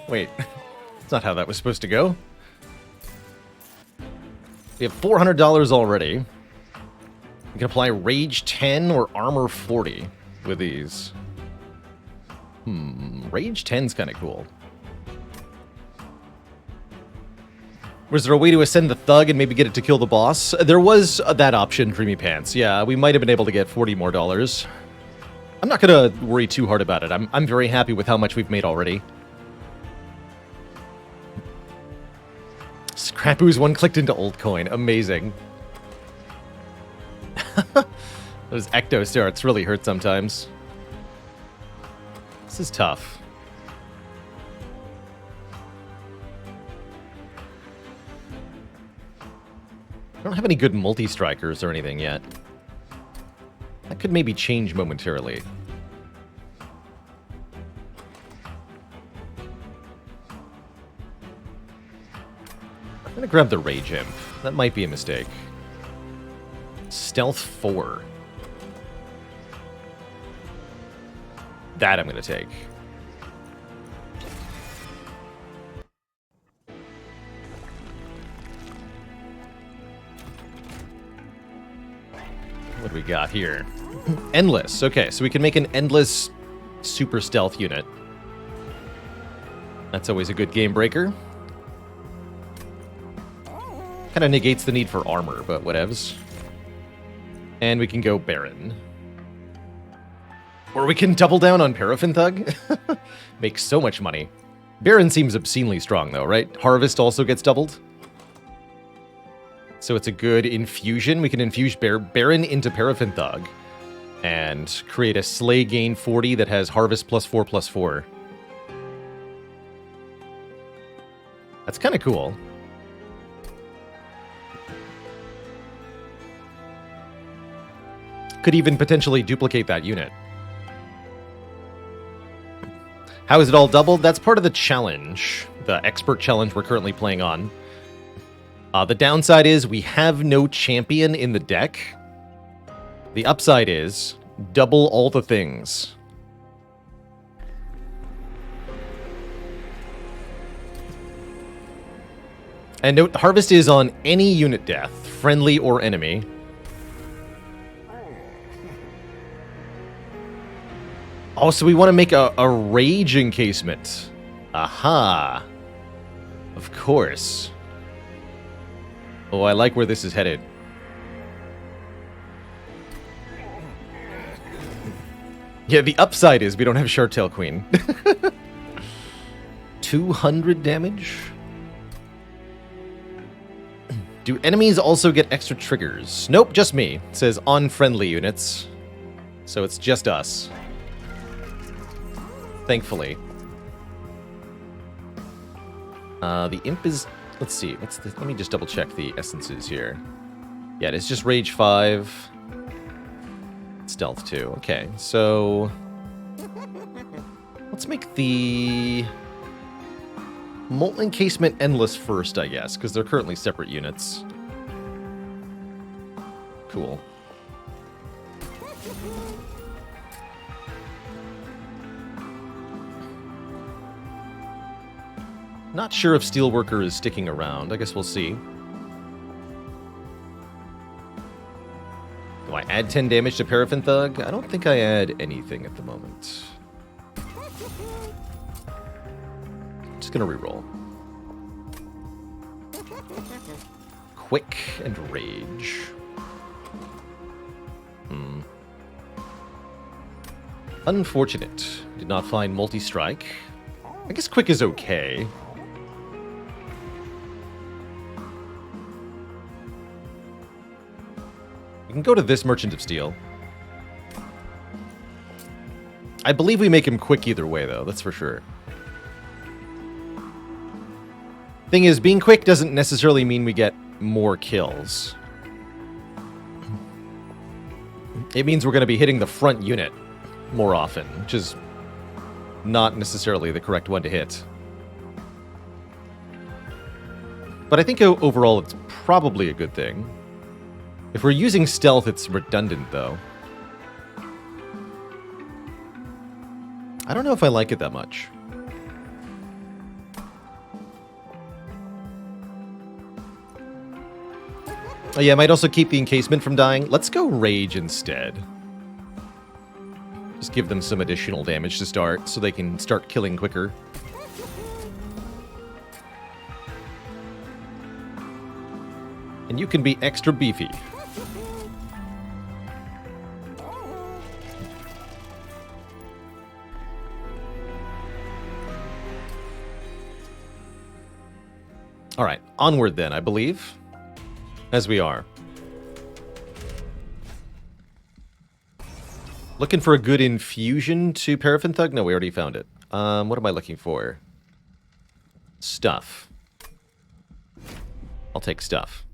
Wait, that's not how that was supposed to go. We have $400 already. We can apply Rage 10 or Armor 40 with these. Rage 10's kind of cool. Was there a way to ascend the Thug and maybe get it to kill the boss? There was that option, Dreamy Pants. Yeah, we might have been able to get $40 more. I'm not going to worry too hard about it. I'm very happy with how much we've made already. Scrapoo's one-clicked into old coin. Amazing. Those ecto starts really hurt sometimes. This is tough. I don't have any good multi-strikers or anything yet. That could maybe change momentarily. I'm gonna grab the Rage Imp. That might be a mistake. Stealth 4. That I'm gonna take. What do we got here? Endless. Okay, so we can make an endless super stealth unit. That's always a good game breaker. Kind of negates the need for armor, but whatevs. And we can go Baron. Or we can double down on Paraffin Thug. Make so much money. Baron seems obscenely strong, though, right? Harvest also gets doubled. So it's a good infusion. We can infuse Baron into Paraffin Thug and create a Slay Gain 40 that has Harvest +4/+4. That's kind of cool. Could even potentially duplicate that unit. How is it all doubled? That's part of the challenge, the expert challenge we're currently playing on. The downside is we have no champion in the deck. The upside is double all the things. And note, Harvest is on any unit death, friendly or enemy. Oh, so we want to make a Rage encasement. Aha. Of course. Oh, I like where this is headed. Yeah, the upside is we don't have Shartail Queen. 200 damage? Do enemies also get extra triggers? Nope, just me. It says on friendly units. So it's just us. Thankfully. The imp is... Let's see. Let me just double check the essences here. Yeah, it's just Rage 5. Stealth 2. Okay, so... Let's make the... Molten Encasement Endless first, I guess, because they're currently separate units. Cool. Not sure if Steelworker is sticking around. I guess we'll see. Add 10 damage to Paraffin Thug? I don't think I add anything at the moment. Just gonna reroll. Quick and Rage. Unfortunate. Did not find multi-strike. I guess Quick is okay. We can go to this Merchant of Steel. I believe we make him quick either way, though. That's for sure. Thing is, being quick doesn't necessarily mean we get more kills. It means we're going to be hitting the front unit more often, which is not necessarily the correct one to hit. But I think overall it's probably a good thing. If we're using stealth, it's redundant, though. I don't know if I like it that much. Oh yeah, I might also keep the encasement from dying. Let's go Rage instead. Just give them some additional damage to start, so they can start killing quicker. And you can be extra beefy. Alright, onward then, I believe. As we are. Looking for a good infusion to Paraffin Thug? No, we already found it. What am I looking for? Stuff. I'll take stuff.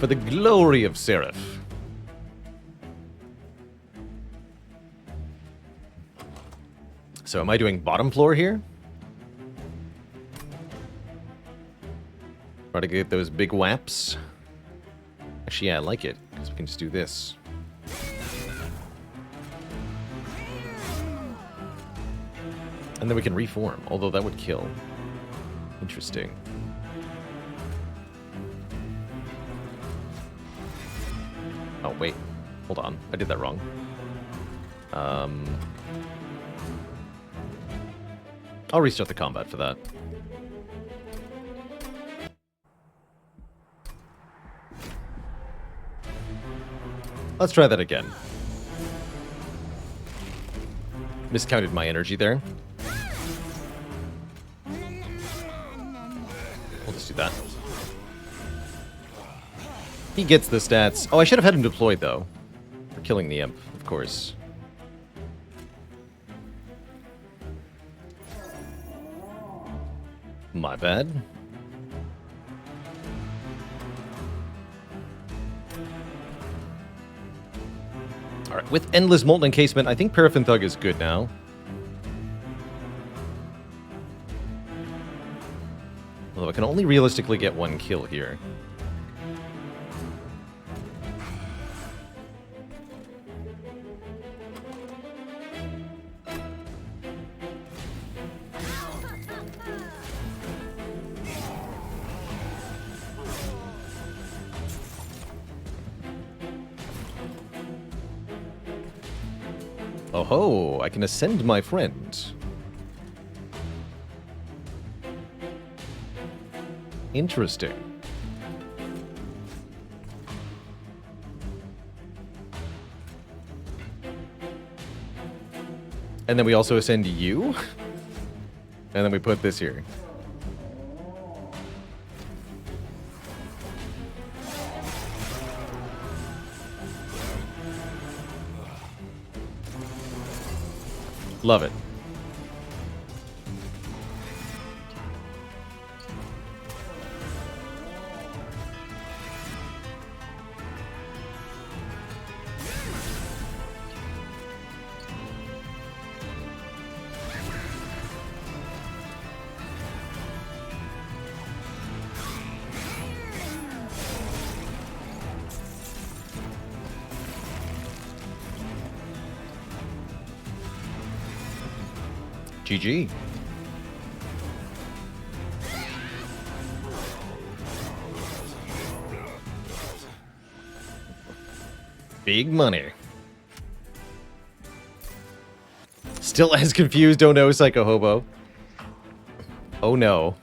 For the glory of Seraph. So am I doing bottom floor here? Try to get those big whaps. Actually, yeah, I like it, because we can just do this. And then we can reform, although that would kill. Interesting. Oh, wait. Hold on. I did that wrong. I'll restart the combat for that. Let's try that again. Miscounted my energy there. We'll just do that. He gets the stats. Oh, I should have had him deployed, though. For killing the imp, of course. My bad. Alright, with Endless Molten Encasement, I think Paraffin Thug is good now. Although I can only realistically get one kill here. Oh ho, I can ascend my friend. Interesting. And then we also ascend you? And then we put this here. Love it. GG. Big money. Still as confused, oh no, Psycho Hobo. Oh no.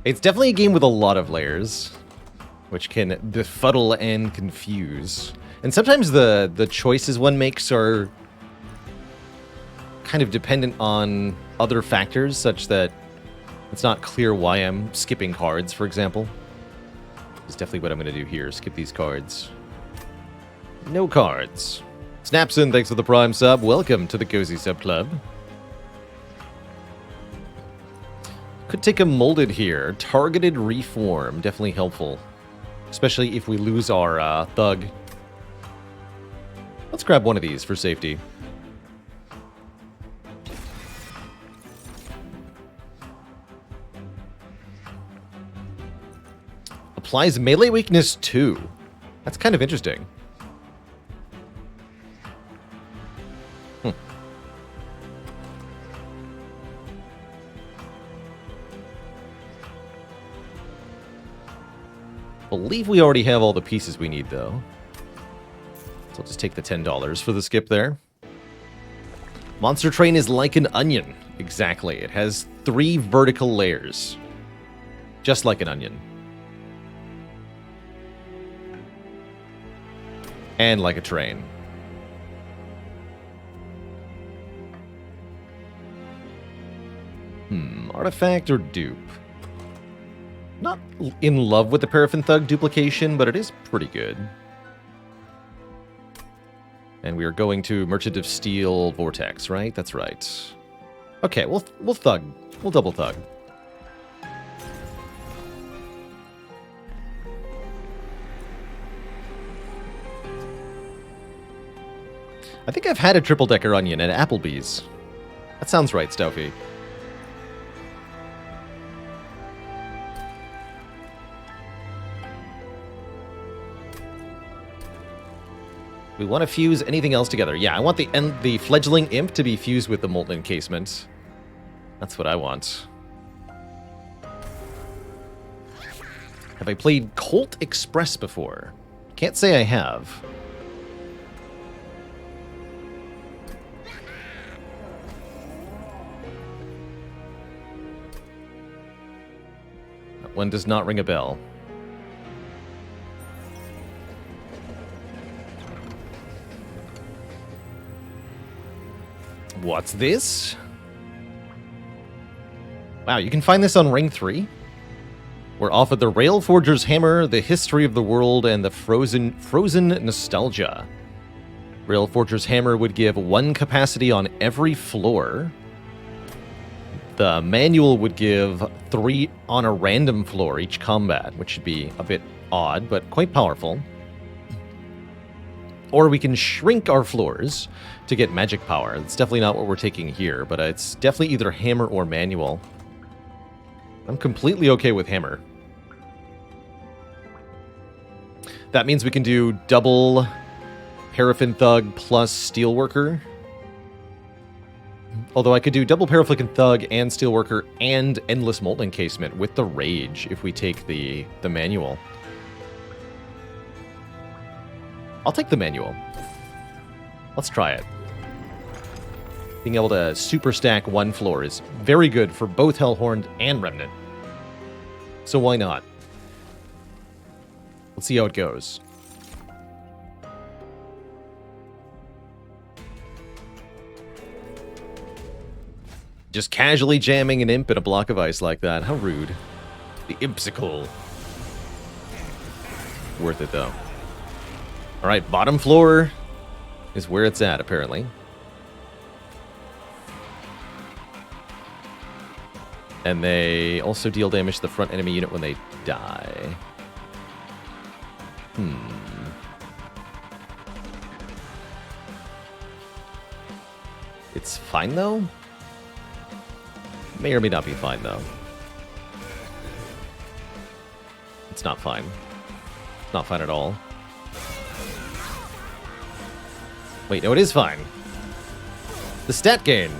It's definitely a game with a lot of layers, which can befuddle and confuse. And sometimes the choices one makes are kind of dependent on other factors, such that it's not clear why I'm skipping cards, for example. That's definitely what I'm going to do here, skip these cards. No cards. Snapson, thanks for the Prime sub. Welcome to the Cozy Sub Club. Could take a molded here. Targeted reform, definitely helpful. Especially if we lose our thug. Let's grab one of these for safety. Applies melee weakness 2. That's kind of interesting. Believe we already have all the pieces we need, though. So I'll just take the $10 for the skip there. Monster Train is like an onion. Exactly. It has 3 vertical layers. Just like an onion. And like a train. Artifact or dupe? Not in love with the Paraffin Thug duplication, but it is pretty good. And we are going to Merchant of Steel Vortex, right? That's right. Okay, we'll thug. We'll double thug. I think I've had a triple-decker onion at Applebee's. That sounds right, Stoufy. We want to fuse anything else together. Yeah, I want the fledgling imp to be fused with the molten encasement. That's what I want. Have I played Colt Express before? Can't say I have. That one does not ring a bell. What's this? Wow, you can find this on Ring 3. We're offered the Railforger's Hammer, the History of the World, and the Frozen Nostalgia. Railforger's Hammer would give 1 capacity on every floor. The manual would give 3 on a random floor each combat, which should be a bit odd, but quite powerful. Or we can shrink our floors to get magic power. That's definitely not what we're taking here, but it's definitely either hammer or manual. I'm completely okay with hammer. That means we can do double Paraffin Thug plus Steelworker. Although I could do double Paraffin Thug and Steelworker and Endless Molten Encasement with the Rage if we take the manual. I'll take the manual. Let's try it. Being able to super stack 1 floor is very good for both Hellhorned and Remnant. So why not? Let's see how it goes. Just casually jamming an imp in a block of ice like that. How rude. The impsicle. Worth it, though. Alright, bottom floor is where it's at, apparently. And they also deal damage to the front enemy unit when they die. It's fine, though? May or may not be fine, though. It's not fine. It's not fine at all. Wait, no, it is fine. The stat gain.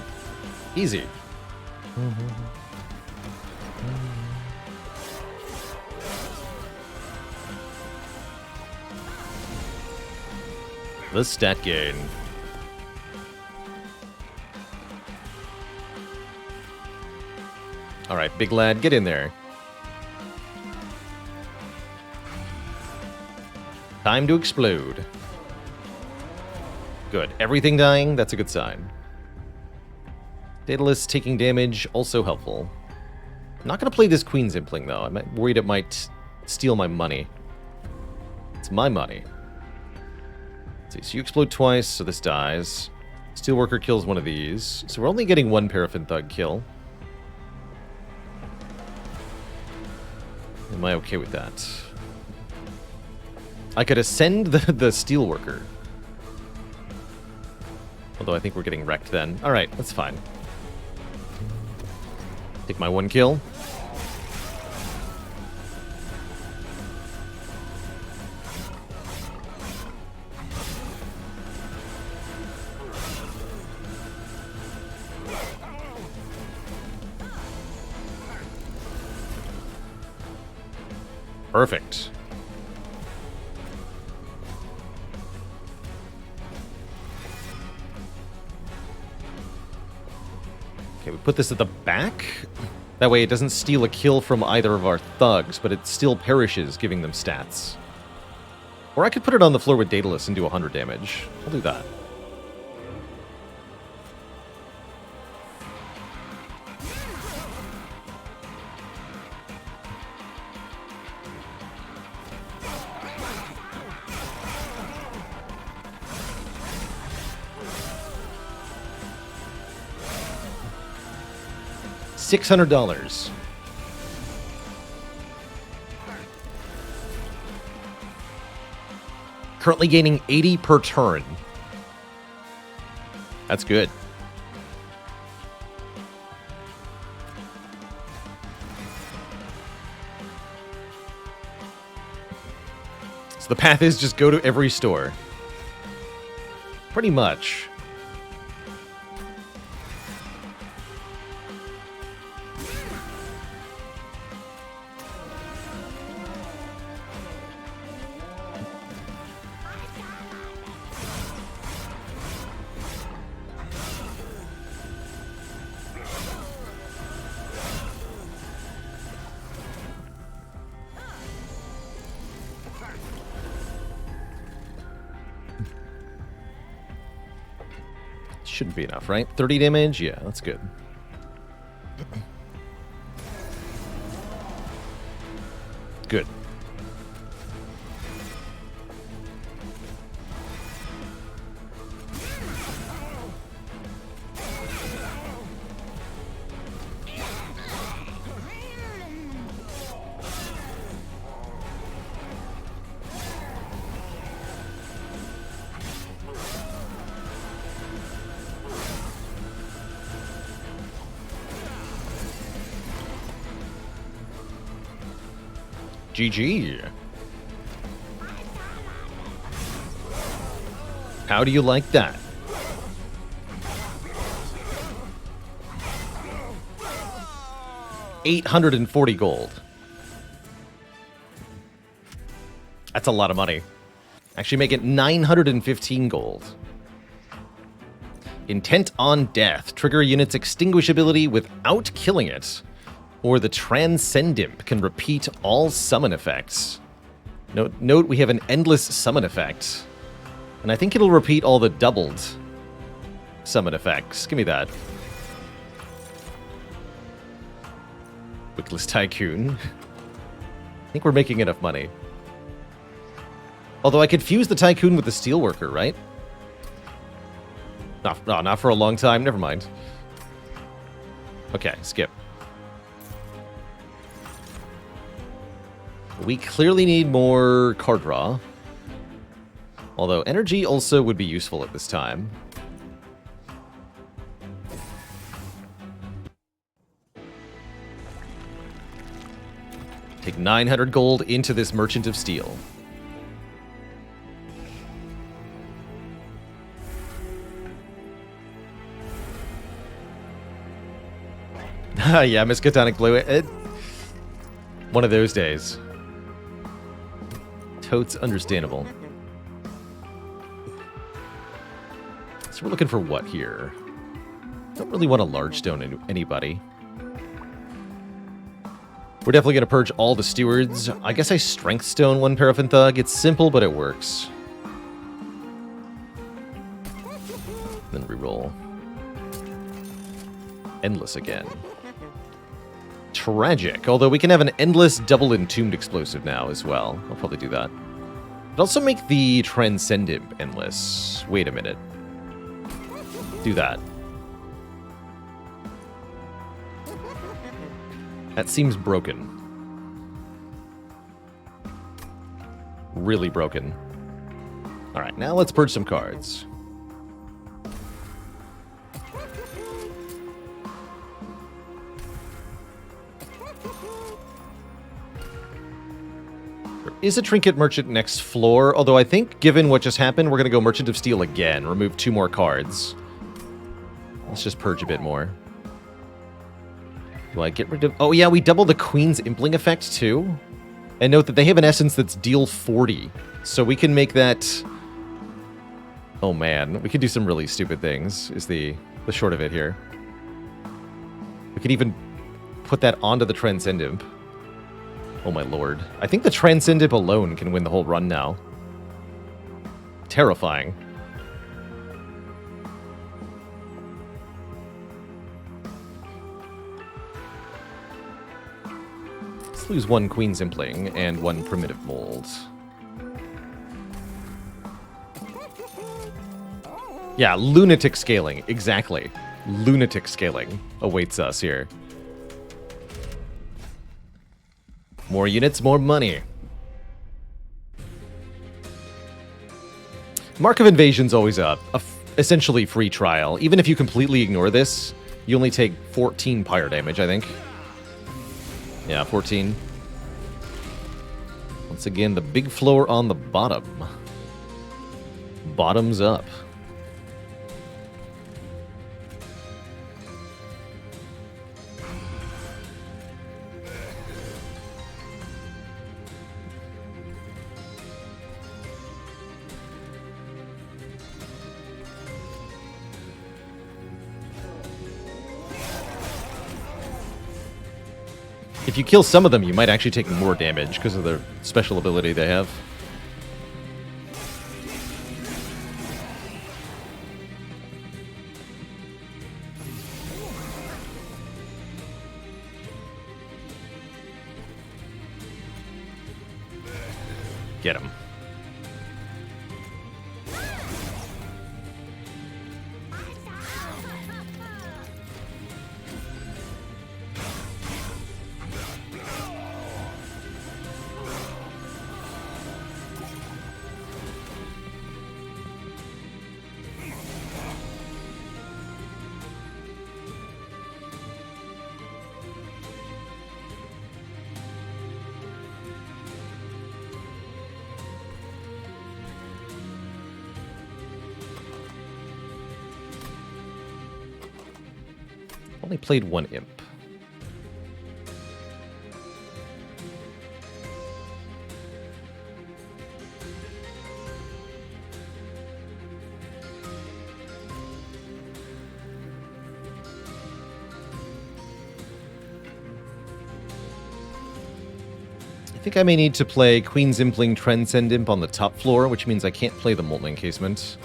Easy. The stat gain. Alright, big lad, get in there. Time to explode. Good. Everything dying, that's a good sign. Daedalus taking damage, also helpful. I'm not going to play this Queen's Impling, though. I'm worried it might steal my money. It's my money. Let's see, so you explode twice, so this dies. Steelworker kills one of these. So we're only getting one Paraffin Thug kill. Am I okay with that? I could ascend the Steelworker. Although I think we're getting wrecked then. Alright, that's fine. Take my one kill. Perfect. Okay, we put this at the back. That way it doesn't steal a kill from either of our thugs, but it still perishes, giving them stats. Or I could put it on the floor with Daedalus and do 100 damage. I'll do that. $600. Currently gaining 80 per turn. That's good. So the path is just go to every store. Pretty much. Shouldn't be enough, right? 30 damage? Yeah, that's good. Good. GG. How do you like that? $840 gold. That's a lot of money. Actually make it 915 gold. Intent on Death. Trigger a unit's extinguishability without killing it. Or the Transcendimp can repeat all summon effects. Note we have an endless summon effect. And I think it'll repeat all the doubled summon effects. Give me that. Wickless Tycoon. I think we're making enough money. Although I could fuse the Tycoon with the Steelworker, right? No, not for a long time. Never mind. Okay, skip. We clearly need more card draw. Although energy also would be useful at this time. Take 900 gold into this Merchant of Steel. Yeah, Miskatonic Blue. One of those days. Totes understandable. So we're looking for what here? Don't really want a large stone in anybody. We're definitely going to purge all the stewards. I guess I strength stone one Paraffin Thug. It's simple, but it works. Then reroll. Endless again. Tragic. Although we can have an endless double entombed explosive now as well. I'll probably do that. But also make the Transcendent endless. Wait a minute. Do that. That seems broken. Really broken. Alright, now let's purge some cards. There is a Trinket Merchant next floor, although I think, given what just happened, we're going to go Merchant of Steel again. Remove 2 more cards. Let's just purge a bit more. Do I get rid of... Oh, yeah, we double the Queen's Impling effect, too. And note that they have an essence that's deal 40. So we can make that... Oh, man. We could do some really stupid things, is the short of it here. We could even put that onto the Transcendent. Oh, my lord. I think the Transcendent alone can win the whole run now. Terrifying. Lose 1 Queen's Impling and 1 Primitive Mold. Yeah, lunatic scaling. Exactly. Lunatic scaling awaits us here. More units, more money. Mark of Invasion's always essentially free trial. Even if you completely ignore this, you only take 14 pyre damage, I think. Yeah, 14. Once again, the big floor on the bottom. Bottoms up. If you kill some of them, you might actually take more damage because of the special ability they have. Get him. Only played 1 imp. I think I may need to play Queen's Impling Transcend Imp on the top floor, which means I can't play the Molten Encasement.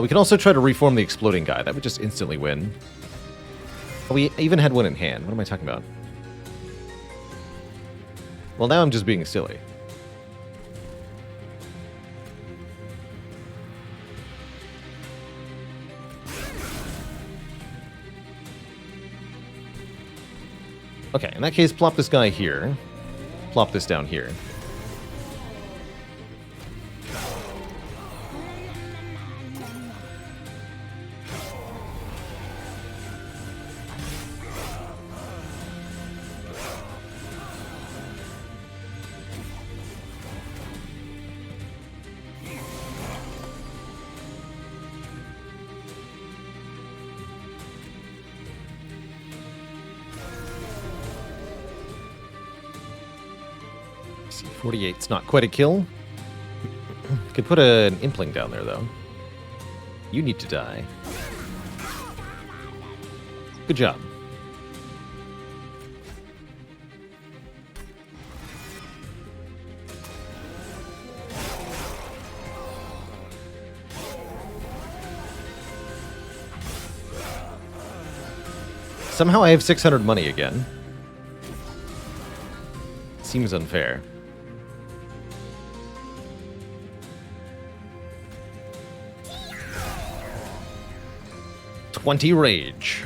We can also try to reform the Exploding Guy. That would just instantly win. Oh, we even had one in hand. What am I talking about? Well, now I'm just being silly. Okay, in that case, plop this guy here. Plop this down here. See, 48's not quite a kill. Could put an Impling down there, though. You need to die. Good job. Somehow I have 600 money again. Seems unfair. $20 rage.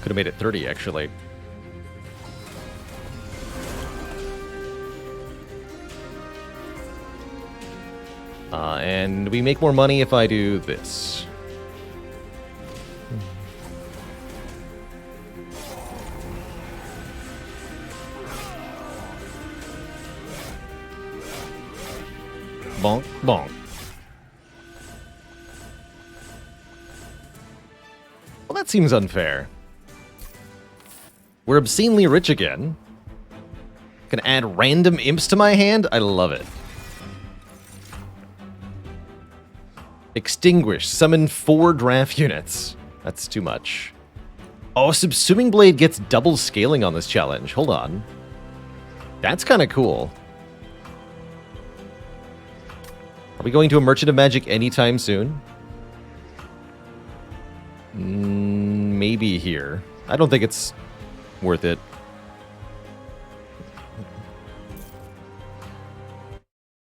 Could have made it 30, actually. And we make more money if I do this. Bonk, bonk. Well, that seems unfair. We're obscenely rich again. Can add random imps to my hand? I love it. Extinguish. Summon 4 draft units. That's too much. Oh, Subsuming Blade gets double scaling on this challenge. Hold on. That's kind of cool. Are we going to a Merchant of Magic anytime soon? Maybe here. I don't think it's worth it.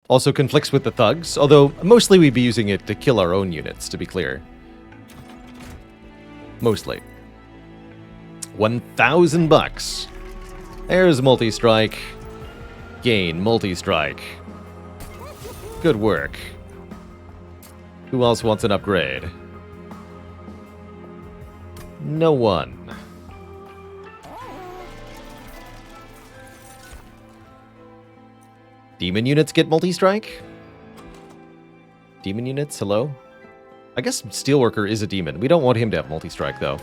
Also conflicts with the thugs, although mostly we'd be using it to kill our own units, to be clear. Mostly. 1,000 bucks. There's multi-strike. Gain multi-strike. Good work. Who else wants an upgrade? No one. Demon units get multi-strike? Demon units, hello? I guess Steelworker is a demon. We don't want him to have multi-strike, though.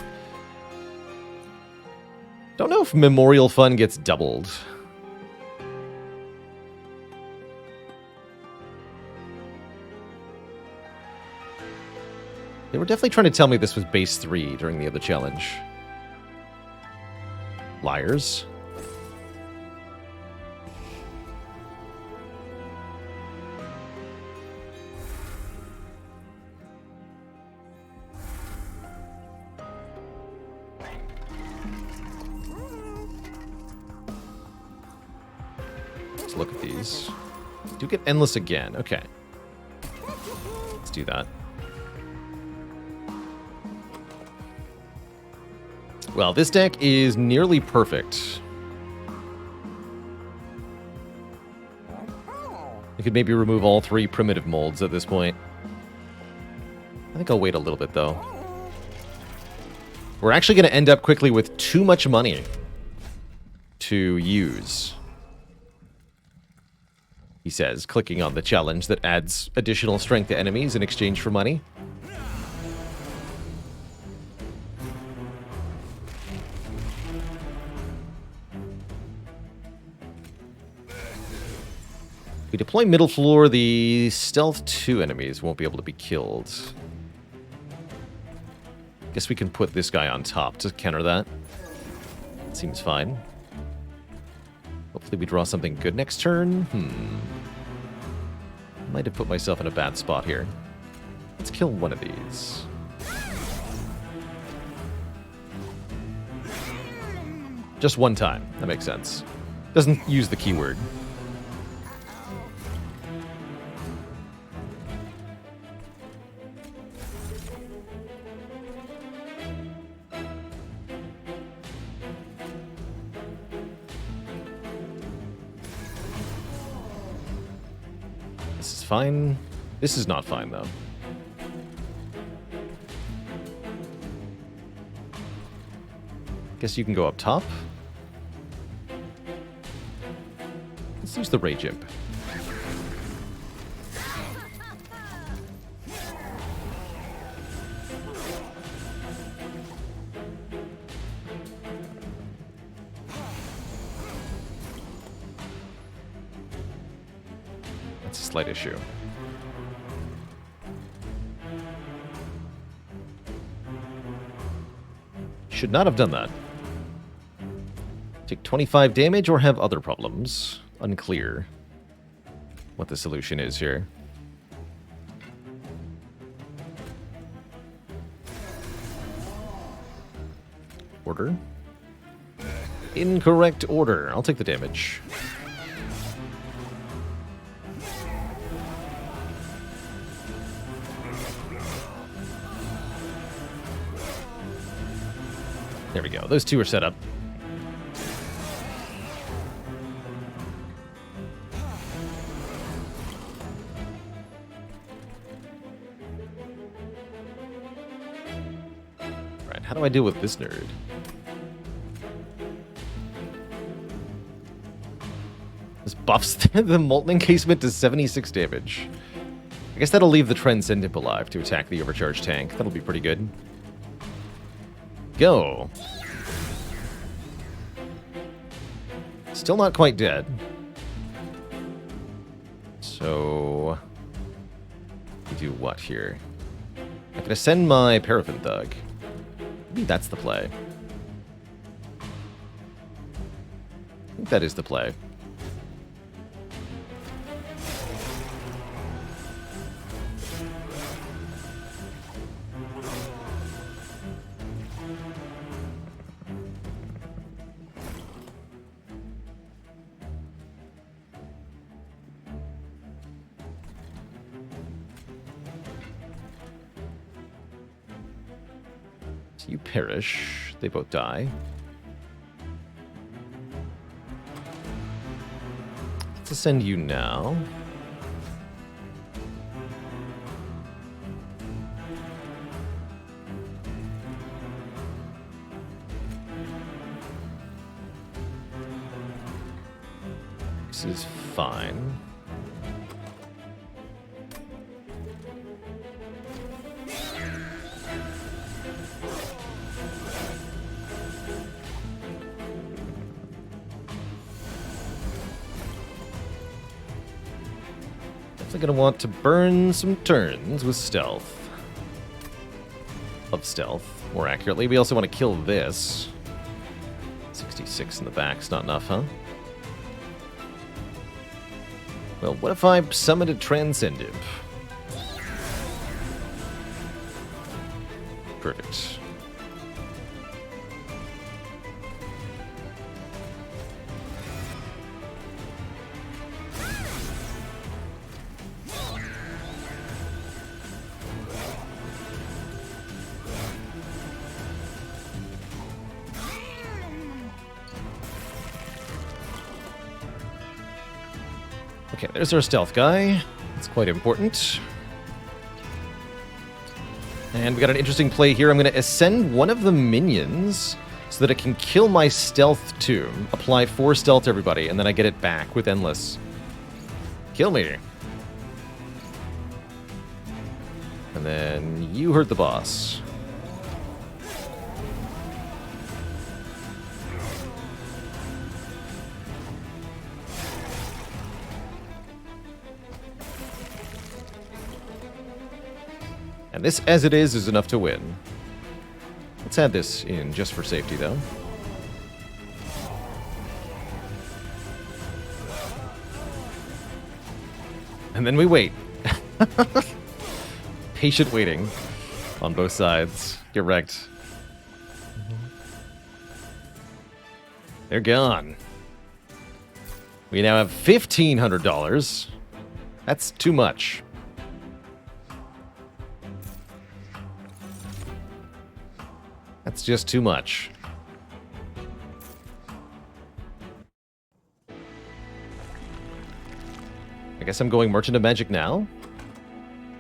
Don't know if Memorial Fund gets doubled. They were definitely trying to tell me this was base 3 during the other challenge. Liars. Let's look at these. Do get endless again. Okay. Let's do that. Well, this deck is nearly perfect. I could maybe remove all 3 primitive molds at this point. I think I'll wait a little bit, though. We're actually going to end up quickly with too much money to use. He says, clicking on the challenge that adds additional strength to enemies in exchange for money. If we deploy middle floor, the stealth 2 enemies won't be able to be killed. Guess we can put this guy on top to counter that. Seems fine. Hopefully we draw something good next turn. Might have put myself in a bad spot here. Let's kill one of these. Just one time. That makes sense. Doesn't use the keyword. Fine. This is not fine, though. Guess you can go up top. Let's use the Rage Imp. That's a slight issue. Should not have done that. Take 25 damage or have other problems. Unclear what the solution is here. Order. Incorrect order. I'll take the damage. There we go. Those two are set up. Right, how do I deal with this nerd? This buffs the Molten Encasement to 76 damage. I guess that'll leave the Transcendent alive to attack the overcharged tank. That'll be pretty good. Go. Still not quite dead. So we do what here? I can ascend my Paraffin Thug. Maybe that's the play. I think that is the play. You perish. They both die. Let's ascend you now. This is fine. Definitely gonna want to burn some turns with stealth. Of stealth, more accurately. We also want to kill this. 66 in the back's not enough, huh? Well, what if I summoned a Transcendent? Perfect. Okay, there's our stealth guy. That's quite important. And we got an interesting play here. I'm going to ascend one of the minions so that it can kill my stealth too. Apply 4 stealth to everybody, and then I get it back with Endless. Kill me. And then you hurt the boss. And this, as it is enough to win. Let's add this in just for safety, though. And then we wait. Patient waiting on both sides. Get wrecked. They're gone. We now have $1,500. That's too much. That's just too much. I guess I'm going Merchant of Magic now.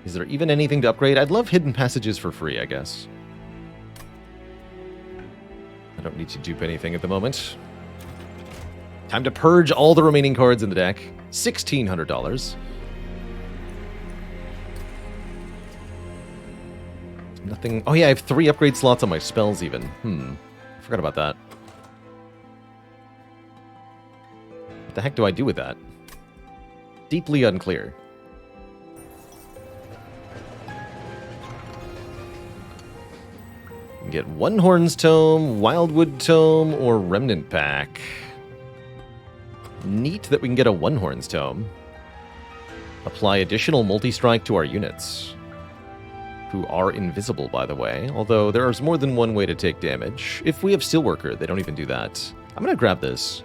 Is there even anything to upgrade? I'd love hidden passages for free, I guess. I don't need to dupe anything at the moment. Time to purge all the remaining cards in the deck. $1,600. Nothing. Oh yeah, I have 3 upgrade slots on my spells even. I forgot about that. What the heck do I do with that? Deeply unclear. get One Horn's Tome, Wildwood Tome, or Remnant Pack. Neat that we can get a One Horn's Tome. Apply additional multi-strike to our units, who are invisible, by the way, although there is more than one way to take damage. If we have Steelworker, they don't even do that. I'm going to grab this.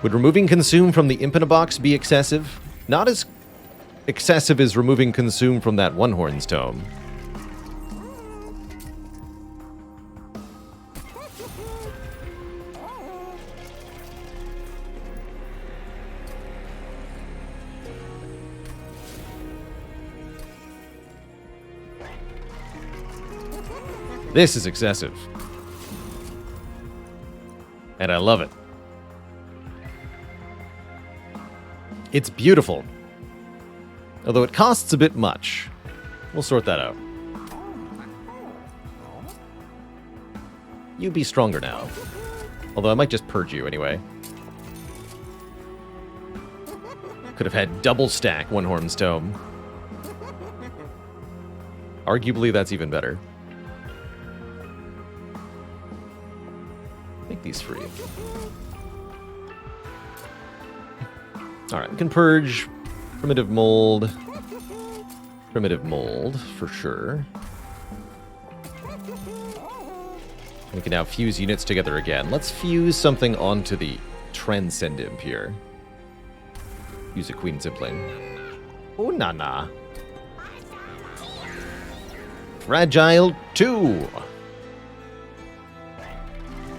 Would removing Consume from the Imp in a Box be excessive? Not as excessive as removing Consume from that One Horn's Tome. This is excessive. And I love it. It's beautiful. Although it costs a bit much. We'll sort that out. You be stronger now. Although I might just purge you anyway. Could have had double stack One Horn's Tome. Arguably, that's even better. Make these free. Alright, we can purge Primitive Mold. Primitive Mold, for sure. We can now fuse units together again. Let's fuse something onto the Transcend Imp here. Use a Queen Zipling. Oh, na-na. Fragile 2.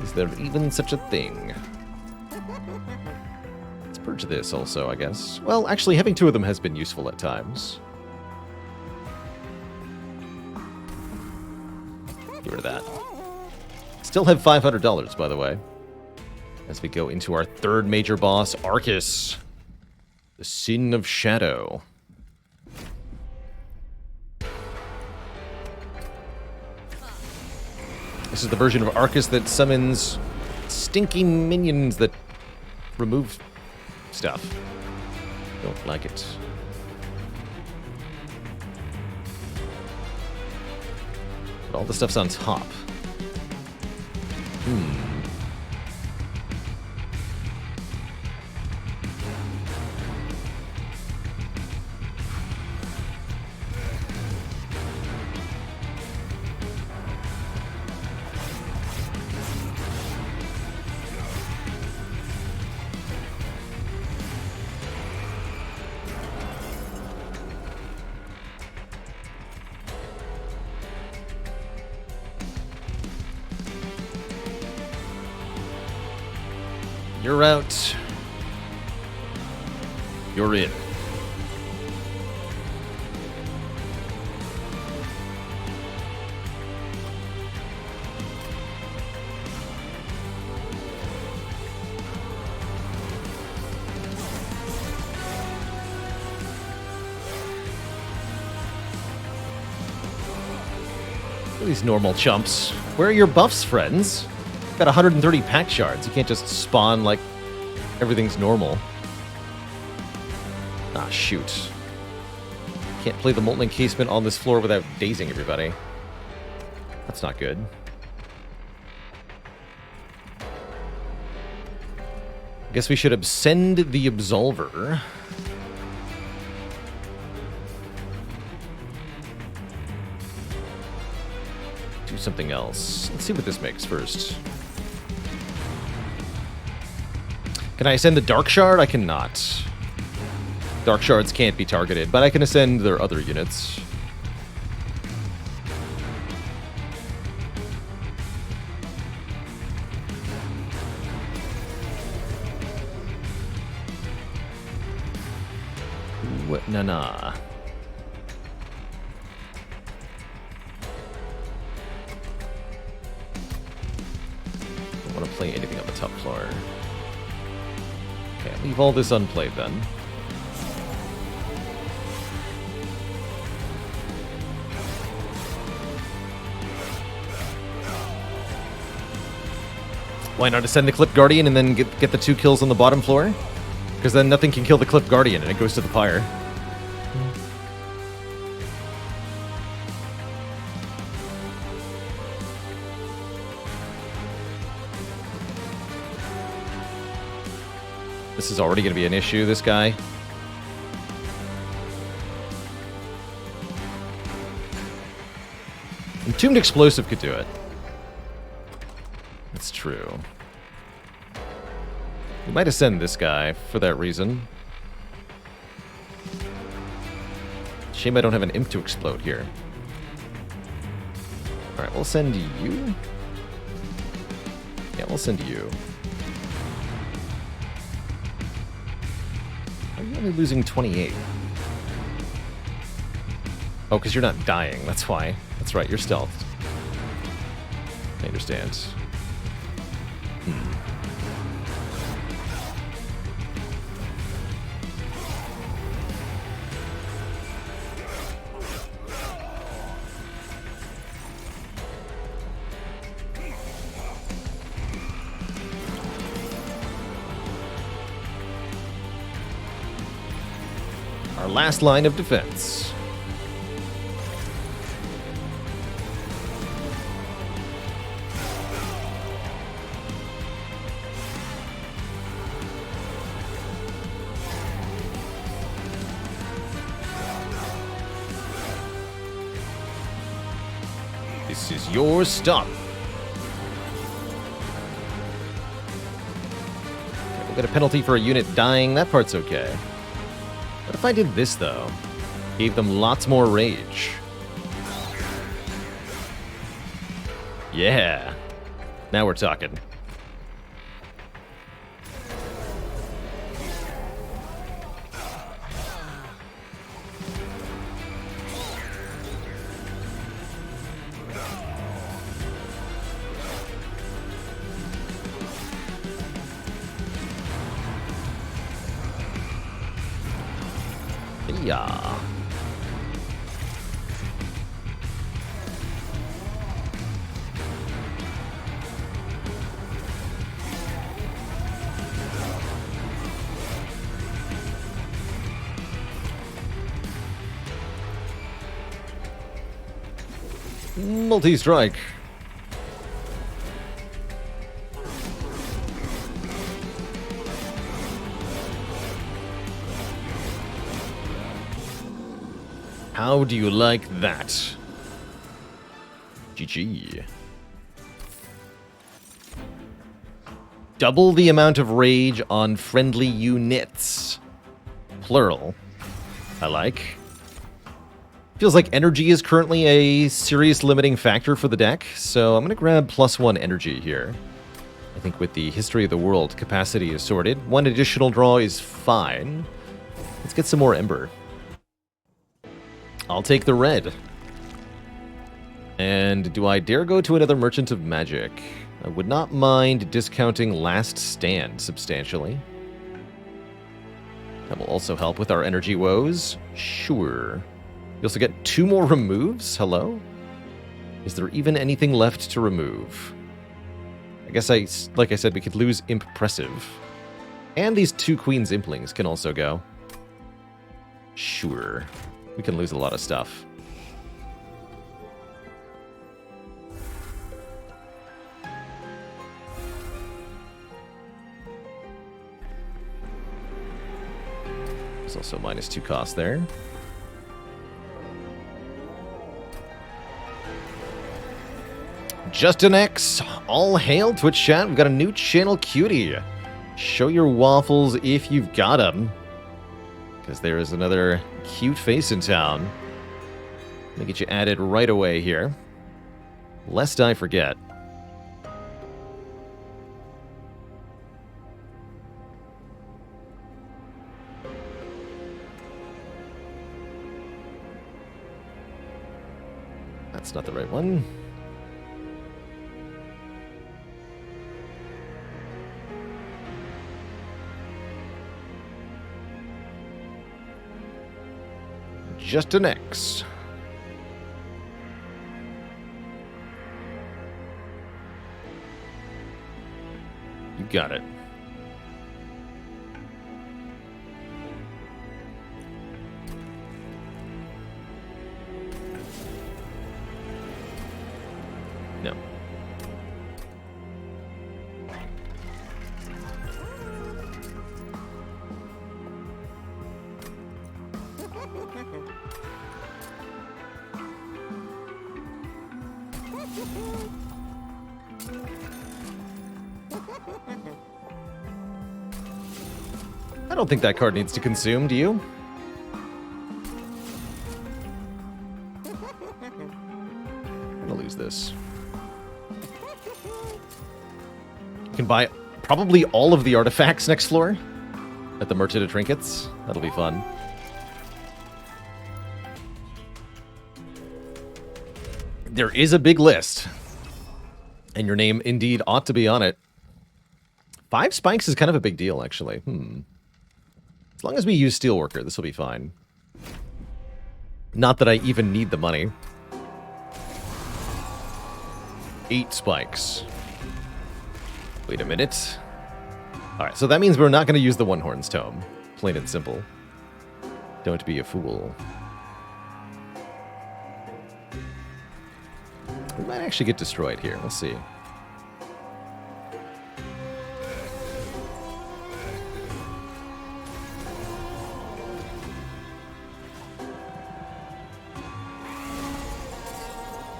Is there even such a thing? Let's purge this also, I guess. Well, actually, having two of them has been useful at times. Get rid of that. Still have $500, by the way. As we go into our third major boss, Arcus. The Sin of Shadow. This is the version of Arcus that summons stinky minions that remove stuff. Don't like it. But all the stuff's on top. You're out. You're in. These normal chumps. Where are your buffs, friends? Got 130 pack shards. You can't just spawn like everything's normal. Ah, shoot. Can't play the Molten Encasement on this floor without dazing everybody. That's not good. Guess we should ascend the Absolver. Do something else. Let's see what this makes first. Can I ascend the Dark Shard? I cannot. Dark Shards can't be targeted, but I can ascend their other units. What? Nah. Don't want to play anything on the top floor. Okay, leave all this unplayed then. Why not ascend the Clip Guardian and then get the 2 kills on the bottom floor? Because then nothing can kill the Clip Guardian and it goes to the pyre. This is already going to be an issue, this guy. Entombed Explosive could do it. That's true. We might ascend this guy for that reason. Shame I don't have an imp to explode here. Alright, we'll send you. Yeah, we'll send you. Are you only losing 28? Oh, because you're not dying, that's why. That's right, you're stealthed. I understand. Our last line of defense. This is your stop. Okay, we'll get a penalty for a unit dying. That part's okay. What if I did this, though? Gave them lots more rage. Yeah. Now we're talking. Yeah. Multi-strike. How do you like that? GG. Double the amount of rage on friendly units. Plural. I like. Feels like energy is currently a serious limiting factor for the deck, so I'm going to grab +1 energy here. I think with the History of the World, capacity is sorted. One additional draw is fine. Let's get some more Ember. I'll take the red. And do I dare go to another Merchant of Magic? I would not mind discounting Last Stand substantially. That will also help with our energy woes. Sure. You also get 2 more removes? Hello? Is there even anything left to remove? I guess like I said, we could lose Impressive. And these 2 Queen's Implings can also go. Sure. We can lose a lot of stuff. There's also -2 cost there. Justin X, all hail Twitch chat. We've got a new channel cutie. Show your waffles if you've got them. Because there is another cute face in town. Let me get you added right away here. Lest I forget. That's not the right one. Just an X. You got it. No. I don't think that card needs to consume, do you? I'm gonna lose this. You can buy probably all of the artifacts next floor at the Merchant of Trinkets. That'll be fun. There is a big list, and your name indeed ought to be on it. 5 spikes is kind of a big deal, actually. As long as we use Steelworker, this will be fine. Not that I even need the money. 8 spikes. Wait a minute. Alright, so that means we're not going to use the One Horn's Tome. Plain and simple. Don't be a fool. We might actually get destroyed here. Let's see.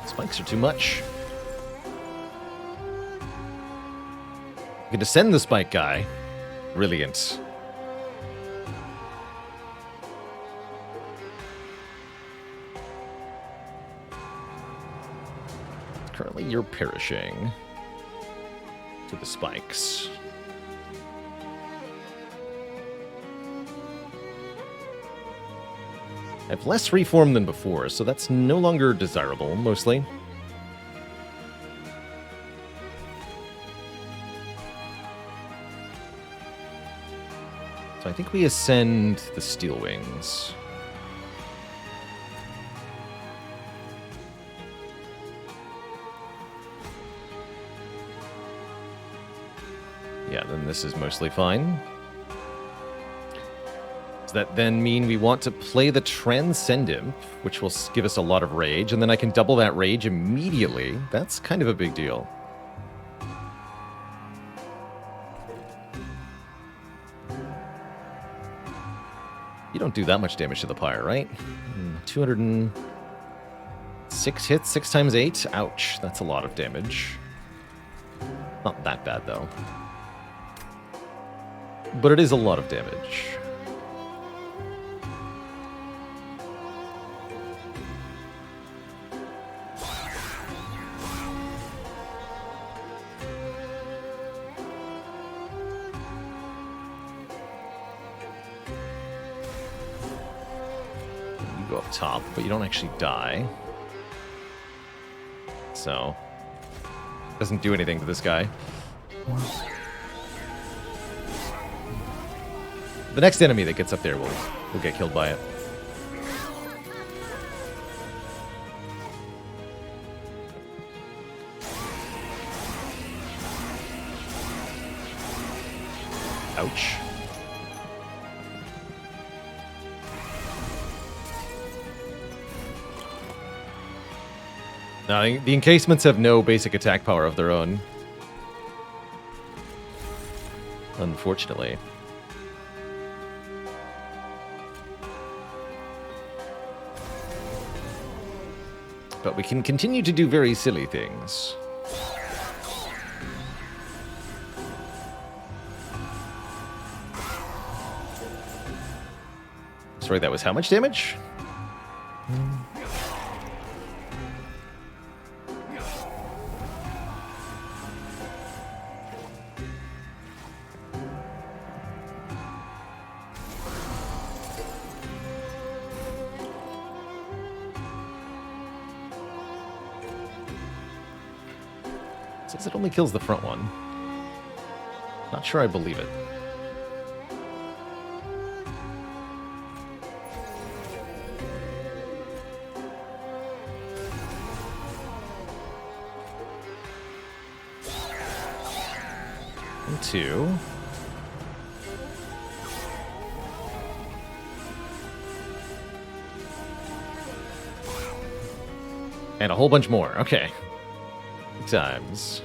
Spikes are too much. You can descend the spike guy. Brilliant. Currently, you're perishing to the spikes. I have less reform than before, so that's no longer desirable, mostly. So I think we ascend the Steel Wings. Yeah, then this is mostly fine. Does that then mean we want to play the Transcendent, which will give us a lot of rage, and then I can double that rage immediately? That's kind of a big deal. You don't do that much damage to the pyre, right? 206 hits, 6 times 8? Ouch, that's a lot of damage. Not that bad, though. But it is a lot of damage. You go up top, but you don't actually die. So, doesn't do anything to this guy. The next enemy that gets up there will get killed by it. Ouch. Now, the encasements have no basic attack power of their own. Unfortunately. But we can continue to do very silly things. Sorry, that was how much damage? Says it only kills the front one. Not sure I believe it. And 2. And a whole bunch more. Okay. Times.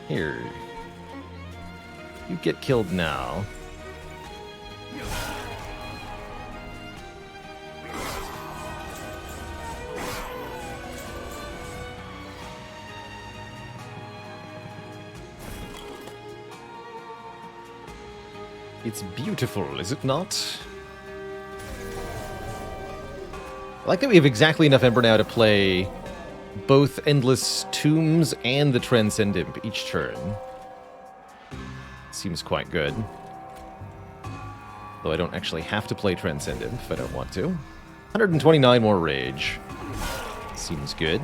Here. You get killed now. It's beautiful, is it not? I like that we have exactly enough Ember now to play both Endless Tombs and the Transcendent each turn. Seems quite good. Though I don't actually have to play Transcendent if I don't want to. 129 more Rage. Seems good.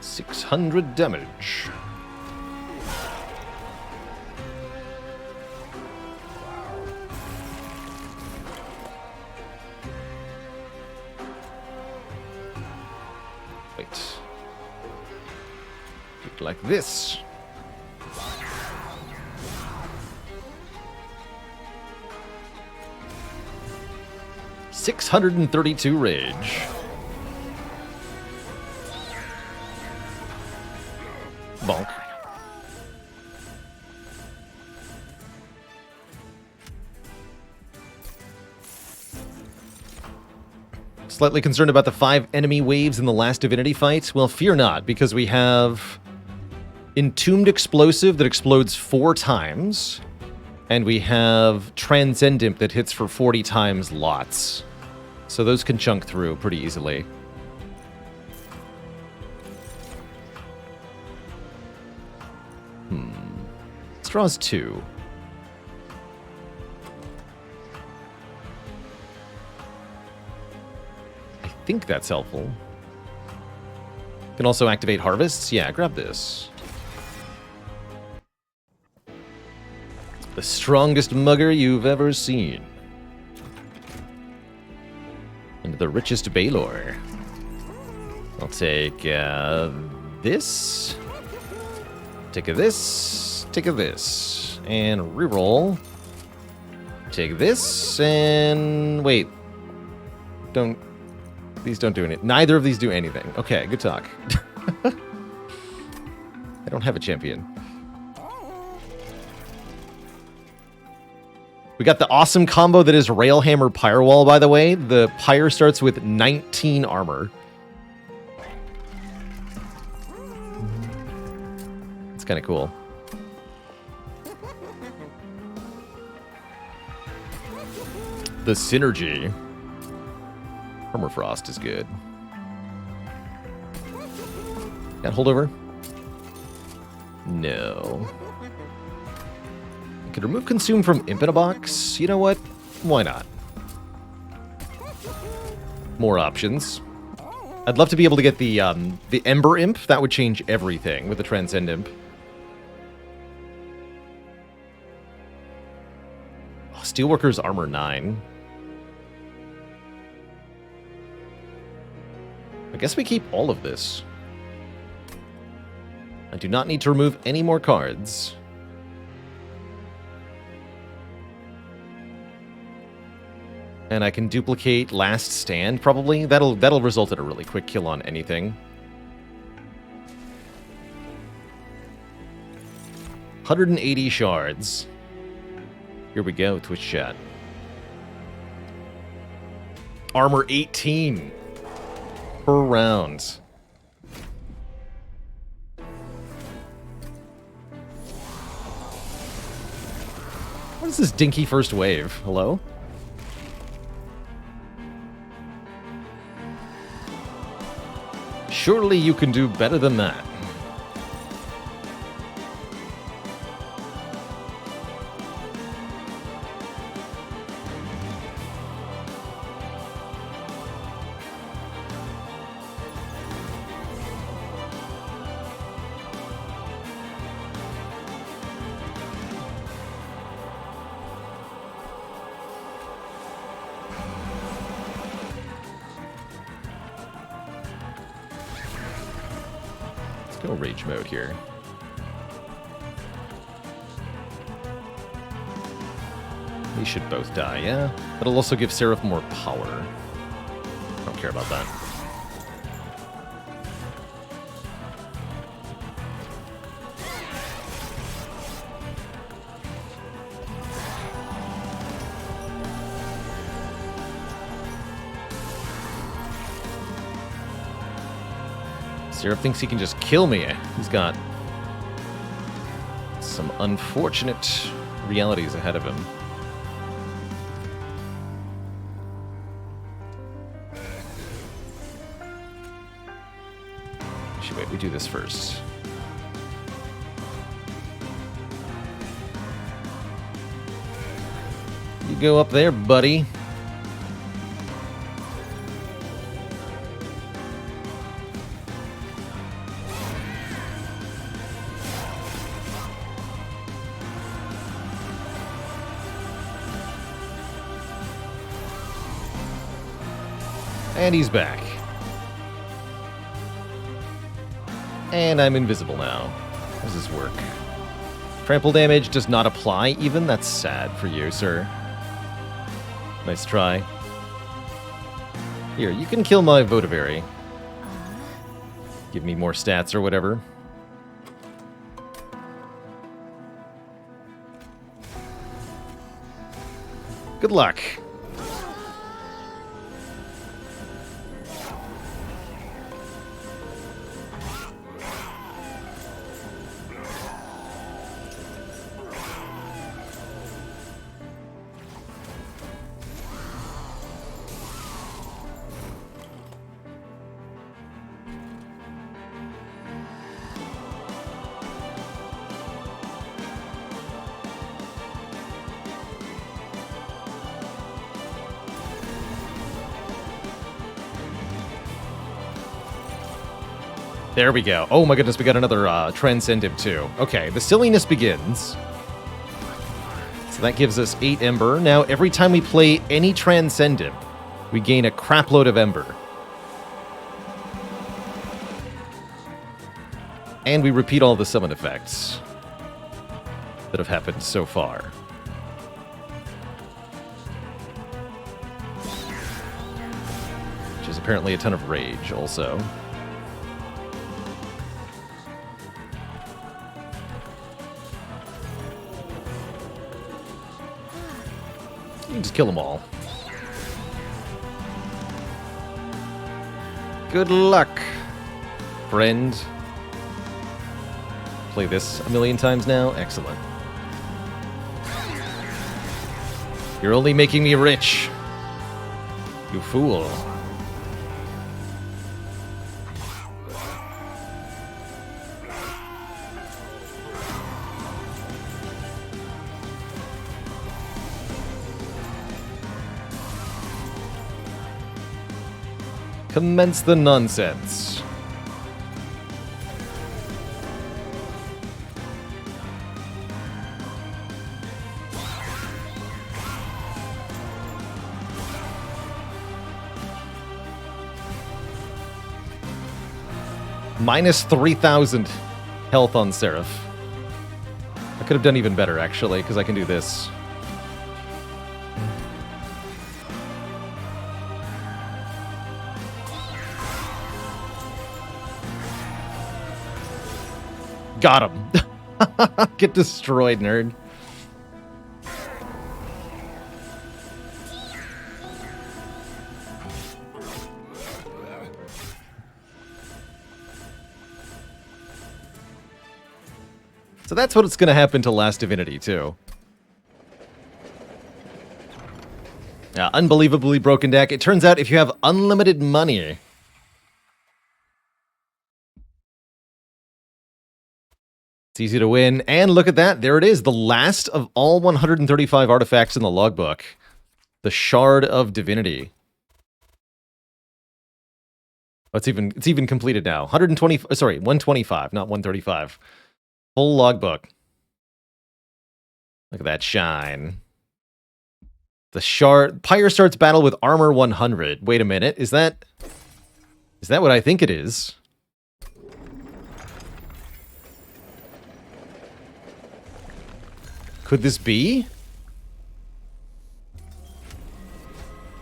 $600 damage. Wait. Look like this. $632 rage. Bonk. Slightly concerned about the 5 enemy waves in the last Divinity fight? Well, fear not, because we have Entombed Explosive that explodes 4 times, and we have Transcendent that hits for 40 times lots. So those can chunk through pretty easily. Draws 2. I think that's helpful. Can also activate Harvests. Yeah, grab this. The strongest mugger you've ever seen. And the richest Baylor. I'll take this. Take this. Take this. And reroll. Take this and wait. These don't do anything. Neither of these do anything. Okay, good talk. I don't have a champion. We got the awesome combo that is Railhammer Pyrewall, by the way. The Pyre starts with 19 armor. It's kind of cool. The synergy. Armor Frost is good. Got holdover? No. I could remove Consume from Imp in a box. You know what? Why not? More options. I'd love to be able to get the Ember Imp. That would change everything with the Transcend Imp. Oh, Steelworker's Armor 9. I guess we keep all of this. I do not need to remove any more cards. And I can duplicate Last Stand, probably. That'll result in a really quick kill on anything. 180 shards. Here we go, Twitch chat. Armor 18 per round. What is this dinky first wave? Hello? Surely you can do better than that. Go rage mode here. These should both die, yeah? But it'll also give Seraph more power. I don't care about that. Seraph thinks he can just kill me. He's got some unfortunate realities ahead of him. Actually, wait, we do this first. You go up there, buddy. And he's back. And I'm invisible now. How does this work? Trample damage does not apply even? That's sad for you, sir. Nice try. Here, you can kill my Votivary. Give me more stats or whatever. Good luck. There we go. Oh my goodness, we got another Transcendent too. Okay, the silliness begins. So that gives us 8 Ember. Now, every time we play any Transcendent, we gain a crapload of Ember. And we repeat all the summon effects that have happened so far. Which is apparently a ton of rage also. You can just kill them all. Good luck, friend. Play this a million times now? Excellent. You're only making me rich. You fool. Commence the nonsense. Minus 3,000 health on Seraph. I could have done even better, actually, because I can do this. Got him. Get destroyed, nerd. So that's what's going to happen to Last Divinity, too. Yeah, unbelievably broken deck. It turns out if you have unlimited money, it's easy to win. And look at that. There it is. The last of all 135 artifacts in the logbook. The Shard of Divinity. Oh, it's even completed now. 125, not 135. Full logbook. Look at that shine. The Shard... Pyre starts battle with armor 100. Wait a minute. Is that what I think it is? Could this be?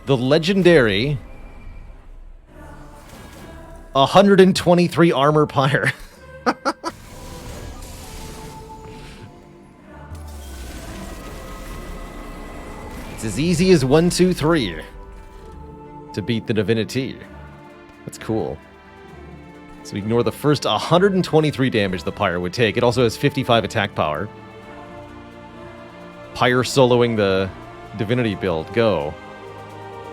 The legendary 123 armor Pyre. It's as easy as 1, 2, 3 to beat the Divinity. That's cool. So ignore the first 123 damage the Pyre would take. It also has 55 attack power. Pyre soloing the Divinity build. Go.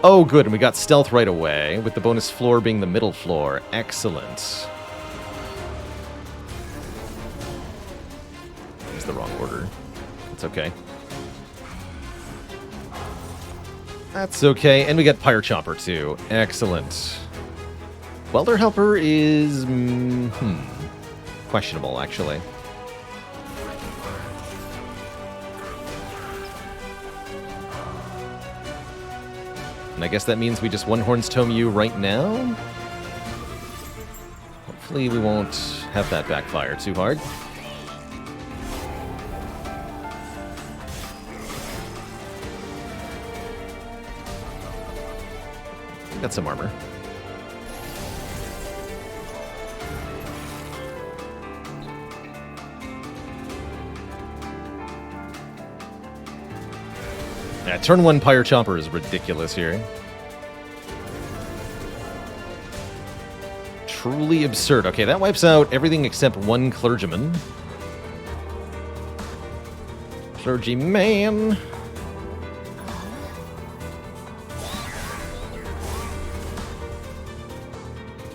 Oh, good. And we got stealth right away, with the bonus floor being the middle floor. Excellent. It's the wrong order. It's okay. That's okay. And we got Pyre Chopper, too. Excellent. Welder Helper is... questionable, actually. And I guess that means we just One-Horns Tome you right now? Hopefully we won't have that backfire too hard. Got some armor. Yeah, turn 1 Pyre Chopper is ridiculous here. Truly absurd. Okay, that wipes out everything except 1 Clergyman. Clergyman.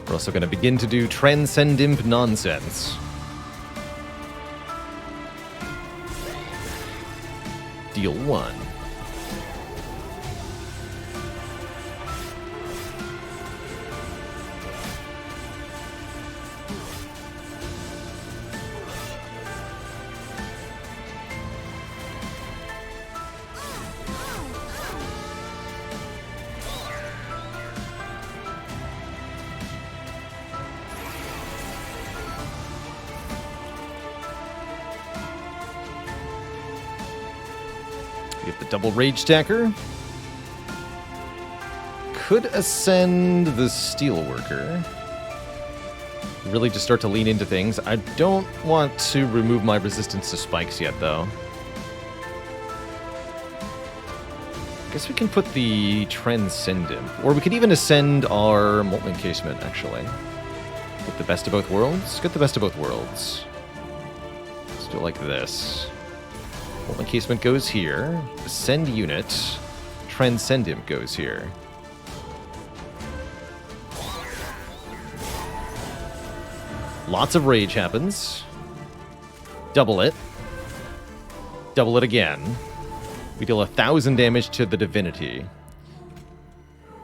We're also going to begin to do Transcend Imp nonsense. Deal 1. Get the double Rage Stacker. Could ascend the Steelworker. Really just start to lean into things. I don't want to remove my resistance to spikes yet, though. I guess we can put the Transcend Imp. Or we could even ascend our Molten Encasement, actually. Get the best of both worlds? Get the best of both worlds. Let's do it like this. Molten Encasement goes here. Ascend unit. Transcend Imp goes here. Lots of rage happens. Double it. Double it again. We deal 1,000 damage to the Divinity.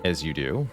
As you do.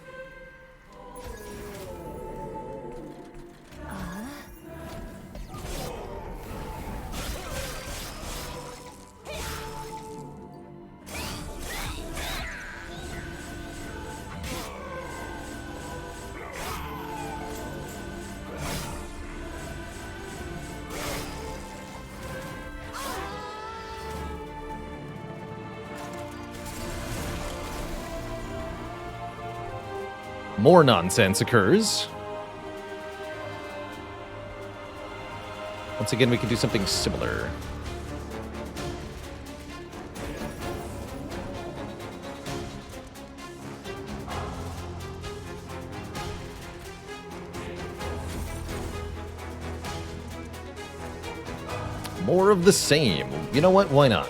More nonsense occurs. Once again, we can do something similar. More of the same. You know what? Why not?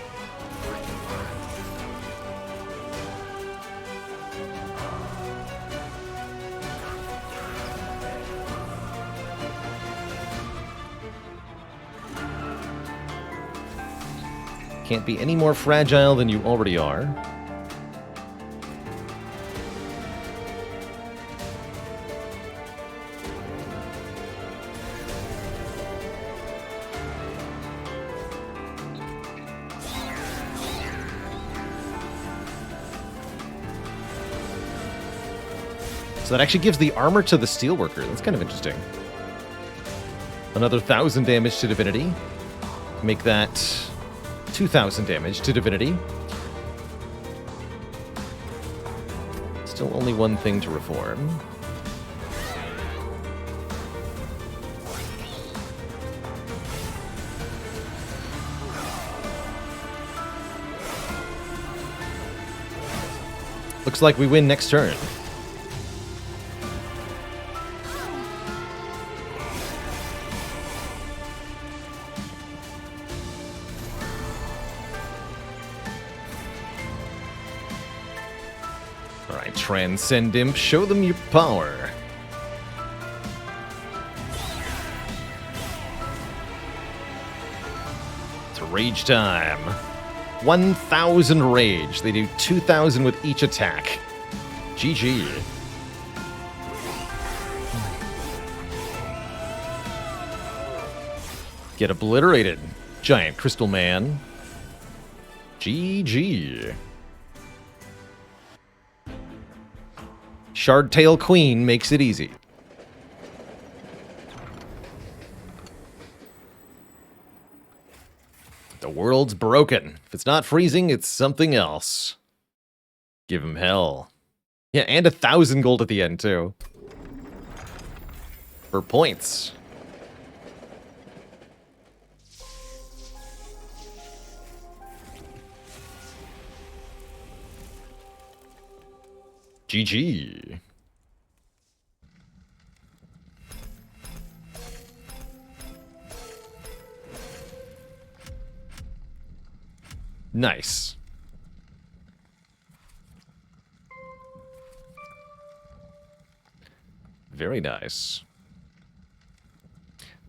Can't be any more fragile than you already are. So that actually gives the armor to the Steelworker. That's kind of interesting. Another 1,000 damage to Divinity. Make that 2,000 damage to Divinity. Still only one thing to reform. Looks like we win next turn. Alright, Transcend Imp, show them your power. It's rage time. 1,000 rage. They do 2,000 with each attack. GG. Get obliterated. Giant Crystal Man. GG. Shardtail Queen makes it easy. The world's broken. If it's not freezing, it's something else. Give him hell. Yeah, and 1,000 gold at the end, too. For points. GG. Nice. Very nice.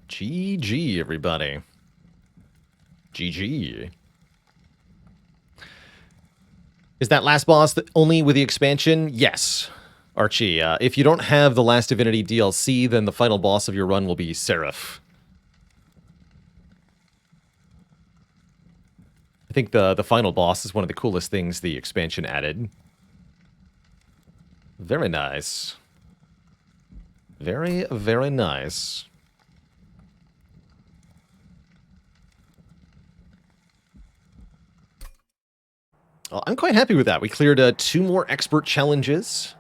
GG, everybody. GG. Is that last boss only with the expansion? Yes, Archie. If you don't have the Last Divinity DLC, then the final boss of your run will be Seraph. I think the final boss is one of the coolest things the expansion added. Very nice. Very, very nice. Well, I'm quite happy with that. We cleared 2 more expert challenges.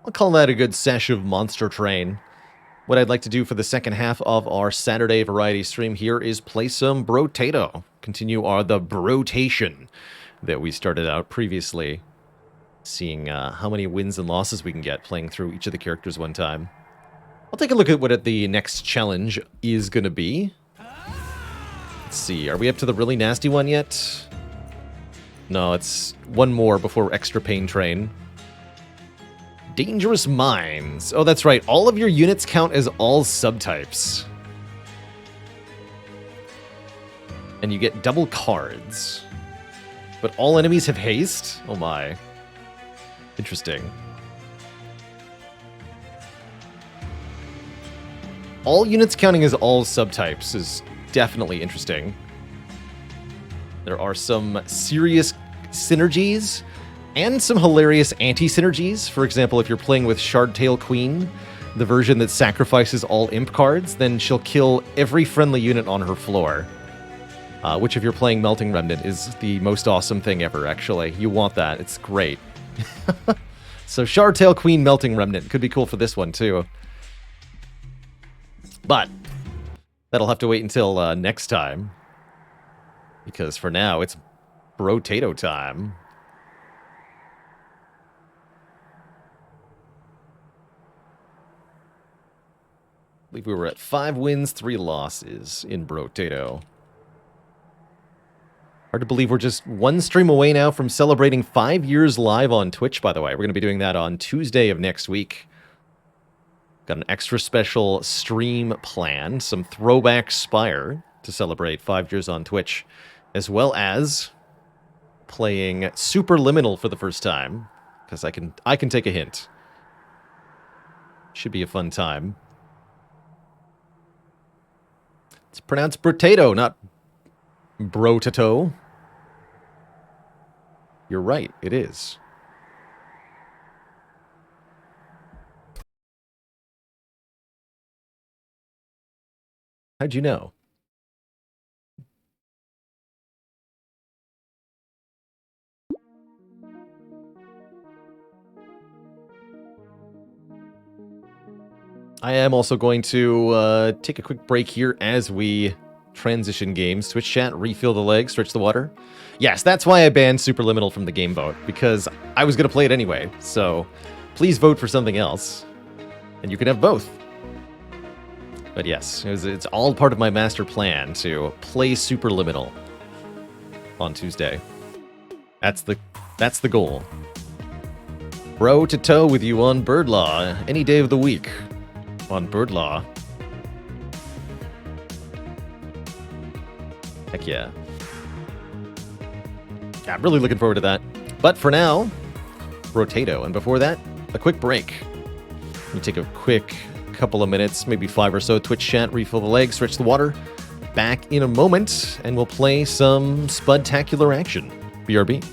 I'll call that a good sesh of Monster Train. What I'd like to do for the second half of our Saturday variety stream here is play some Brotato. Continue the Brotation that we started out previously. Seeing how many wins and losses we can get playing through each of the characters one time. I'll take a look at what the next challenge is going to be. Let's see, are we up to the really nasty one yet? No, it's one more before Extra Pain Train. Dangerous Mines. Oh, that's right. All of your units count as all subtypes. And you get double cards. But all enemies have haste? Oh my. Interesting. All units counting as all subtypes is definitely interesting. There are some serious synergies and some hilarious anti-synergies. For example, if you're playing with Shardtail Queen, the version that sacrifices all imp cards, then she'll kill every friendly unit on her floor. Which, if you're playing Melting Remnant, is the most awesome thing ever, actually. You want that. It's great. So Shardtail Queen Melting Remnant could be cool for this one, too. But that'll have to wait until next time. Because for now, it's Brotato time. I believe we were at 5 wins, 3 losses in Brotato. Hard to believe we're just one stream away now from celebrating 5 years live on Twitch, by the way. We're going to be doing that on Tuesday of next week. Got an extra special stream planned, some Throwback Spire to celebrate 5 years on Twitch, as well as playing Superliminal for the first time, because I can take a hint. Should be a fun time. It's pronounced Brotato, not Brotato. You're right, it is. How'd you know? I am also going to take a quick break here as we transition games. Twitch chat, refill the legs, stretch the water. Yes, that's why I banned Superliminal from the game vote, because I was going to play it anyway. So please vote for something else, and you can have both. But yes, it's all part of my master plan to play Superliminal on Tuesday. That's the goal. Brotato with you on Bird Law, any day of the week on Bird Law. Heck yeah. Yeah, I'm really looking forward to that. But for now, Brotato. And before that, a quick break. Let me take a quick couple of minutes, maybe 5 or so, Twitch chat, refill the legs, stretch the water. Back in a moment, and we'll play some Spudtacular action. BRB.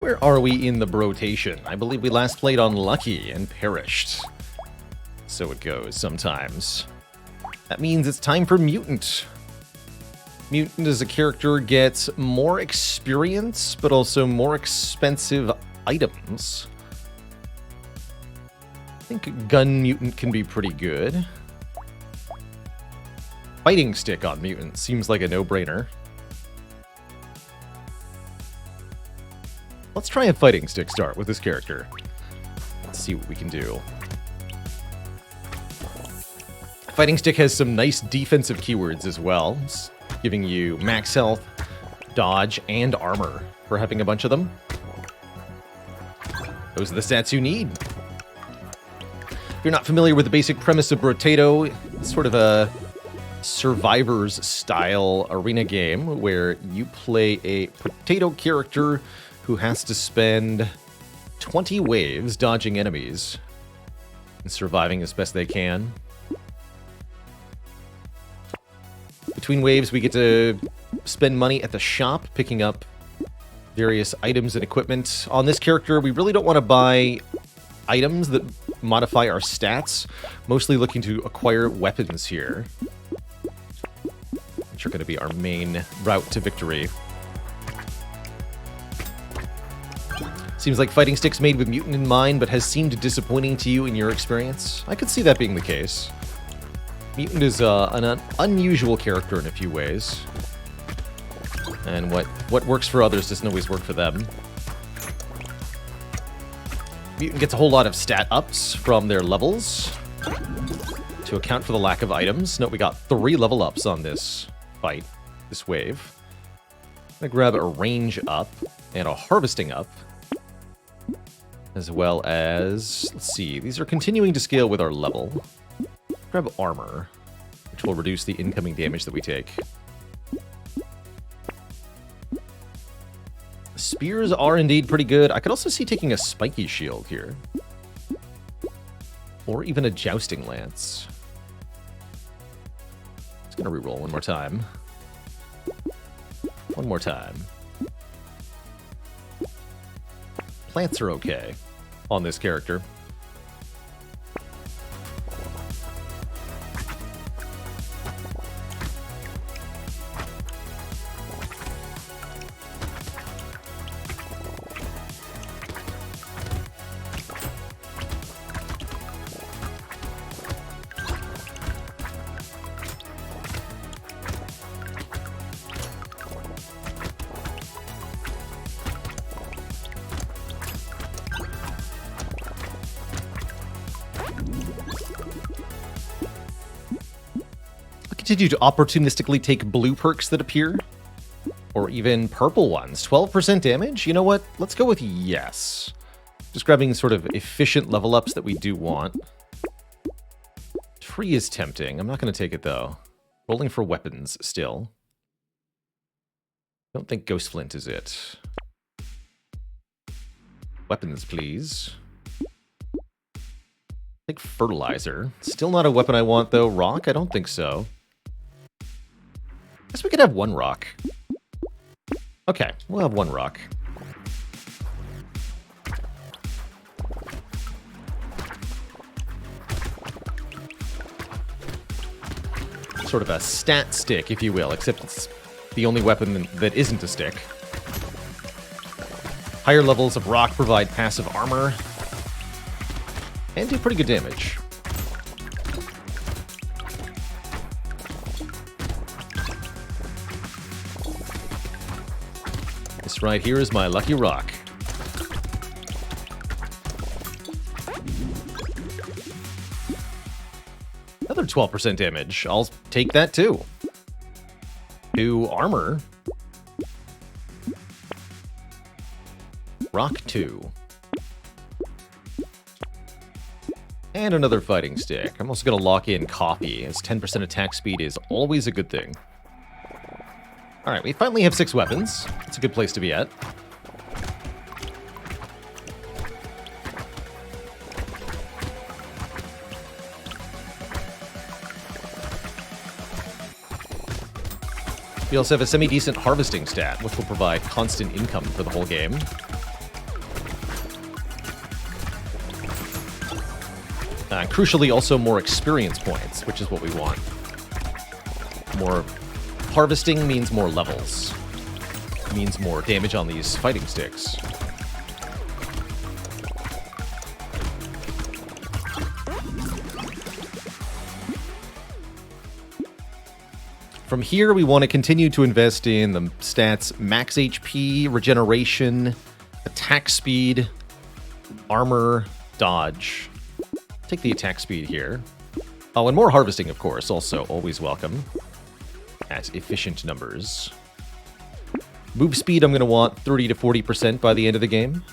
Where are we in the Brotation? I believe we last played on Lucky and perished. So it goes sometimes. That means it's time for Mutant. Mutant as a character gets more experience, but also more expensive items. I think Gun Mutant can be pretty good. Fighting Stick on Mutant seems like a no-brainer. Let's try a Fighting Stick start with this character. Let's see what we can do. Fighting Stick has some nice defensive keywords as well, giving you max health, dodge, and armor for having a bunch of them. Those are the stats you need. If you're not familiar with the basic premise of Brotato, it's sort of a Survivors-style arena game where you play a potato character who has to spend 20 waves dodging enemies and surviving as best they can. Between waves, we get to spend money at the shop, picking up various items and equipment. On this character, we really don't want to buy items that modify our stats, mostly looking to acquire weapons here, which are going to be our main route to victory. Seems like Fighting Stick's made with Mutant in mind, but has seemed disappointing to you in your experience. I could see that being the case. Mutant is an unusual character in a few ways. And what works for others doesn't always work for them. Mutant gets a whole lot of stat ups from their levels to account for the lack of items. Note we got 3 level ups on this fight, this wave. I'm gonna grab a range up and a harvesting up, as well as, let's see, these are continuing to scale with our level. Grab armor, which will reduce the incoming damage that we take. Spears are indeed pretty good. I could also see taking a spiky shield here. Or even a jousting lance. Just gonna reroll one more time. One more time. Plants are okay on this character. Continue to opportunistically take blue perks that appear, or even purple ones. 12% damage? You know what? Let's go with yes. Just grabbing sort of efficient level ups that we do want. Tree is tempting. I'm not going to take it, though. Rolling for weapons still. Don't think Ghost Flint is it. Weapons, please. Take Fertilizer. Still not a weapon I want, though. Rock? I don't think so. Guess we could have 1 rock. Okay, we'll have 1 rock. Sort of a stat stick, if you will, except it's the only weapon that isn't a stick. Higher levels of rock provide passive armor and do pretty good damage. This right here is my lucky rock. Another 12% damage. I'll take that too. 2 armor. Rock 2. And another fighting stick. I'm also going to lock in coffee, as 10% attack speed is always a good thing. Alright, we finally have 6 weapons. It's a good place to be at. We also have a semi-decent harvesting stat, which will provide constant income for the whole game. Crucially, also more experience points, which is what we want. More harvesting means more levels. Means more damage on these fighting sticks. From here, we want to continue to invest in the stats max HP, regeneration, attack speed, armor, dodge. Take the attack speed here. Oh, and more harvesting, of course, also always welcome. At efficient numbers. Move speed, I'm going to want 30 to 40% by the end of the game.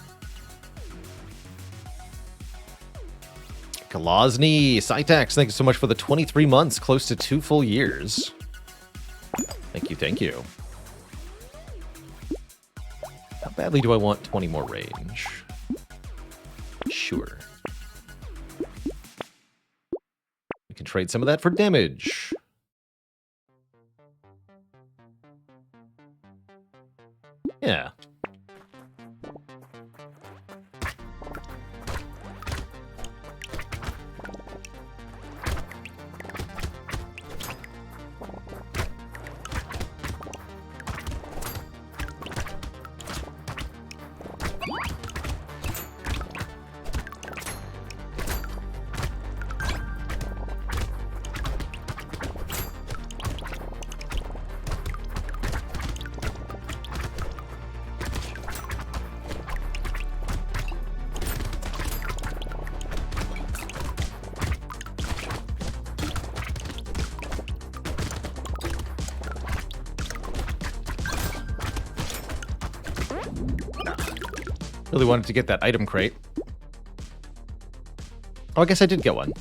Kalazny, Cytax, thank you so much for the 23 months, close to 2 full years. Thank you, thank you. How badly do I want 20 more range? Sure. We can trade some of that for damage. Yeah. Really wanted to get that item crate. Oh, I guess I did get one.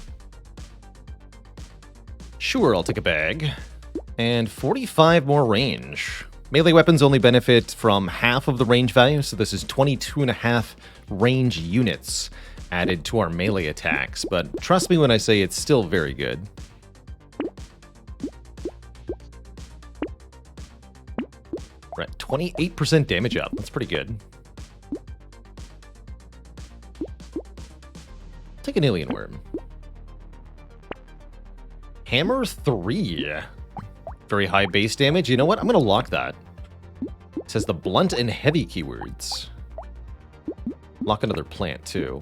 Sure, I'll take a bag. And 45 more range. Melee weapons only benefit from half of the range value, so this is 22.5 range units added to our melee attacks. But trust me when I say it's still very good. We're at 28% damage up. That's pretty good. Take an alien worm. Hammer 3. Very high base damage. You know what? I'm going to lock that. It says the blunt and heavy keywords. Lock another plant, too.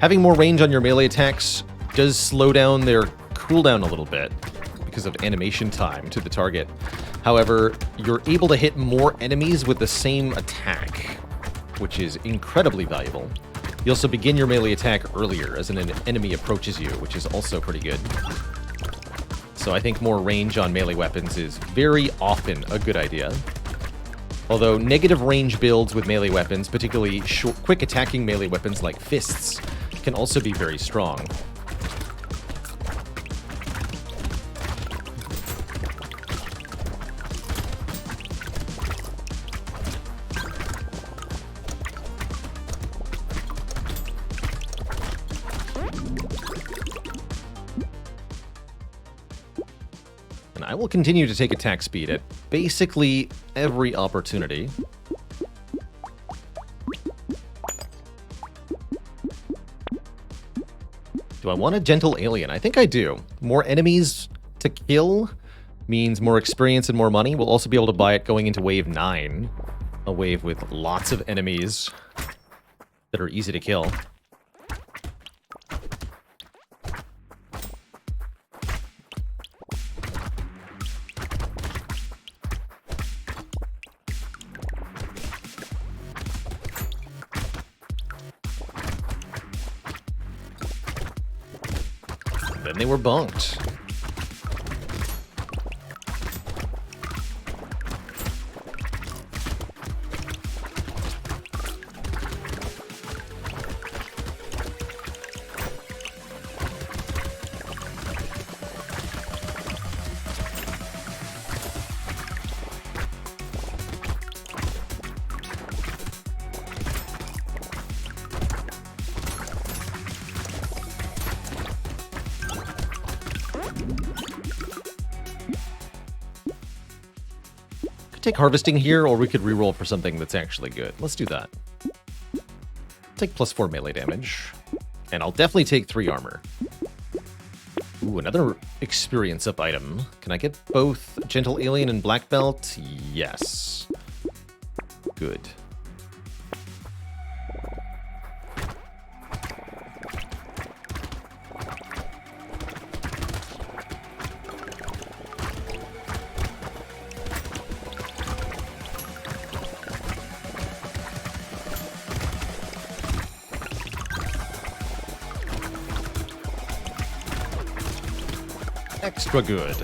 Having more range on your melee attacks does slow down their cooldown a little bit because of animation time to the target. However, you're able to hit more enemies with the same attack, which is incredibly valuable. You also begin your melee attack earlier as an enemy approaches you, which is also pretty good. So I think more range on melee weapons is very often a good idea. Although negative range builds with melee weapons, particularly quick attacking melee weapons like fists, can also be very strong. I will continue to take attack speed at basically every opportunity. Do I want a gentle alien? I think I do. More enemies to kill means more experience and more money. We'll also be able to buy it going into wave 9. A wave with lots of enemies that are easy to kill. Then they were bunked. could take Harvesting here, or we could reroll for something that's actually good. Let's do that. Take +4 melee damage. And I'll definitely take 3 armor. Ooh, another experience up item. Can I get both Gentle Alien and Black Belt? Yes. Good. Extra good.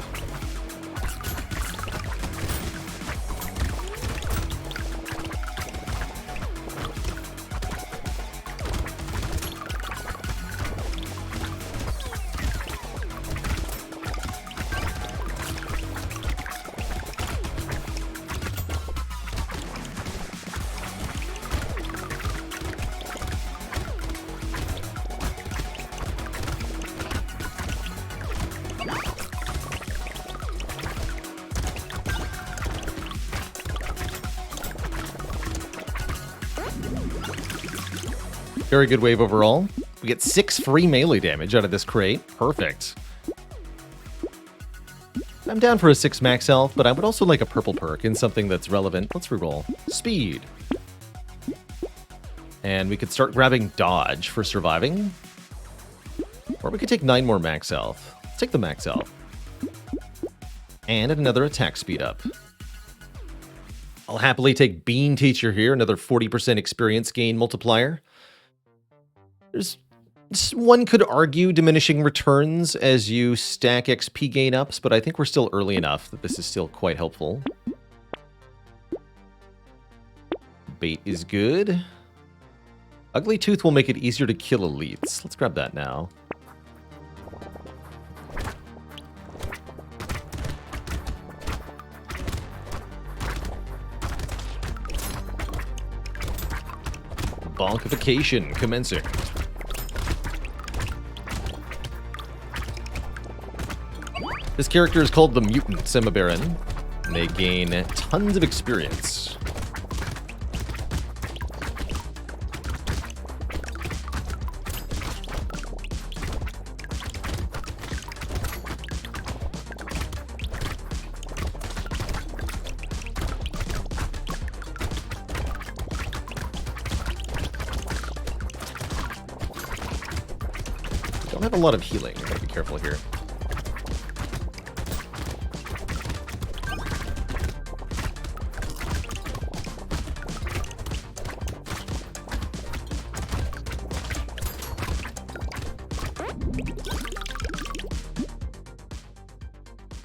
Very good wave overall. We get 6 free melee damage out of this crate. Perfect. I'm down for a 6 max health, but I would also like a purple perk in something that's relevant. Let's reroll. Speed. And we could start grabbing dodge for surviving. Or we could take 9 more max health. Let's take the max health. And another attack speed up. I'll happily take Bean Teacher here, another 40% experience gain multiplier. One could argue diminishing returns as you stack XP gain ups, but I think we're still early enough that this is still quite helpful. Bait is good. Ugly Tooth will make it easier to kill elites. Let's grab that now. Bonkification commencing. This character is called the Mutant Semibaron, and they gain tons of experience. Don't have a lot of healing, I gotta be careful here.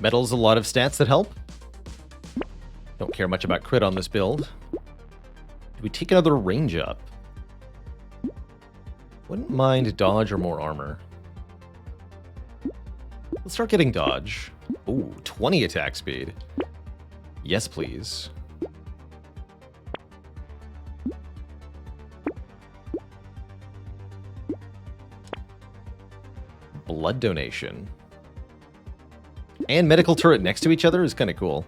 Metal's a lot of stats that help. Don't care much about crit on this build. Do we take another range up? Wouldn't mind dodge or more armor. Let's start getting dodge. Ooh, 20 attack speed. Yes, please. Blood donation. And medical turret next to each other is kind of cool.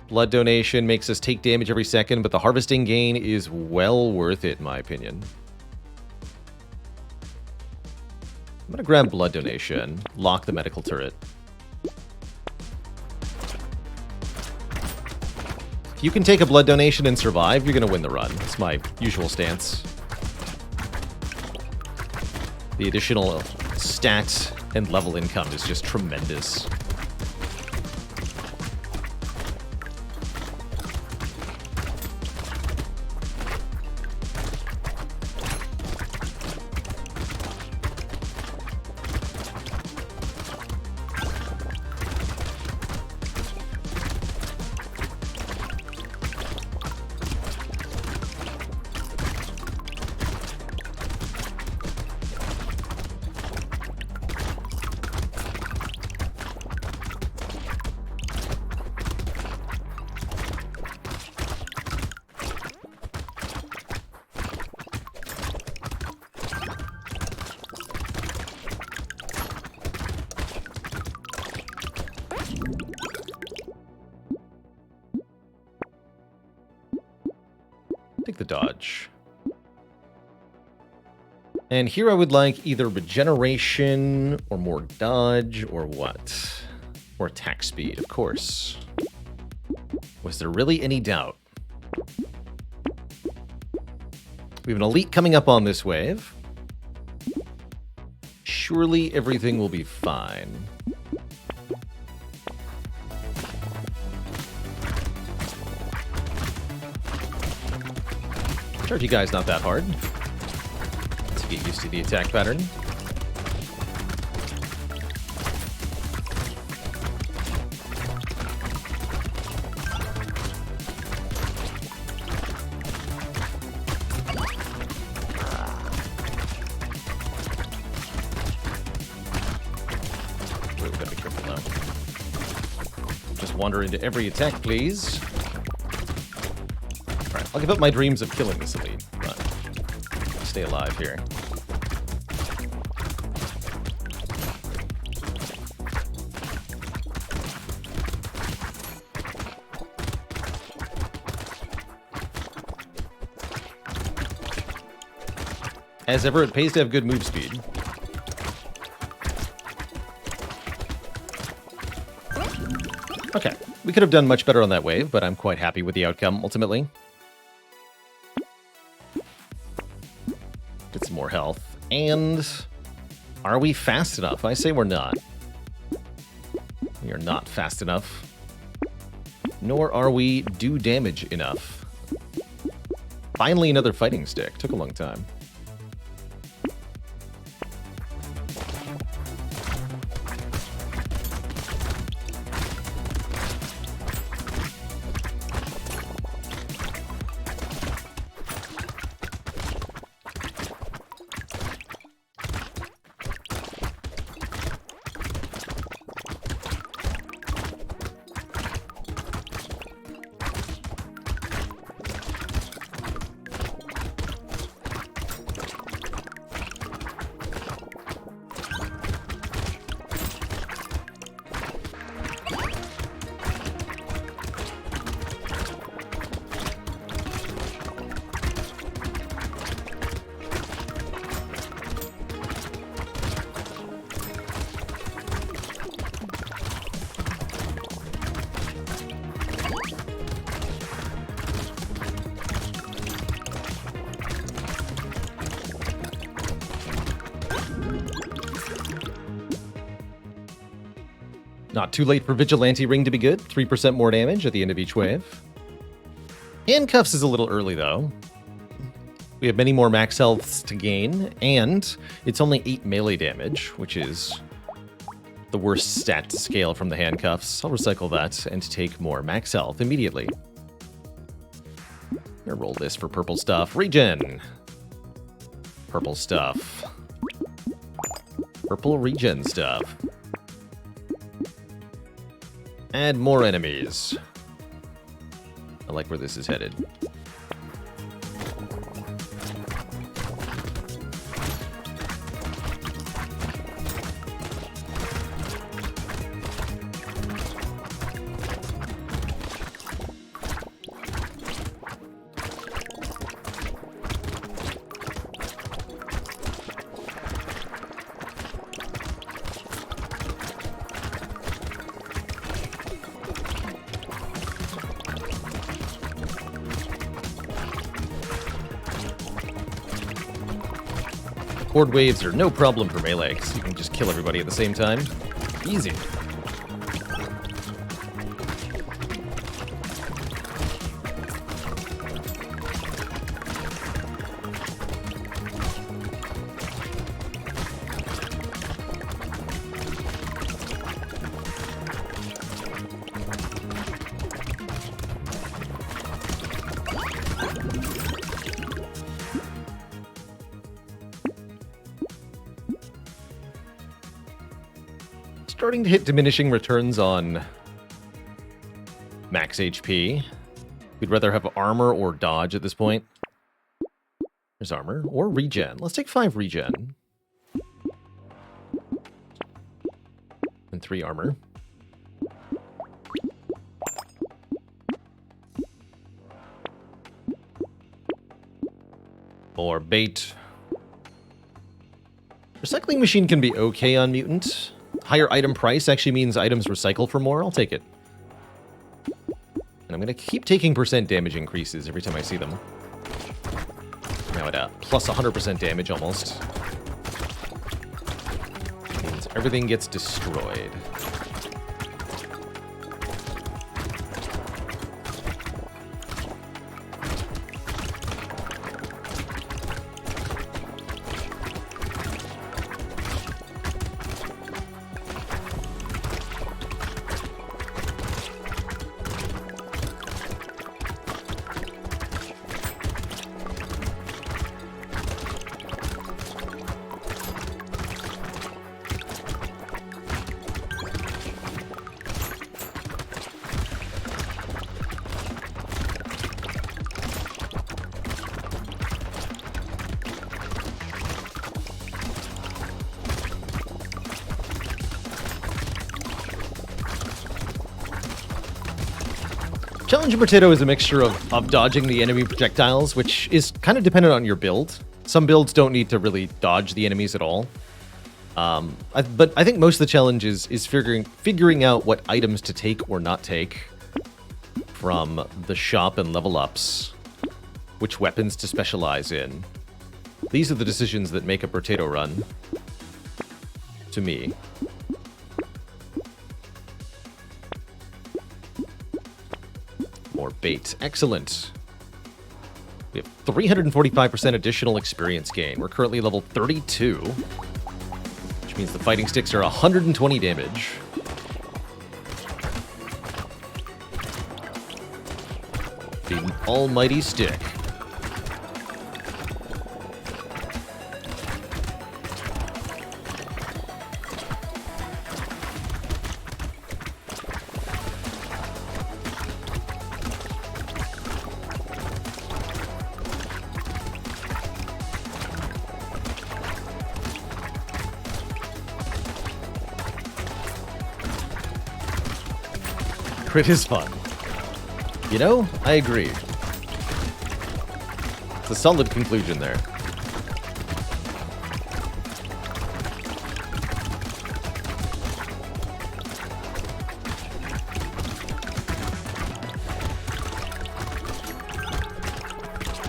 Blood donation makes us take damage every second, but the harvesting gain is well worth it, in my opinion. I'm going to grab blood donation, lock the medical turret. If you can take a blood donation and survive, you're going to win the run. It's my usual stance. The additional stat and level income is just tremendous. take the dodge. And here I would like either regeneration or more dodge or what? Or attack speed, of course. Was there really any doubt? We have an elite coming up on this wave. Surely everything will be fine. Charge you guys not that hard. Let's get used to the attack pattern. Wait, we gotta be careful now. Just wander into every attack, please. Alright, I'll give up my dreams of killing this elite, but stay alive here. As ever, it pays to have good move speed. Okay, we could have done much better on that wave, but I'm quite happy with the outcome, ultimately. Get some more health. And are we fast enough? I say we're not. We are not fast enough. Nor are we do damage enough. Finally, another fighting stick. Took a long time. Not too late for Vigilante Ring to be good. 3% more damage at the end of each wave. Handcuffs is a little early, though. We have many more max healths to gain, and it's only 8 melee damage, which is the worst stat to scale from the handcuffs. I'll recycle that and take more max health immediately. I'm gonna roll this for purple stuff. Regen! Purple stuff. Purple regen stuff. Add more enemies. I like where this is headed. Horde waves are no problem for melee, because you can just kill everybody at the same time. Easy. Starting to hit diminishing returns on max HP. We'd rather have armor or dodge at this point. There's armor or regen. Let's take 5 regen. And 3 armor. More bait. Recycling machine can be okay on mutant. Higher item price actually means items recycle for more. I'll take it. And I'm going to keep taking percent damage increases every time I see them. Now at plus 100% damage almost. Means everything gets destroyed. Challenge Brotato is a mixture of dodging the enemy projectiles, which is kind of dependent on your build. Some builds don't need to really dodge the enemies at all. But I think most of the challenge is figuring out what items to take or not take from the shop and level ups, which weapons to specialize in. These are the decisions that make a Brotato run, to me. More bait. Excellent. We have 345% additional experience gain. We're currently level 32, which means the fighting sticks are 120 damage. The almighty stick. Crit is fun. You know, I agree. It's a solid conclusion there.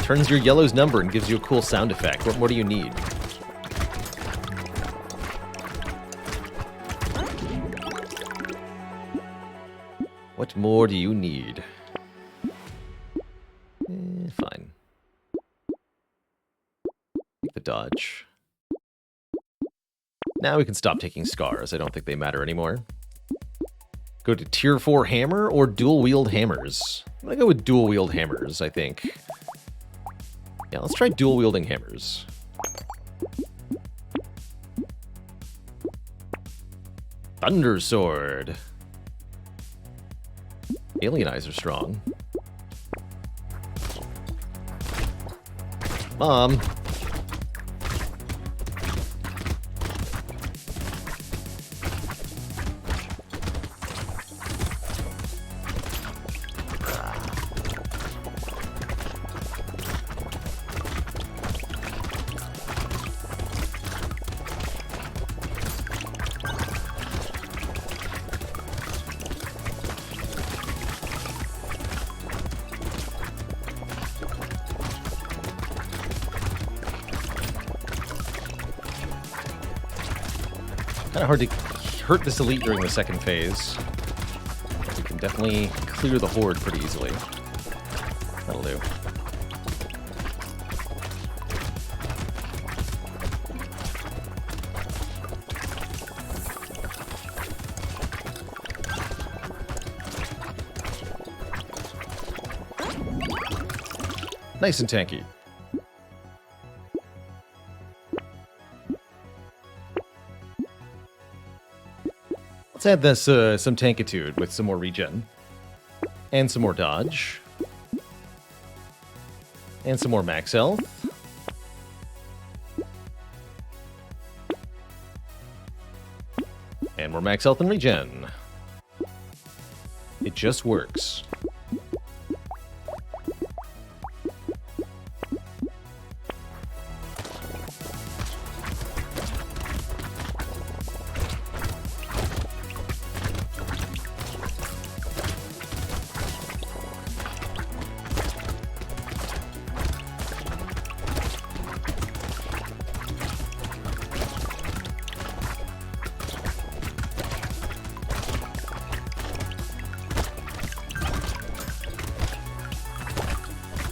Turns your yellow's number and gives you a cool sound effect. What more do you need? What more do you need? Fine. Take the dodge. Now we can stop taking scars. I don't think they matter anymore. Go to tier 4 hammer or dual wield hammers? I'm gonna go with dual wield hammers, I think. Yeah, let's try dual wielding hammers. Thunder sword. Alien eyes are strong. Mom. Kind of hard to hurt this elite during the second phase. We can definitely clear the horde pretty easily. That'll do. Nice and tanky. Let's add this some tankitude with some more regen. And some more dodge. And some more max health. And more max health and regen. It just works.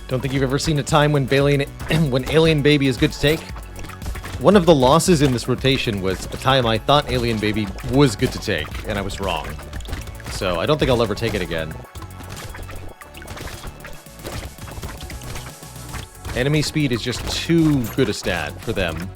Don't think you've ever seen a time when when Alien Baby is good to take? One of the losses in this rotation was a time I thought Alien Baby was good to take, and I was wrong. So I don't think I'll ever take it again. Enemy speed is just too good a stat for them.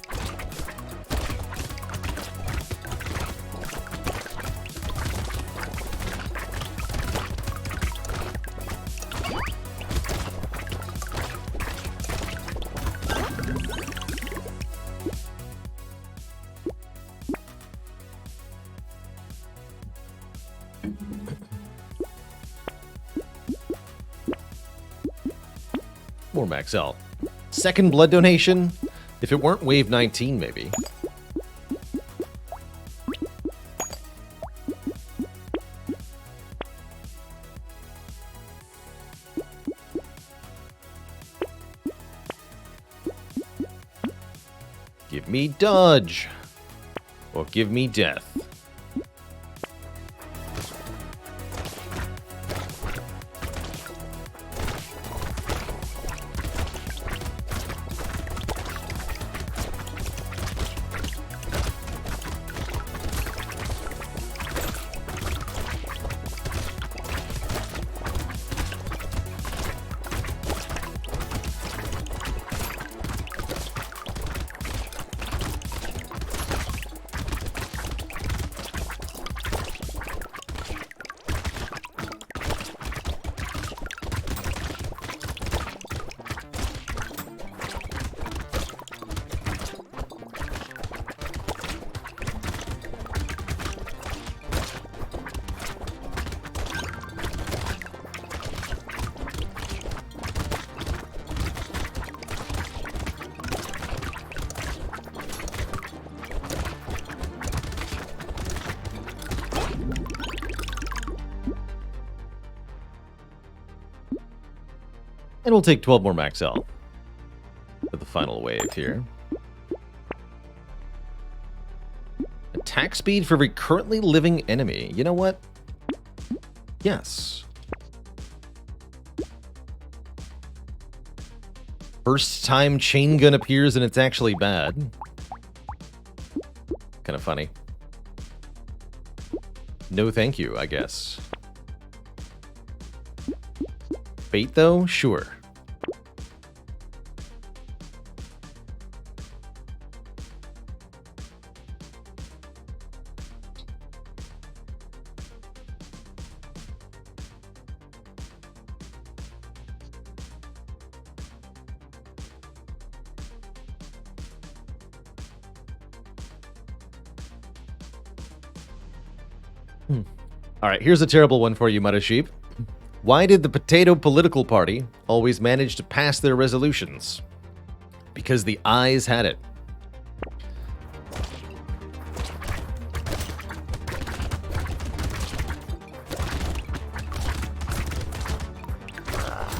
More Max L. Second blood donation? If it weren't wave 19, maybe. Give me dodge. Or give me death. And we'll take 12 more Max L for the final wave here. Attack speed for every currently living enemy. You know what? Yes. First time chain gun appears and it's actually bad. Kind of funny. No thank you, I guess. Fate, though? Sure. All right, here's a terrible one for you, Mudda Sheep. Why did the Potato Political Party always manage to pass their resolutions? Because the eyes had it.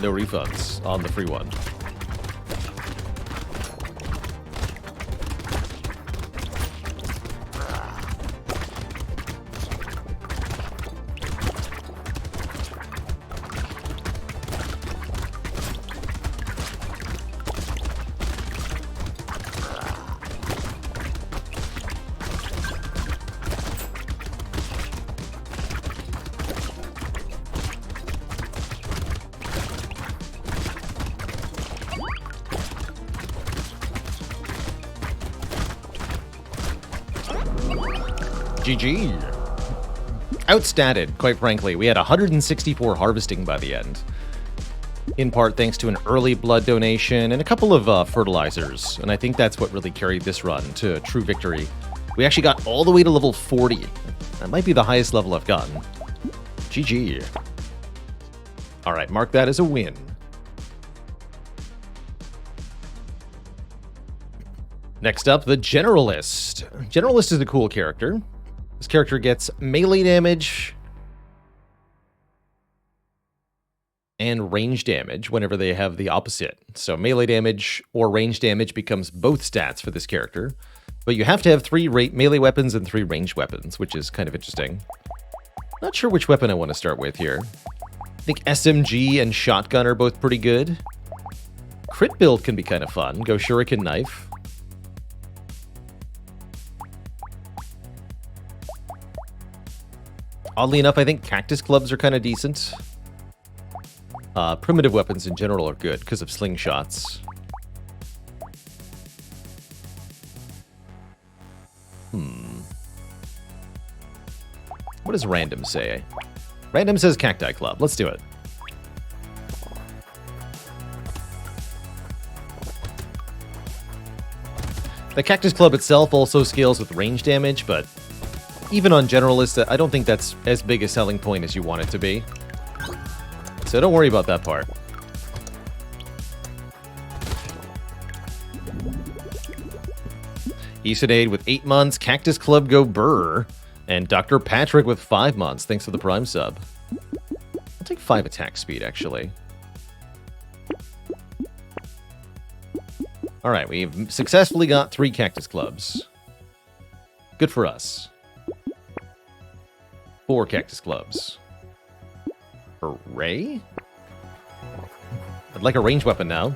No refunds on the free one. GG. Outstatted, quite frankly. We had 164 harvesting by the end. In part thanks to an early blood donation and a couple of fertilizers. And I think that's what really carried this run to true victory. We actually got all the way to level 40. That might be the highest level I've gotten. GG. Alright, mark that as a win. Next up, the Generalist. Generalist is a cool character. This character gets melee damage and range damage whenever they have the opposite. So melee damage or range damage becomes both stats for this character. But you have to have 3 melee weapons and 3 ranged weapons, which is kind of interesting. Not sure which weapon I want to start with here. I think SMG and shotgun are both pretty good. crit build can be kind of fun. Go Shuriken Knife. Oddly enough, I think Cactus Clubs are kind of decent. Primitive weapons in general are good because of slingshots. What does random say? Random says Cacti Club. Let's do it. The Cactus Club itself also scales with range damage, but even on Generalist, I don't think that's as big a selling point as you want it to be. So don't worry about that part. Easonade with 8 months, Cactus Club go Burr, and Dr. Patrick with 5 months. Thanks for the Prime sub. I'll take 5 attack speed, actually. Alright, we've successfully got 3 Cactus Clubs. Good for us. 4 Cactus Clubs. Hooray? I'd like a ranged weapon now.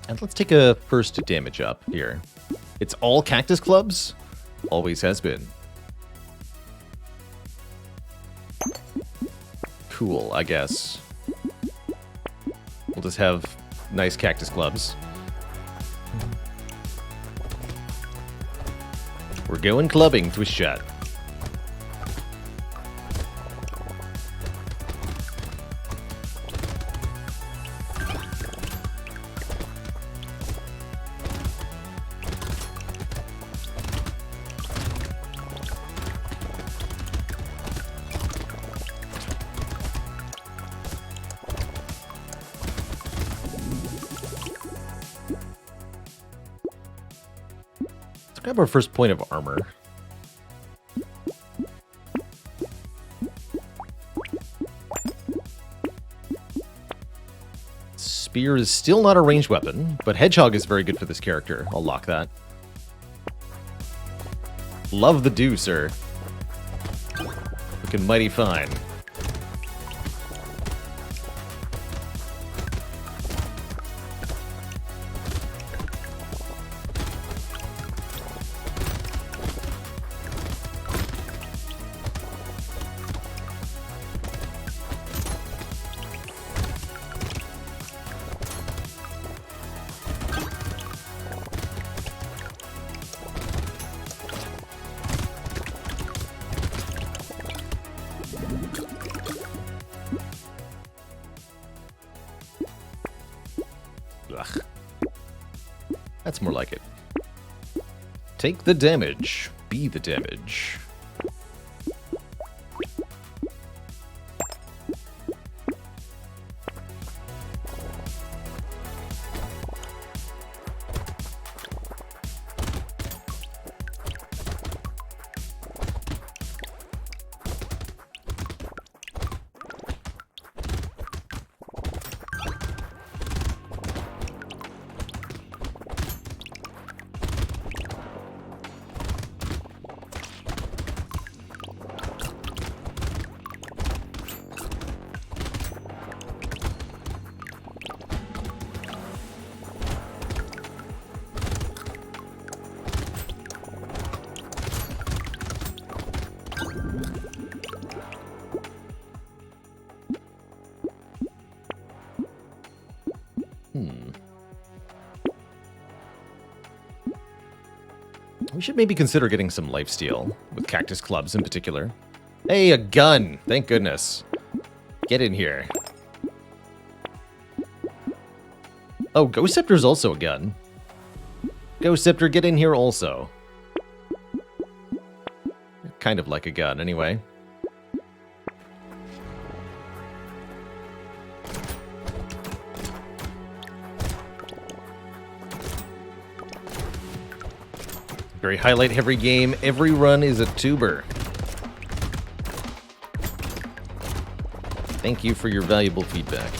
And let's take a first damage up here. It's all Cactus Clubs? Always has been. Cool, I guess. We'll just have nice Cactus Clubs. We're going clubbing, twist shot. Grab our first point of armor. Spear is still not a ranged weapon, but Hedgehog is very good for this character. I'll lock that. Love the do, sir. Looking mighty fine. Ugh. That's more like it. Take the damage. Be the damage. We should maybe consider getting some lifesteal, with Cactus Clubs in particular. Hey, a gun! Thank goodness. Get in here. Oh, Ghost Scepter's also a gun. Ghost Scepter, get in here also. Kind of like a gun, anyway. Very highlight heavy game. Every run is a tuber. Thank you for your valuable feedback.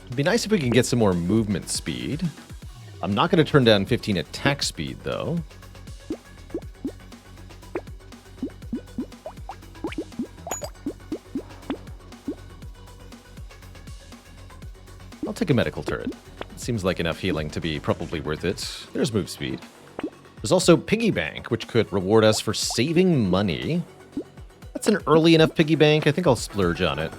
It'd be nice if we can get some more movement speed. I'm not going to turn down 15 attack speed, though. I'll take a medical turret. Seems like enough healing to be probably worth it. There's move speed. There's also piggy bank, which could reward us for saving money. That's an early enough piggy bank. I think I'll splurge on it.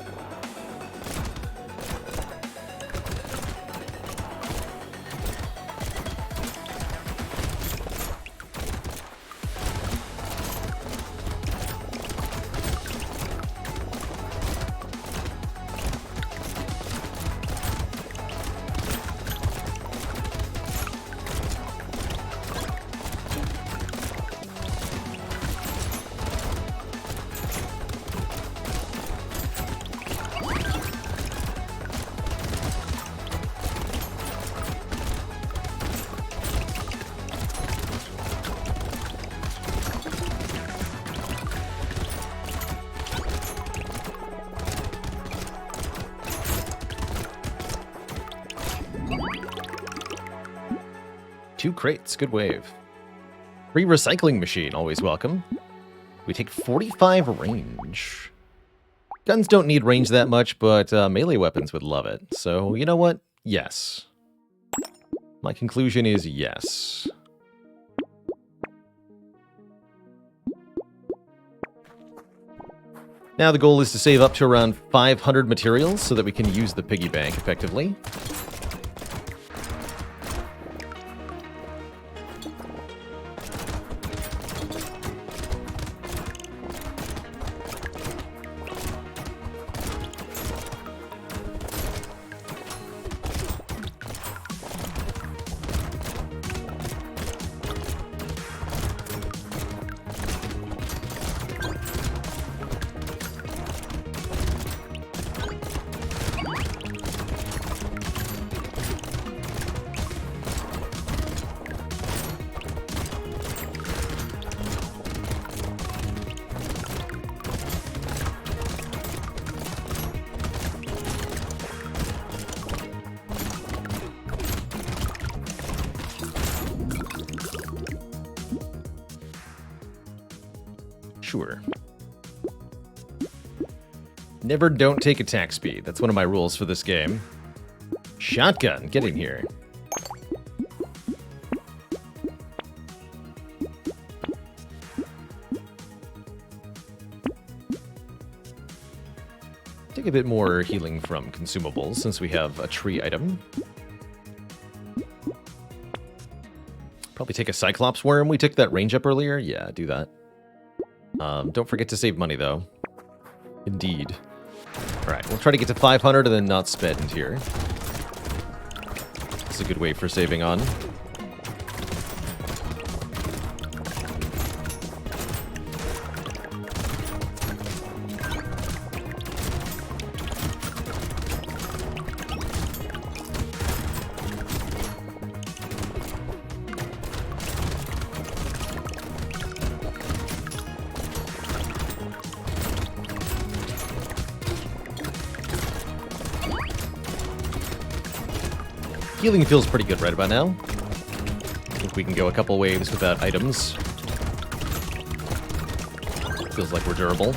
Two crates, good wave. Free recycling machine, always welcome. We take 45 range. Guns don't need range that much, but melee weapons would love it. So, you know what? Yes. My conclusion is yes. Now the goal is to save up to around 500 materials so that we can use the piggy bank effectively. Sure. Never don't take attack speed. That's one of my rules for this game. Shotgun, get in here. Take a bit more healing from consumables since we have a tree item. Probably take a Cyclops worm. We took that range up earlier. Yeah, do that. Don't forget to save money, though. Indeed. Alright, we'll try to get to 500 and then not spend here. It's a good way for saving on. Healing feels pretty good right about now. I think we can go a couple waves without items. Feels like we're durable.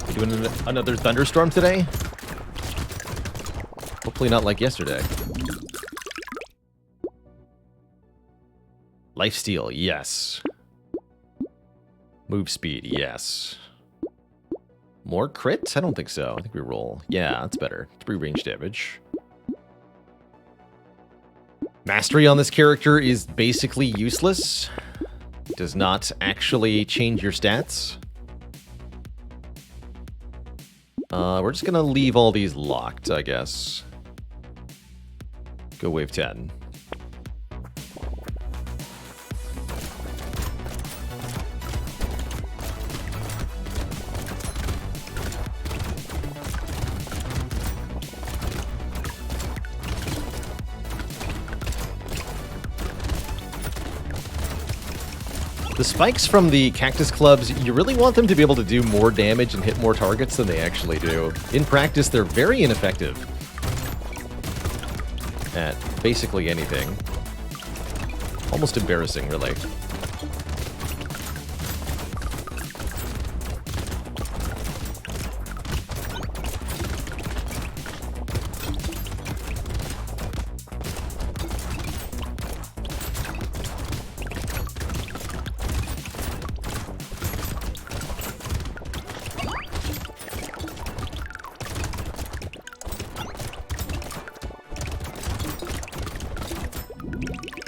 We doing another thunderstorm today? Hopefully not like yesterday. Lifesteal, yes. Move speed, yes. More crit? I don't think so. I think we roll. Yeah, that's better. 3 range damage. Mastery on this character is basically useless. Does not actually change your stats. We're just gonna leave all these locked, I guess. Go wave 10. The spikes from the Cactus Clubs, you really want them to be able to do more damage and hit more targets than they actually do. In practice, they're very ineffective at basically anything. Almost embarrassing, really.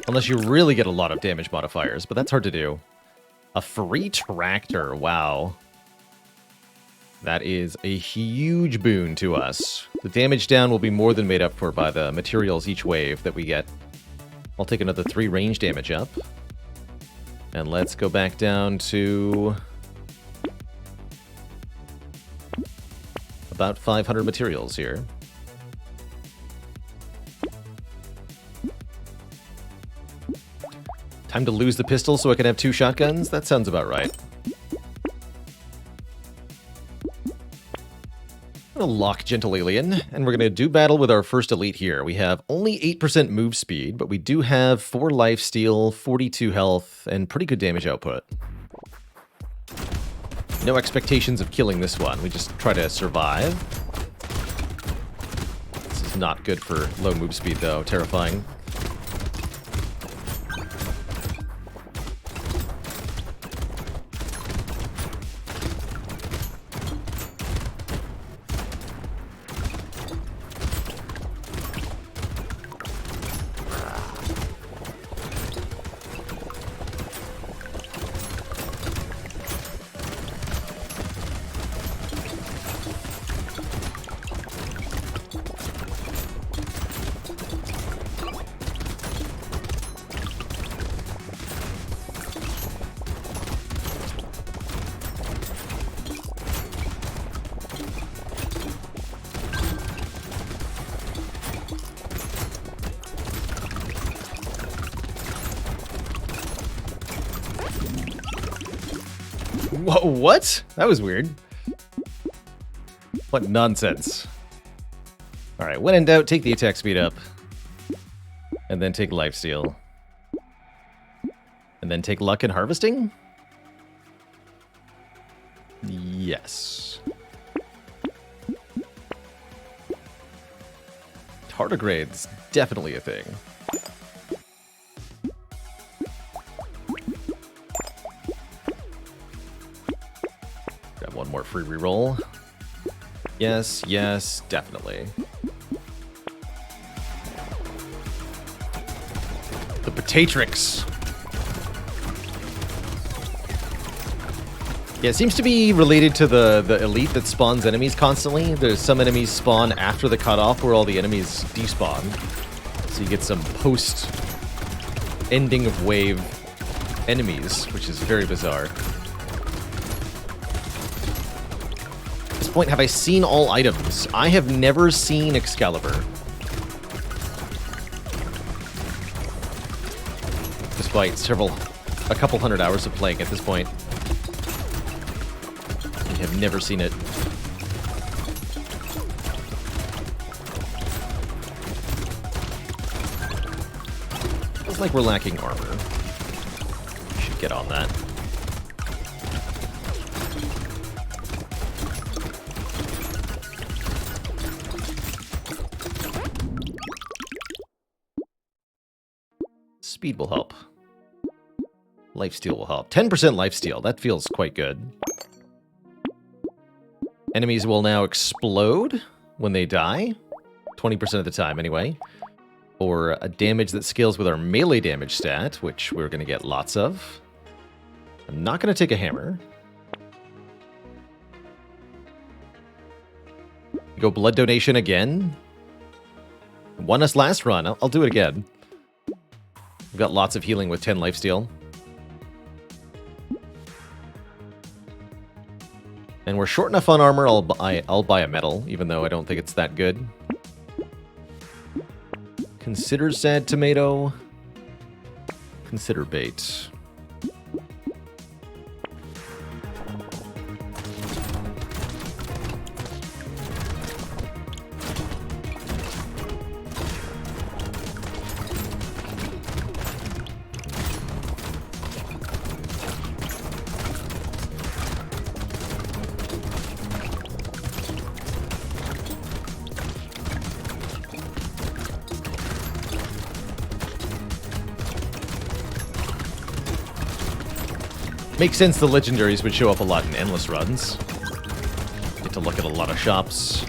Unless you really get a lot of damage modifiers, but that's hard to do. A free tractor, wow. That is a huge boon to us. The damage down will be more than made up for by the materials each wave that we get. I'll take another 3 range damage up. And let's go back down to about 500 materials here. Time to lose the pistol so I can have 2 shotguns? That sounds about right. I'm gonna lock Gentle Alien, and we're gonna do battle with our first elite here. We have only 8% move speed, but we do have 4 lifesteal, 42 health, and pretty good damage output. No expectations of killing this one. We just try to survive. This is not good for low move speed, though. Terrifying. Whoa, what? That was weird. What nonsense. Alright, when in doubt, take the attack speed up. And then take lifesteal. And then take luck and harvesting? Yes. Tardigrade's definitely a thing. Grab one more free reroll. Yes, yes, definitely. The Brotatrix. Yeah, it seems to be related to the elite that spawns enemies constantly. There's some enemies spawn after the cutoff where all the enemies despawn. So you get some post-ending of wave enemies, which is very bizarre. At this point, have I seen all items? I have never seen Excalibur. Despite a couple hundred hours of playing at this point. I have never seen it. Feels like we're lacking armor. We should get on that. Speed will help. Lifesteal will help. 10% lifesteal. That feels quite good. Enemies will now explode when they die. 20% of the time, anyway. Or a damage that scales with our melee damage stat, which we're going to get lots of. I'm not going to take a hammer. Go blood donation again. Won us last run. I'll do it again. We've got lots of healing with 10 lifesteal. And we're short enough on armor, I'll buy a medal, even though I don't think it's that good. Consider sad tomato. Consider bait. Makes sense the legendaries would show up a lot in endless runs. Get to look at a lot of shops.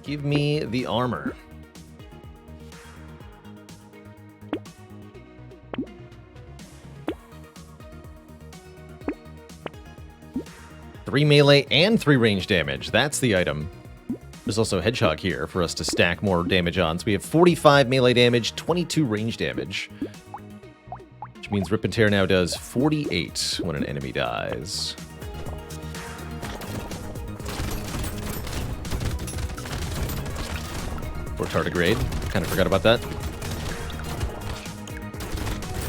Give me the armor. Three melee and 3 range damage. That's the item. There's also Hedgehog here for us to stack more damage on. So we have 45 melee damage, 22 range damage. Which means Rip and Tear now does 48 when an enemy dies. Or tardigrade. Kind of forgot about that.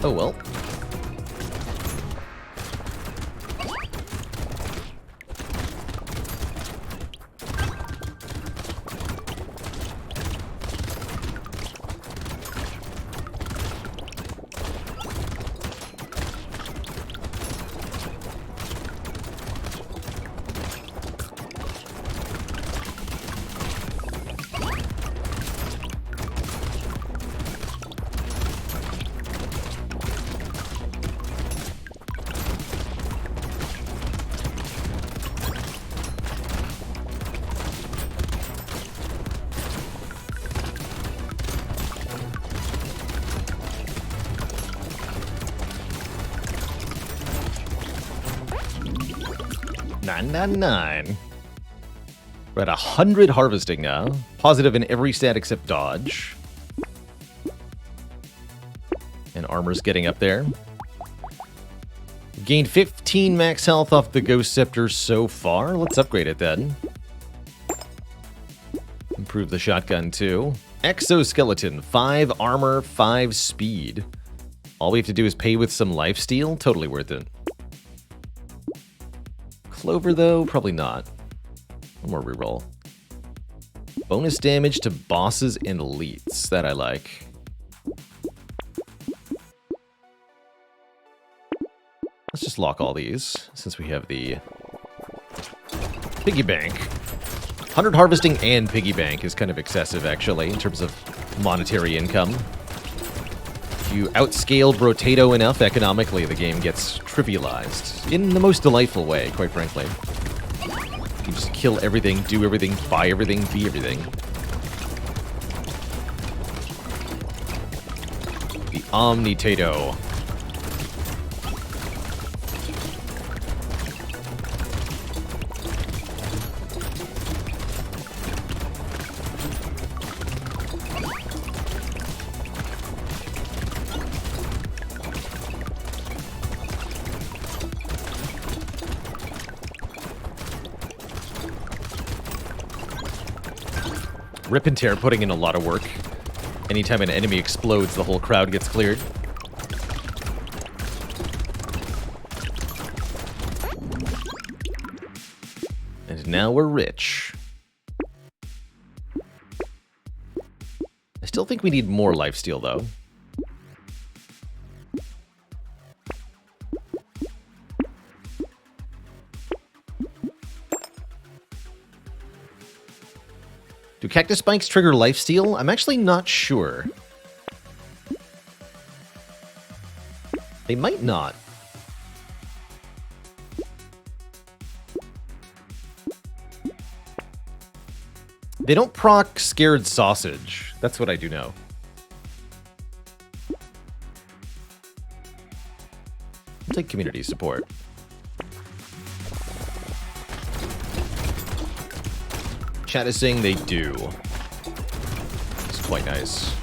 Oh well. $9.99. We're at 100 harvesting now. Positive in every stat except dodge. And armor's getting up there. Gained 15 max health off the Ghost Scepter so far. Let's upgrade it then. Improve the shotgun too. Exoskeleton, 5 armor, 5 speed. All we have to do is pay with some lifesteal. Totally worth it. Clover, though? Probably not. One more reroll. Bonus damage to bosses and elites. That I like. Let's just lock all these, since we have the piggy bank. 100 harvesting and piggy bank is kind of excessive, actually, in terms of monetary income. If you outscale Brotato enough economically, the game gets trivialized. In the most delightful way, quite frankly. You just kill everything, do everything, buy everything, be everything. The Omnitato. Rip and Tear putting in a lot of work. Anytime an enemy explodes, the whole crowd gets cleared. And now we're rich. I still think we need more lifesteal, though. Do cactus spikes trigger lifesteal? I'm actually not sure. They might not. They don't proc scared sausage. That's what I do know. I'll take community support. Chat is saying they do. It's quite nice.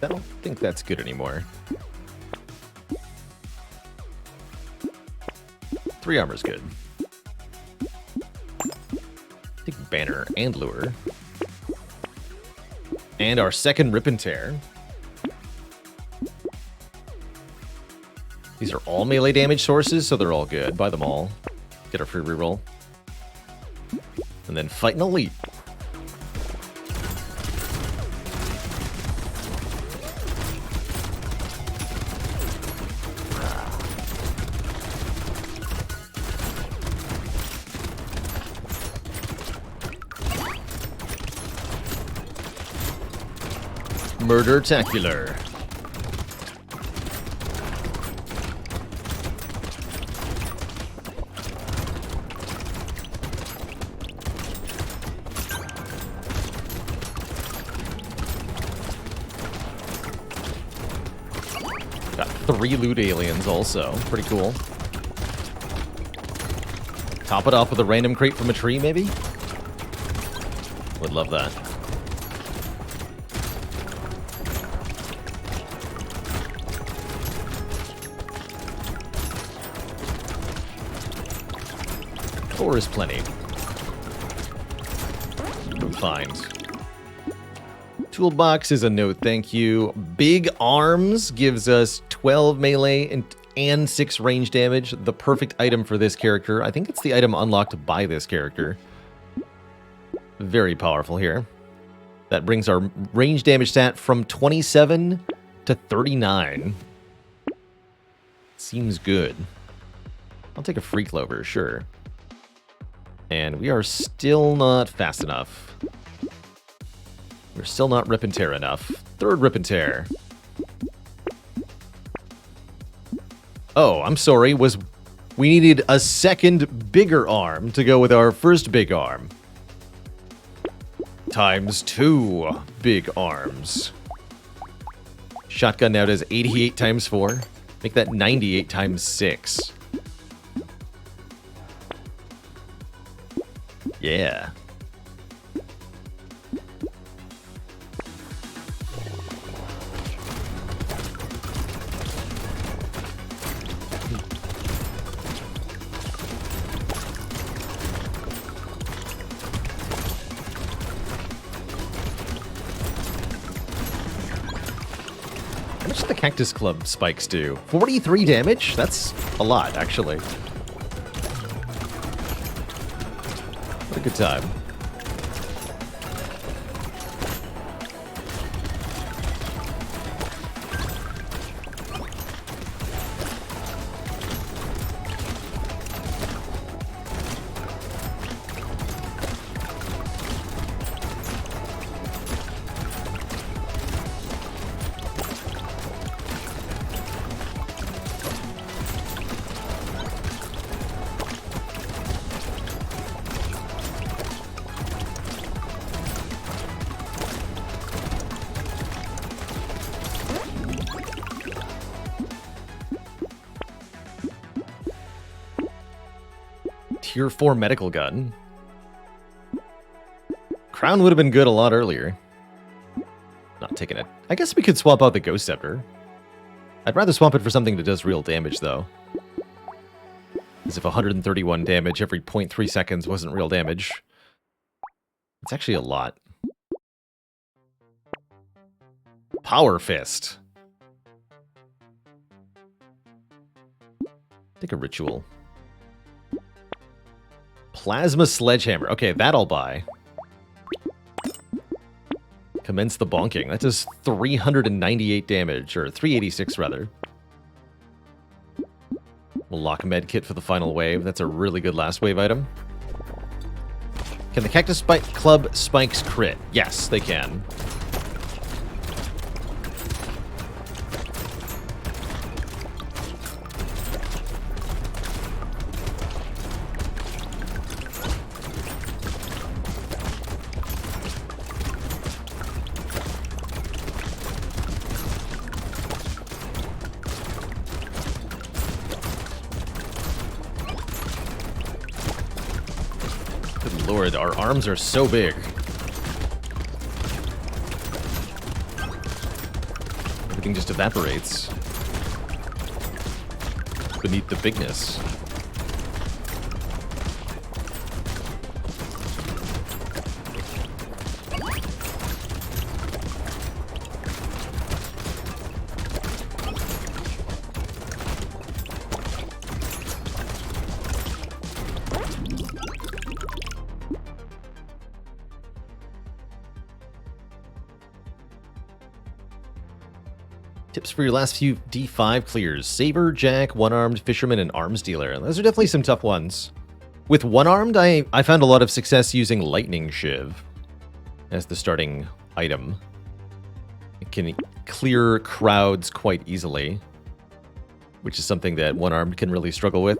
I don't think that's good anymore. 3 armor's good. Take banner and lure. And our second rip and tear. These are all melee damage sources, so they're all good. Buy them all. Get a free reroll. And then fight an elite. Murder-tacular. Got 3 loot aliens also. Pretty cool. Top it off with a random crate from a tree, maybe? Would love that. Four is plenty. Find. Toolbox is a no thank you. Big Arms gives us 12 melee and 6 range damage. The perfect item for this character. I think it's the item unlocked by this character. Very powerful here. That brings our range damage stat from 27 to 39. Seems good. I'll take a free clover, sure. And we are still not fast enough. We're still not rip and tear enough. Third rip and tear. Oh, I'm sorry. We needed a second bigger arm to go with our first big arm. Times 2 big arms. Shotgun now does 88 times 4. Make that 98 times 6. Yeah. How much did the Cactus Club spikes do? 43 damage? That's a lot, actually. What a good time. tier 4 medical gun. Crown would have been good a lot earlier. Not taking it. I guess we could swap out the Ghost Scepter. I'd rather swap it for something that does real damage, though. As if 131 damage every 0.3 seconds wasn't real damage. It's actually a lot. Power Fist. Take a ritual. Plasma Sledgehammer. Okay, that I'll buy. Commence the bonking. That does 398 damage, or 386 rather. We'll lock Medkit for the final wave. That's a really good last wave item. Can the Cactus Club spikes crit? Yes, they can. Good lord, our arms are so big. Everything just evaporates beneath the bigness. Tips for your last few D5 clears. Saber, Jack, One-Armed, Fisherman, and Arms Dealer. Those are definitely some tough ones. With One-Armed, I found a lot of success using Lightning Shiv as the starting item. It can clear crowds quite easily, which is something that One-Armed can really struggle with.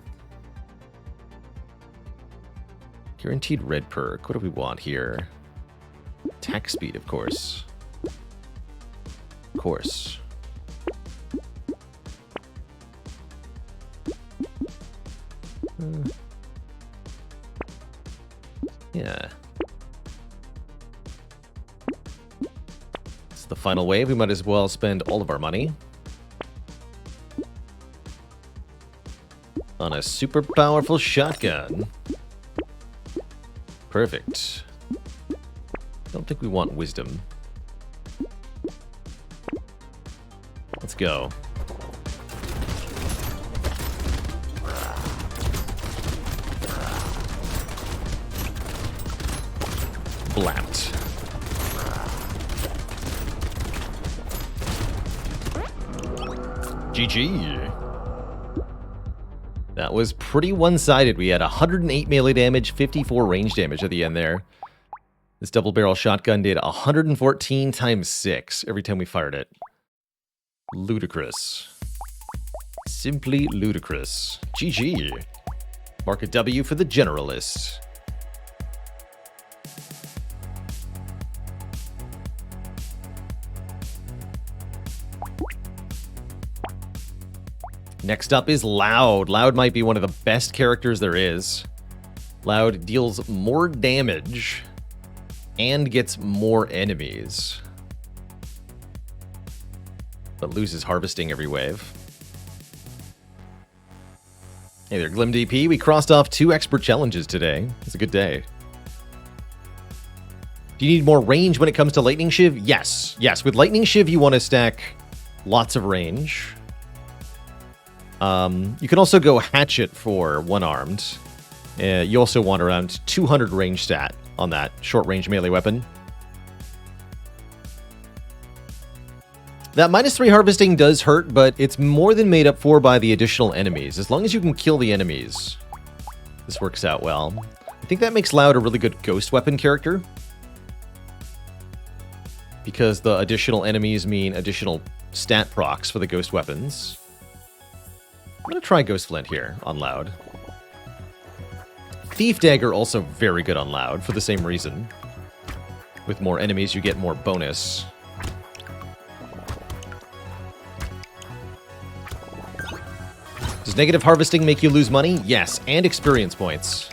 Guaranteed red perk. What do we want here? Attack speed, of course. Of course. Yeah. It's the final wave. We might as well spend all of our money on a super powerful shotgun. Perfect. Don't think we want wisdom. Let's go. Blapped. GG. That was pretty one-sided. We had 108 melee damage, 54 range damage at the end there. This double barrel shotgun did 114 times 6 every time we fired it. Ludicrous. Simply ludicrous. GG. Mark a W for the generalist. Next up is Loud. Loud might be one of the best characters there is. Loud deals more damage and gets more enemies, but loses harvesting every wave. Hey there, Glim DP. We crossed off 2 expert challenges today. It's a good day. Do you need more range when it comes to Lightning Shiv? Yes. Yes, with Lightning Shiv, you want to stack lots of range. You can also go Hatchet for One-Armed. You also want around 200 range stat on that short-range melee weapon. That -3 harvesting does hurt, but it's more than made up for by the additional enemies. As long as you can kill the enemies, this works out well. I think that makes Loud a really good ghost weapon character, because the additional enemies mean additional stat procs for the ghost weapons. I'm going to try Ghost Flint here on Loud. Thief Dagger also very good on Loud for the same reason. With more enemies, you get more bonus. Does negative harvesting make you lose money? Yes, and experience points.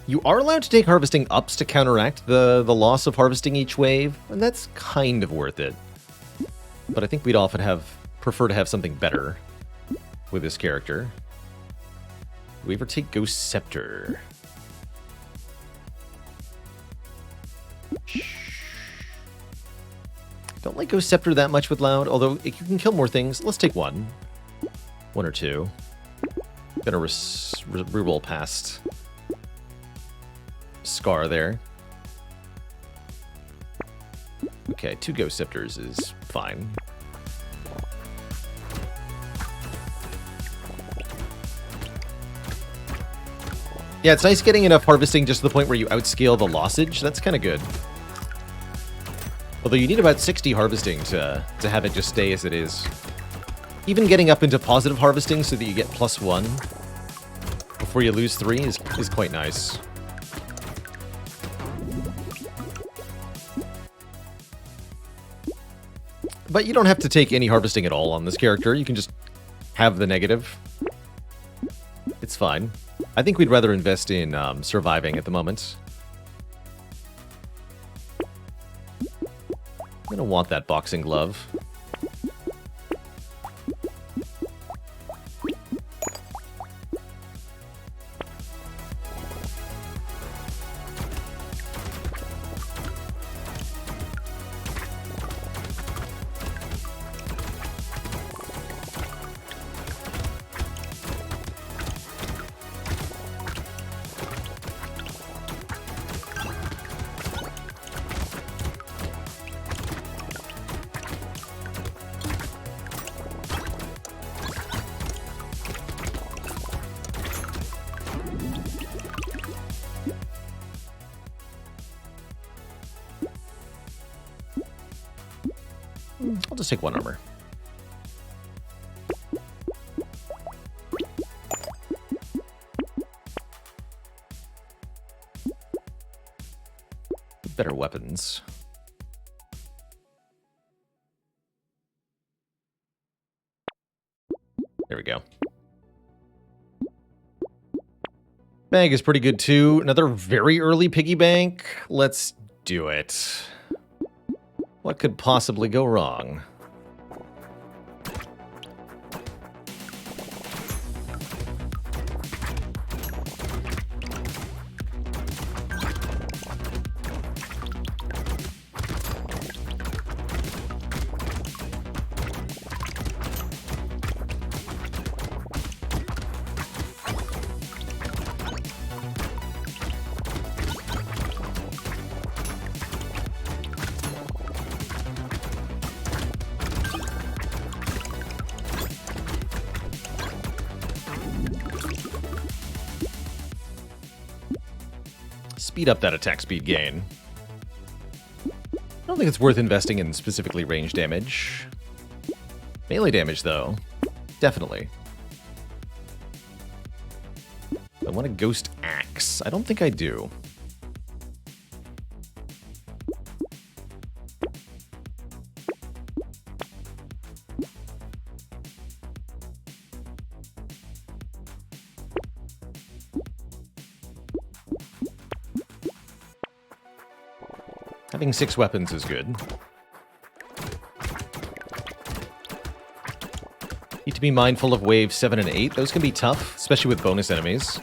You are allowed to take harvesting ups to counteract the loss of harvesting each wave, and that's kind of worth it. But I think we'd often prefer to have something better with this character. Do we ever take Ghost Scepter? Don't like Ghost Scepter that much with Loud, although you can kill more things. Let's take one. One or two. Gonna reroll past Scar there. Okay, 2 Ghost Scepters is fine. Yeah, it's nice getting enough harvesting just to the point where you outscale the lossage. That's kind of good. Although you need about 60 harvesting to have it just stay as it is. Even getting up into positive harvesting so that you get +1 before you lose 3 is quite nice. But you don't have to take any harvesting at all on this character. You can just have the negative. It's fine. I think we'd rather invest in surviving at the moment. I'm gonna want that boxing glove. I'll just take 1 armor. Better weapons. There we go. Bag is pretty good too. Another very early piggy bank. Let's do it. What could possibly go wrong? Speed up that attack speed gain. I don't think it's worth investing in specifically range damage. Melee damage, though. Definitely. I want a Ghost Axe. I don't think I do. Having 6 weapons is good. Need to be mindful of waves 7 and 8. Those can be tough, especially with bonus enemies.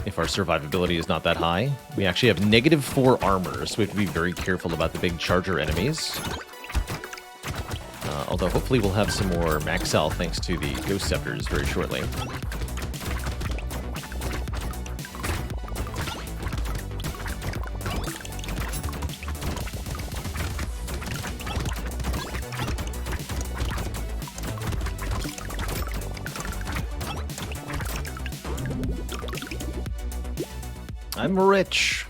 If our survivability is not that high. We actually have -4 armor, so we have to be very careful about the big charger enemies. Although hopefully we'll have some more max health thanks to the Ghost Scepters very shortly. I'm rich.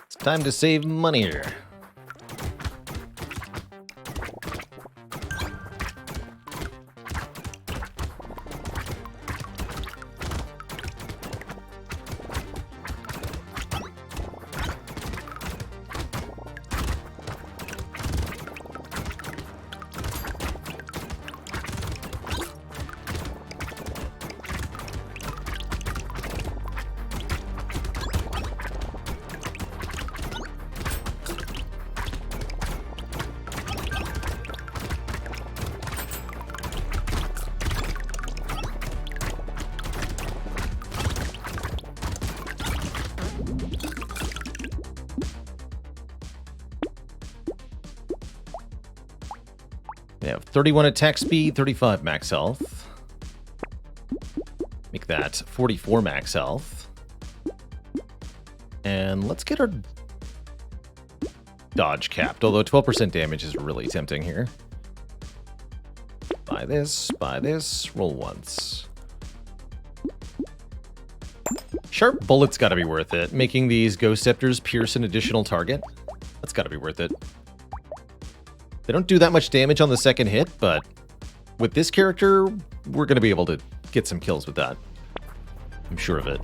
It's time to save money here. 31 attack speed, 35 max health. Make that 44 max health. And let's get our dodge capped, although 12% damage is really tempting here. Buy this, roll once. Sharp bullets gotta be worth it. Making these Ghost Scepters pierce an additional target, that's gotta be worth it. They don't do that much damage on the second hit, but with this character, we're gonna be able to get some kills with that. I'm sure of it.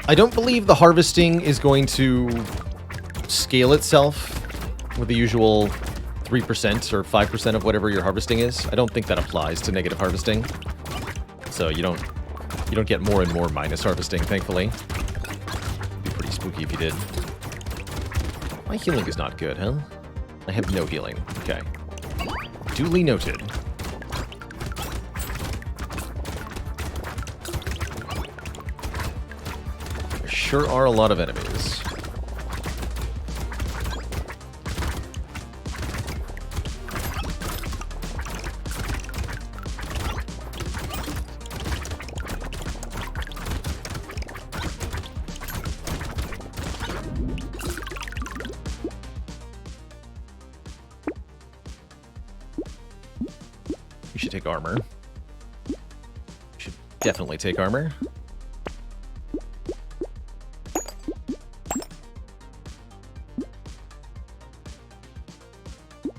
I don't believe the harvesting is going to scale itself with the usual 3% or 5% of whatever your harvesting is. I don't think that applies to negative harvesting. So you don't get more and more minus harvesting, thankfully. It'd be pretty spooky if you did. My healing is not good, huh? I have no healing. Okay. Duly noted. There sure are a lot of enemies. You should take armor. You should definitely take armor.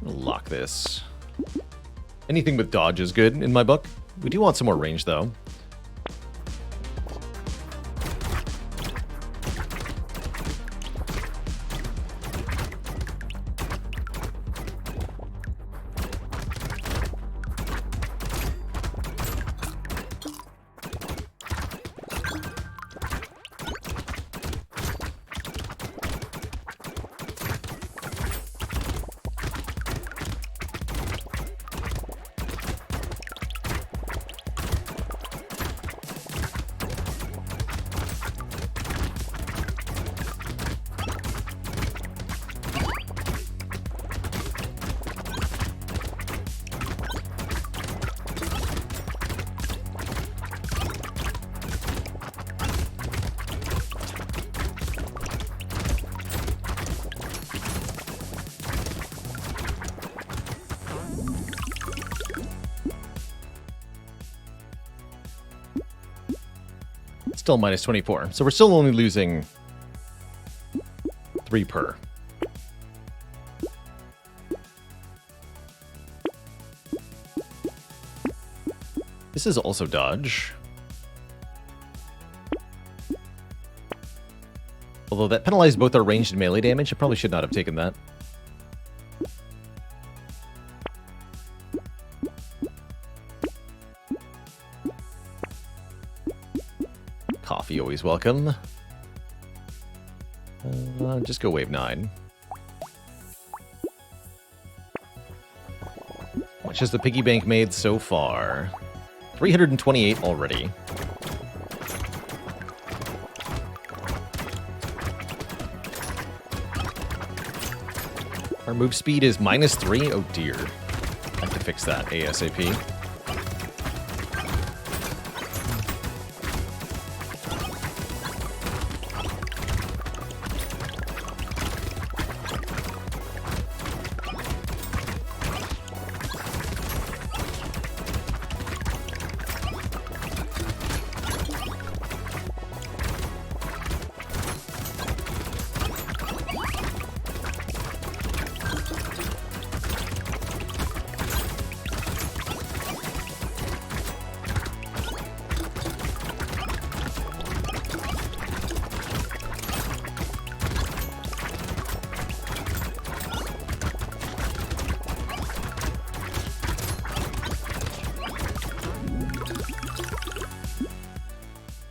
Lock this. Anything with dodge is good in my book. We do want some more range, though. Still minus 24. So we're still only losing 3 per. This is also dodge. Although that penalized both our ranged and melee damage, I probably should not have taken that. Coffee always welcome. Just go wave 9. How much has the piggy bank made so far? 328 already. Our move speed is -3. Oh dear. I have to fix that ASAP.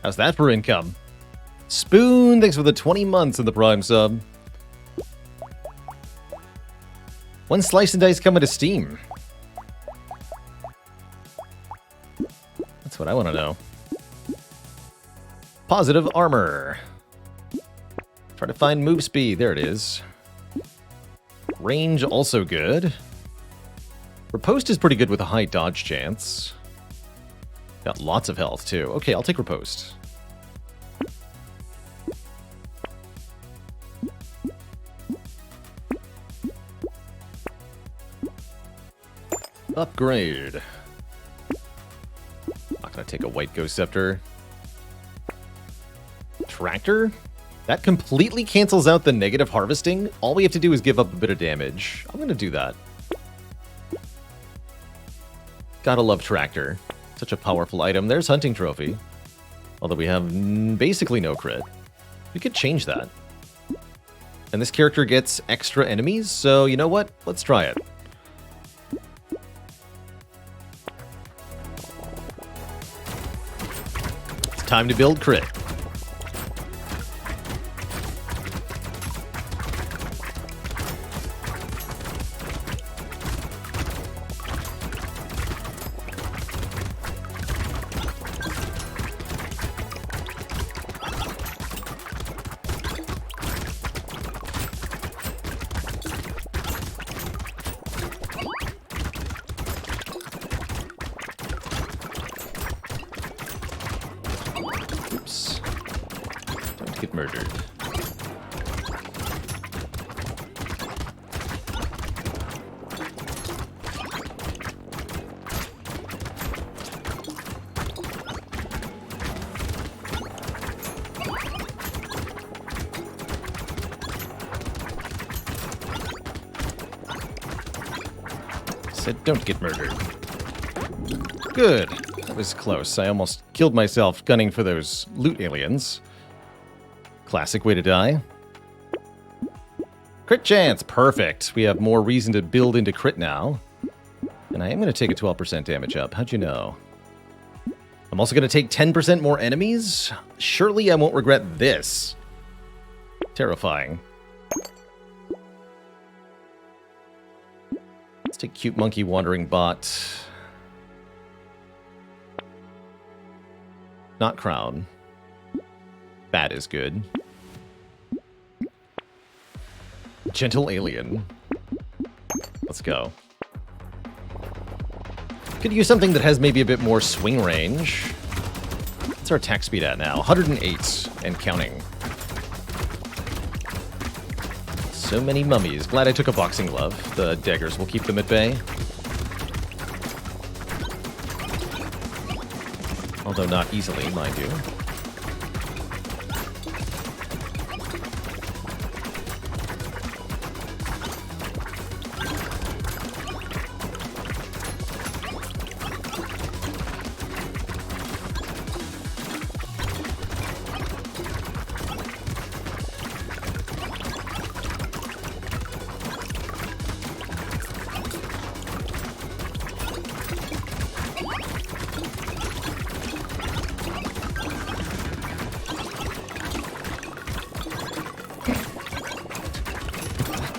How's that for income? Spoon, thanks for the 20 months in the Prime sub. When Slice and Dice coming to Steam? That's what I want to know. Positive armor. Try to find move speed. There it is. Range also good. Riposte is pretty good with a high dodge chance. Got lots of health, too. Okay, I'll take Riposte. Upgrade. Not gonna take a White Ghost Scepter. Tractor? That completely cancels out the negative harvesting. All we have to do is give up a bit of damage. I'm gonna do that. Gotta love Tractor. Such a powerful item. There's Hunting Trophy. Although we have basically no crit. We could change that. And this character gets extra enemies, so you know what? Let's try it. It's time to build crit. Get murdered. Said don't get murdered. Good. That was close. I almost killed myself gunning for those loot aliens. Classic way to die. Crit chance! Perfect. We have more reason to build into crit now. And I am going to take a 12% damage up. How'd you know? I'm also going to take 10% more enemies? Surely I won't regret this. Terrifying. Let's take Cute Monkey Wandering Bot. Not Crown. Bat is good. Gentle Alien. Let's go. Could use something that has maybe a bit more swing range. What's our attack speed at now? 108 and counting. So many mummies. Glad I took a boxing glove. The daggers will keep them at bay. Although not easily, mind you.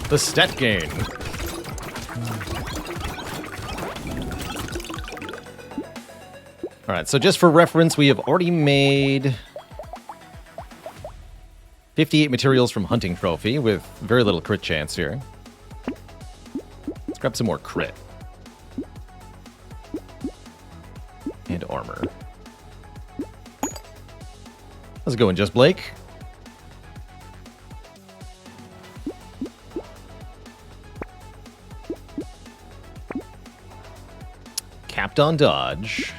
The stat gain. Alright, so just for reference, we have already made 58 materials from Hunting Trophy with very little crit chance here. Let's grab some more crit. And armor. How's it going, Just Blake? Capped on dodge.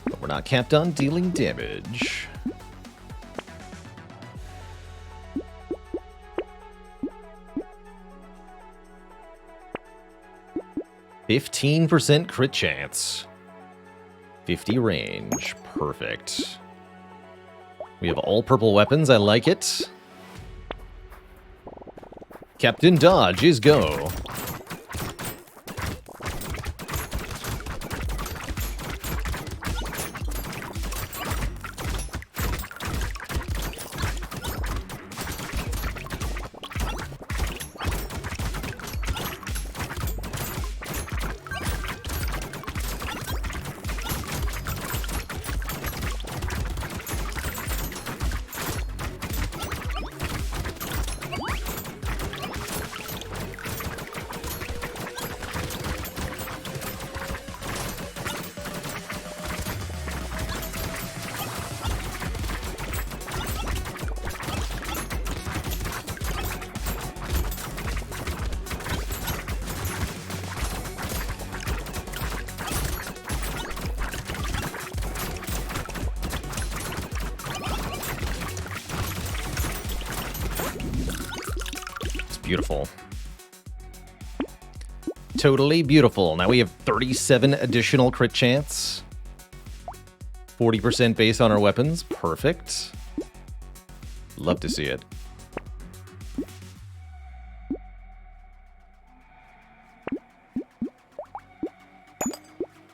But we're not capped on dealing damage. %15% crit chance. 50 range. Perfect. We have all purple weapons. I like it. Captain Dodge is go. Beautiful. Totally beautiful. Now we have 37 additional crit chance. 40% base on our weapons. Perfect. Love to see it.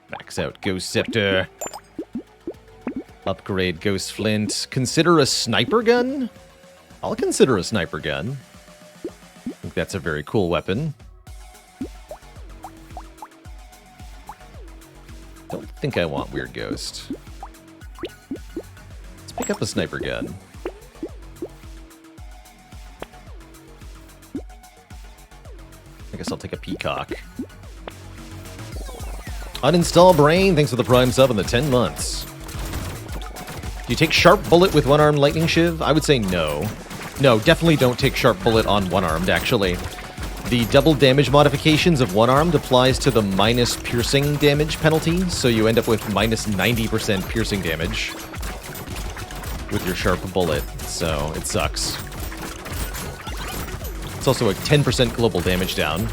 Max out Ghost Scepter. Upgrade Ghost Flint. Consider a sniper gun? I'll consider a sniper gun. I think that's a very cool weapon. Don't think I want Weird Ghost. Let's pick up a sniper gun. I guess I'll take a Peacock. Uninstall Brain, thanks for the Prime sub in the 10 months. Do you take Sharp Bullet with one-armed Lightning Shiv? I would say no. No, definitely don't take Sharp Bullet on one-armed, actually. The double damage modifications of one-armed applies to the minus piercing damage penalty, so you end up with minus 90% piercing damage with your Sharp Bullet, so it sucks. It's also a 10% global damage down.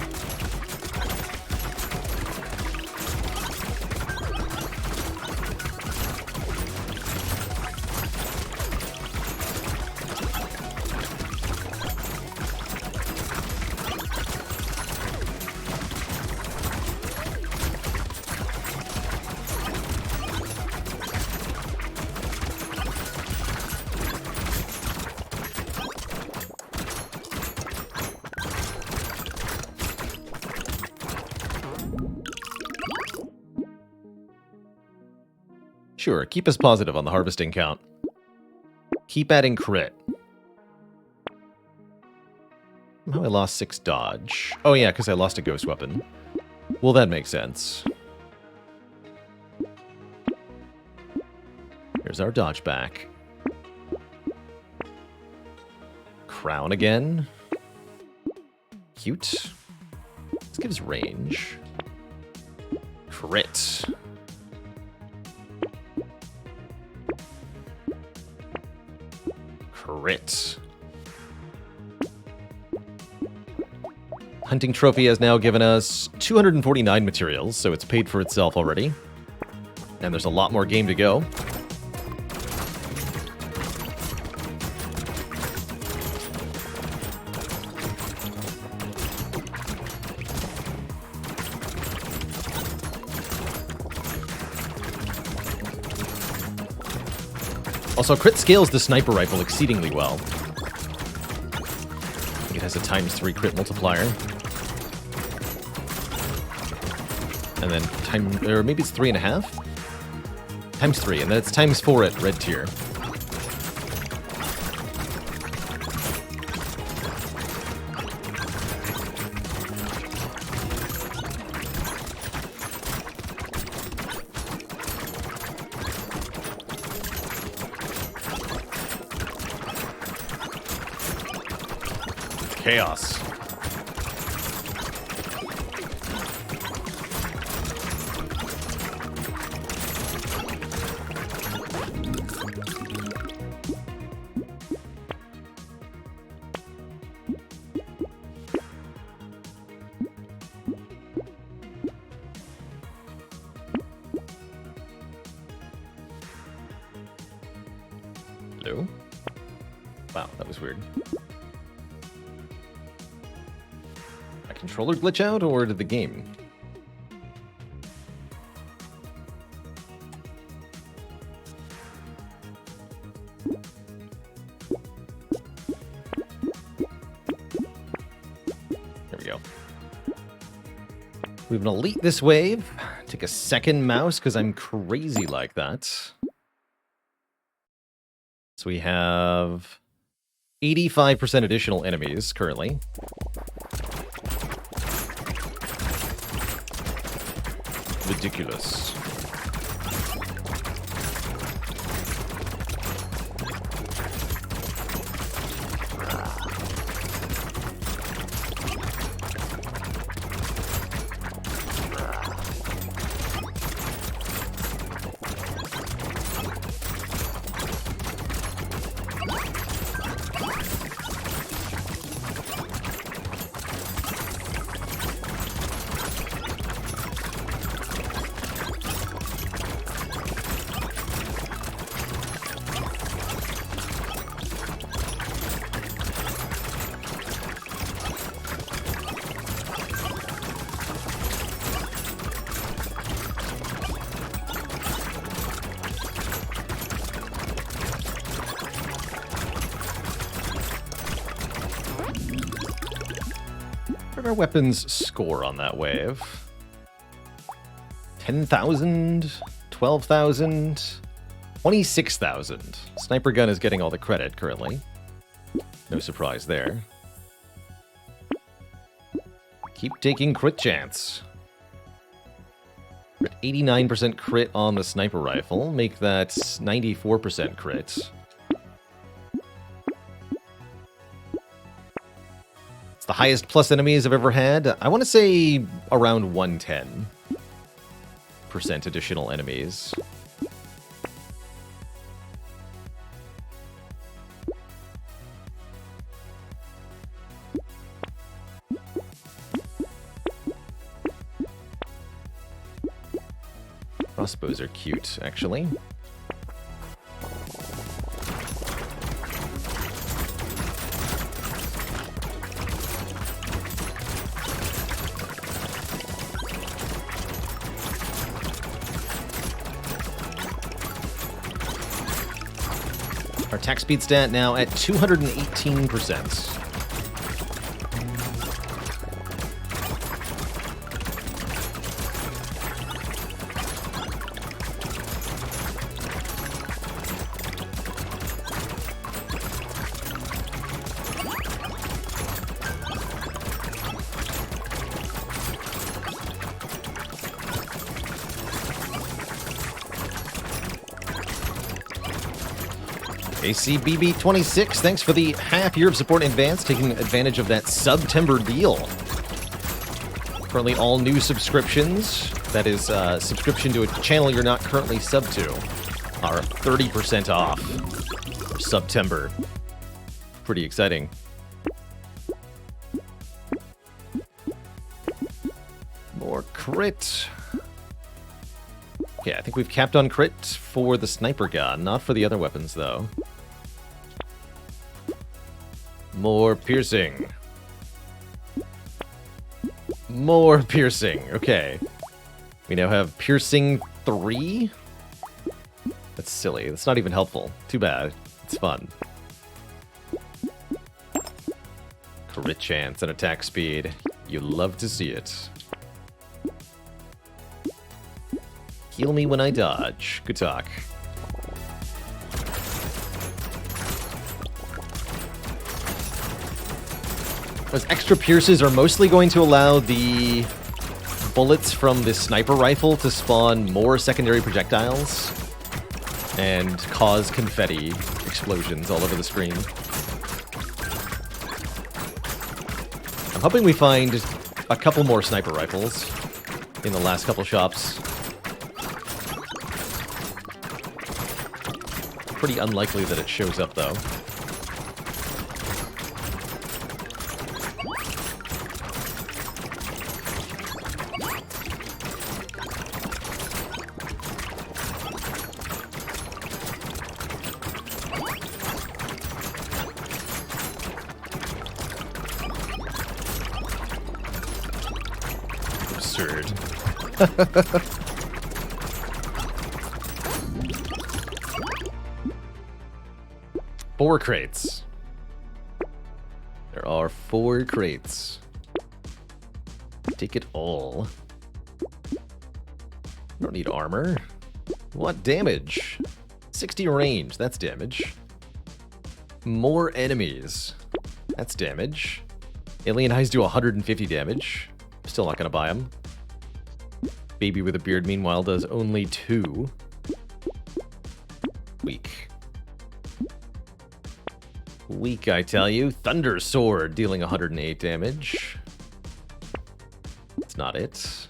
Sure, keep us positive on the harvesting count. Keep adding crit. Somehow I lost 6 dodge. Oh yeah, because I lost a ghost weapon. Well, that makes sense. Here's our dodge back. Crown again. Cute. This gives range. Crit. Crit. Hunting Trophy has now given us 249 materials, so it's paid for itself already. And there's a lot more game to go. Also, crit scales the sniper rifle exceedingly well. I think it has a ×3 crit multiplier. And then or maybe it's 3.5? ×3, and then it's ×4 at red tier. Chaos. Hello? Wow, that was weird. A controller glitch out, or did the game? There we go. We have an elite this wave. Take a second mouse, because I'm crazy like that. So we have 85% additional enemies currently. Ridiculous. our weapons score on that wave? 10,000, 12,000, 26,000. Sniper gun is getting all the credit currently. No surprise there. Keep taking crit chance. We're at 89% crit on the sniper rifle. Make that 94% crit. It's the highest plus enemies I've ever had. I want to say around 110% additional enemies. Crossbows are cute, actually. Our attack speed stat now at 218%. ACBB26, thanks for the half year of support in advance, taking advantage of that September deal. Currently all new subscriptions, that is subscription to a channel you're not currently sub to, are 30% off for September. Pretty exciting. More crit. Okay, I think we've capped on crit for the sniper gun, not for the other weapons, though. More piercing. More piercing. Okay. We now have piercing 3? That's silly. That's not even helpful. Too bad. It's fun. Crit chance and attack speed. You love to see it. Heal me when I dodge. Good talk. Those extra pierces are mostly going to allow the bullets from this sniper rifle to spawn more secondary projectiles and cause confetti explosions all over the screen. I'm hoping we find a couple more sniper rifles in the last couple shops. Pretty unlikely that it shows up, though. Absurd. 4 crates. There are 4 crates. Take it all. Don't need armor. What damage? 60 range, that's damage. More enemies. That's damage. Alien eyes do 150 damage. Still not gonna buy them. Baby with a beard, meanwhile, does only 2. Weak. Weak, I tell you. Thunder Sword, dealing 108 damage. That's not it.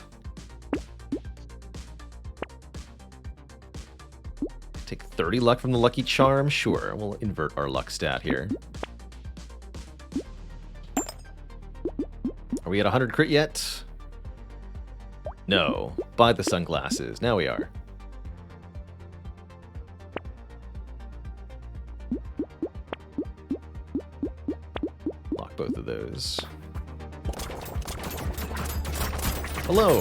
Take 30 luck from the Lucky Charm? Sure, we'll invert our luck stat here. Are we at 100 crit yet? No. Buy the sunglasses. Now we are. Lock both of those. Hello.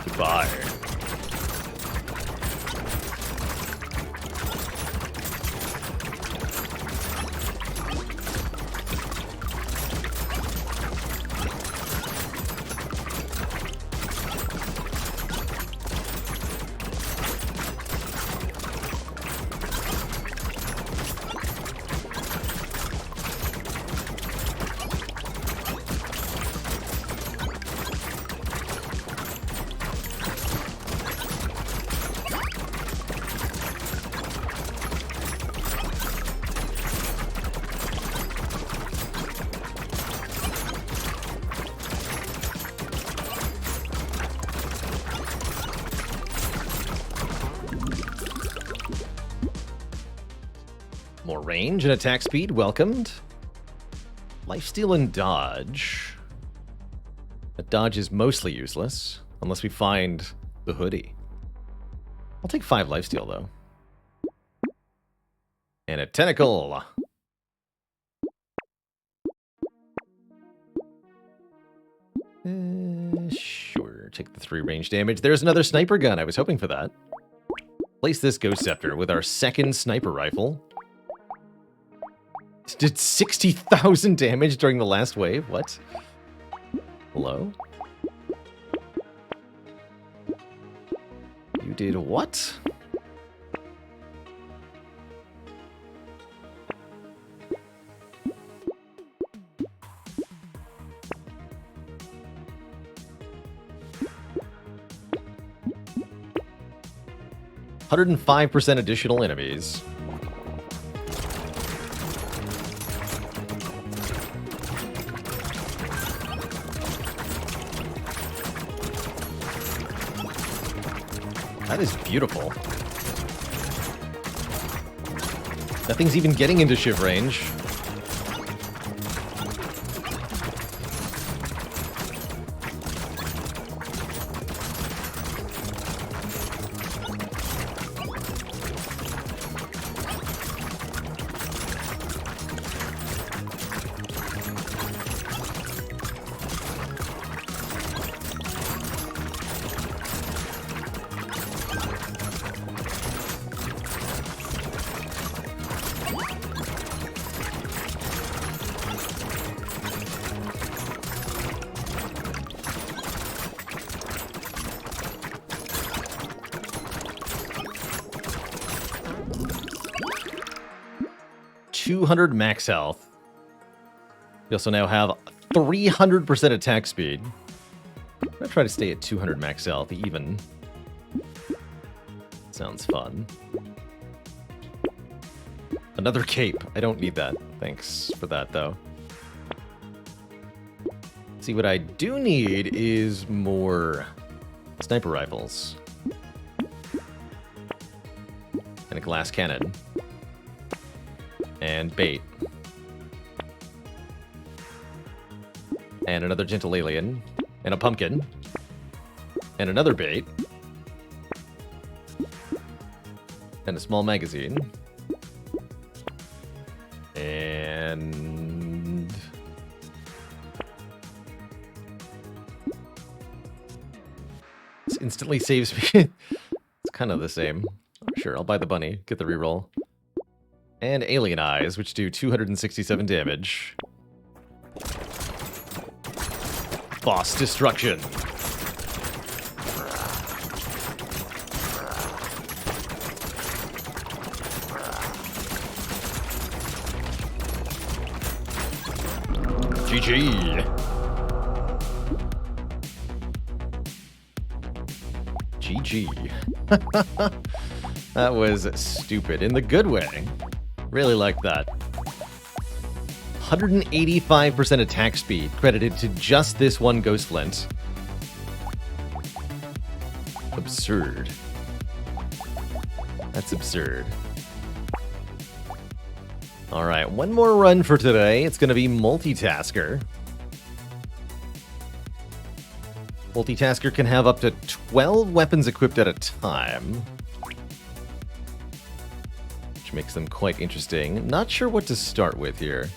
Goodbye. More range and attack speed welcomed. Lifesteal and dodge. But dodge is mostly useless, unless we find the hoodie. I'll take 5 lifesteal, though. And a tentacle. Sure, take the 3 range damage. There's another sniper gun. I was hoping for that. Place this Ghost Scepter with our second sniper rifle. Did 60,000 damage during the last wave? What? Hello? You did what? %105% additional enemies. That is beautiful. That thing's even getting into shiv range. .200 max health. We also now have 300% attack speed. I'm gonna try to stay at 200 max health, even. Sounds fun. Another cape. I don't need that. Thanks for that, though. See, what I do need is more sniper rifles. And a glass cannon. And bait. And another gentle alien. And a pumpkin. And another bait. And a small magazine. And... this instantly saves me. It's kind of the same. Sure, I'll buy the bunny. Get the reroll. And alien eyes, which do 267 damage. Boss destruction. GG. GG. That was stupid in the good way. Really like that. 185% attack speed credited to just this one Ghost Flint. Absurd. That's absurd. Alright, one more run for today. It's going to be Multitasker. Multitasker can have up to 12 weapons equipped at a time. Which makes them quite interesting. Not sure what to start with here.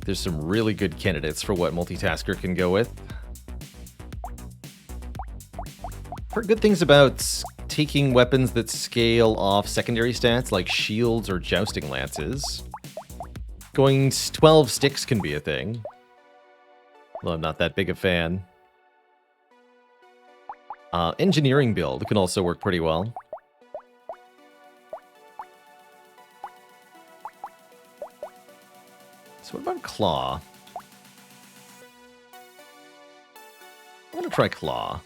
There's some really good candidates for what Multitasker can go with. Heard good things about taking weapons that scale off secondary stats like shields or jousting lances. Going 12 sticks can be a thing. Well, I'm not that big a fan. Engineering build can also work pretty well. So what about Claw? I want to try Claw.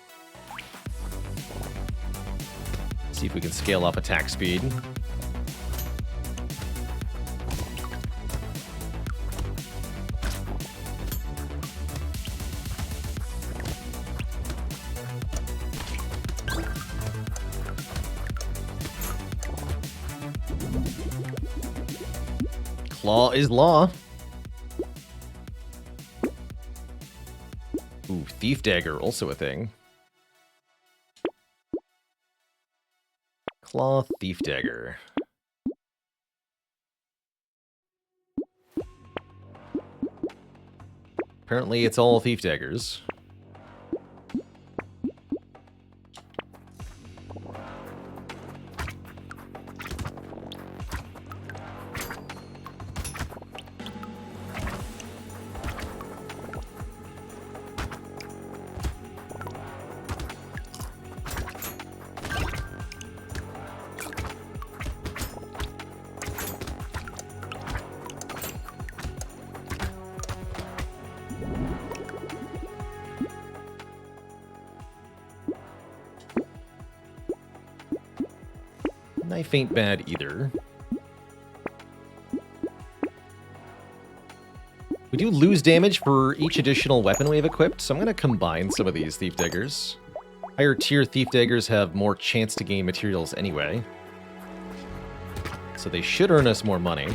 See if we can scale up attack speed. Law is law. Ooh, Thief Dagger, also a thing. Claw Thief Dagger. Apparently it's all Thief Daggers. Knife ain't bad either. We do lose damage for each additional weapon we have equipped, so I'm going to combine some of these Thief Daggers. Higher tier Thief Daggers have more chance to gain materials anyway, so they should earn us more money.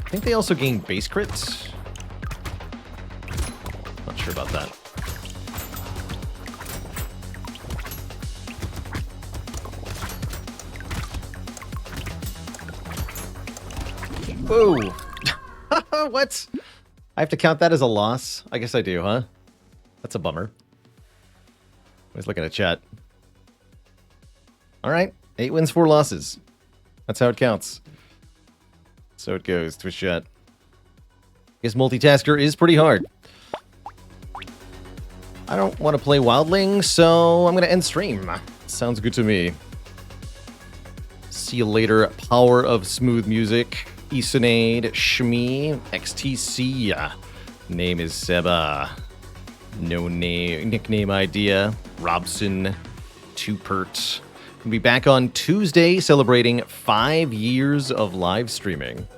I think they also gain base crits. Not sure about that. Whoa! What? I have to count that as a loss? I guess I do, huh? That's a bummer. I was looking at chat. Alright, 8 wins, 4 losses. That's how it counts. So it goes, Twitch chat. Guess multitasker is pretty hard. I don't want to play Wildling, so I'm going to end stream. Sounds good to me. See you later, Power of Smooth Music, Isanade, Shmi, XTC. Name is Seba. No name, nickname idea, Robson, Tupert. We'll be back on Tuesday celebrating 5 years of live streaming.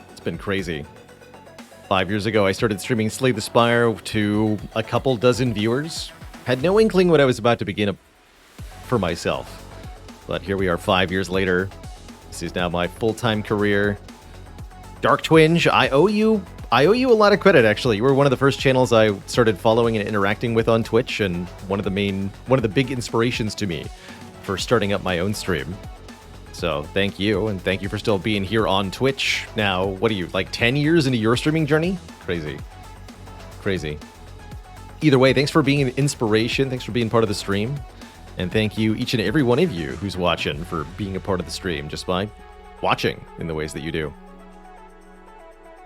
It's been crazy. 5 years ago, I started streaming Slay the Spire to a couple dozen viewers. Had no inkling what I was about to begin for myself. But here we are 5 years later. This is now my full-time career. Dark Twinge, I owe you a lot of credit, actually. You were one of the first channels I started following and interacting with on Twitch, and one of the big inspirations to me for starting up my own stream. So thank you, and thank you for still being here on Twitch. Now, what are you, like 10 years into your streaming journey? Crazy. Crazy. Either way, thanks for being an inspiration. Thanks for being part of the stream. And thank you, each and every one of you who's watching, for being a part of the stream just by watching in the ways that you do.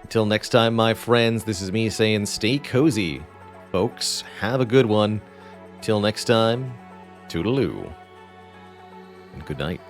Until next time, my friends, this is me saying stay cozy. Folks, have a good one. Till next time, toodaloo. And good night.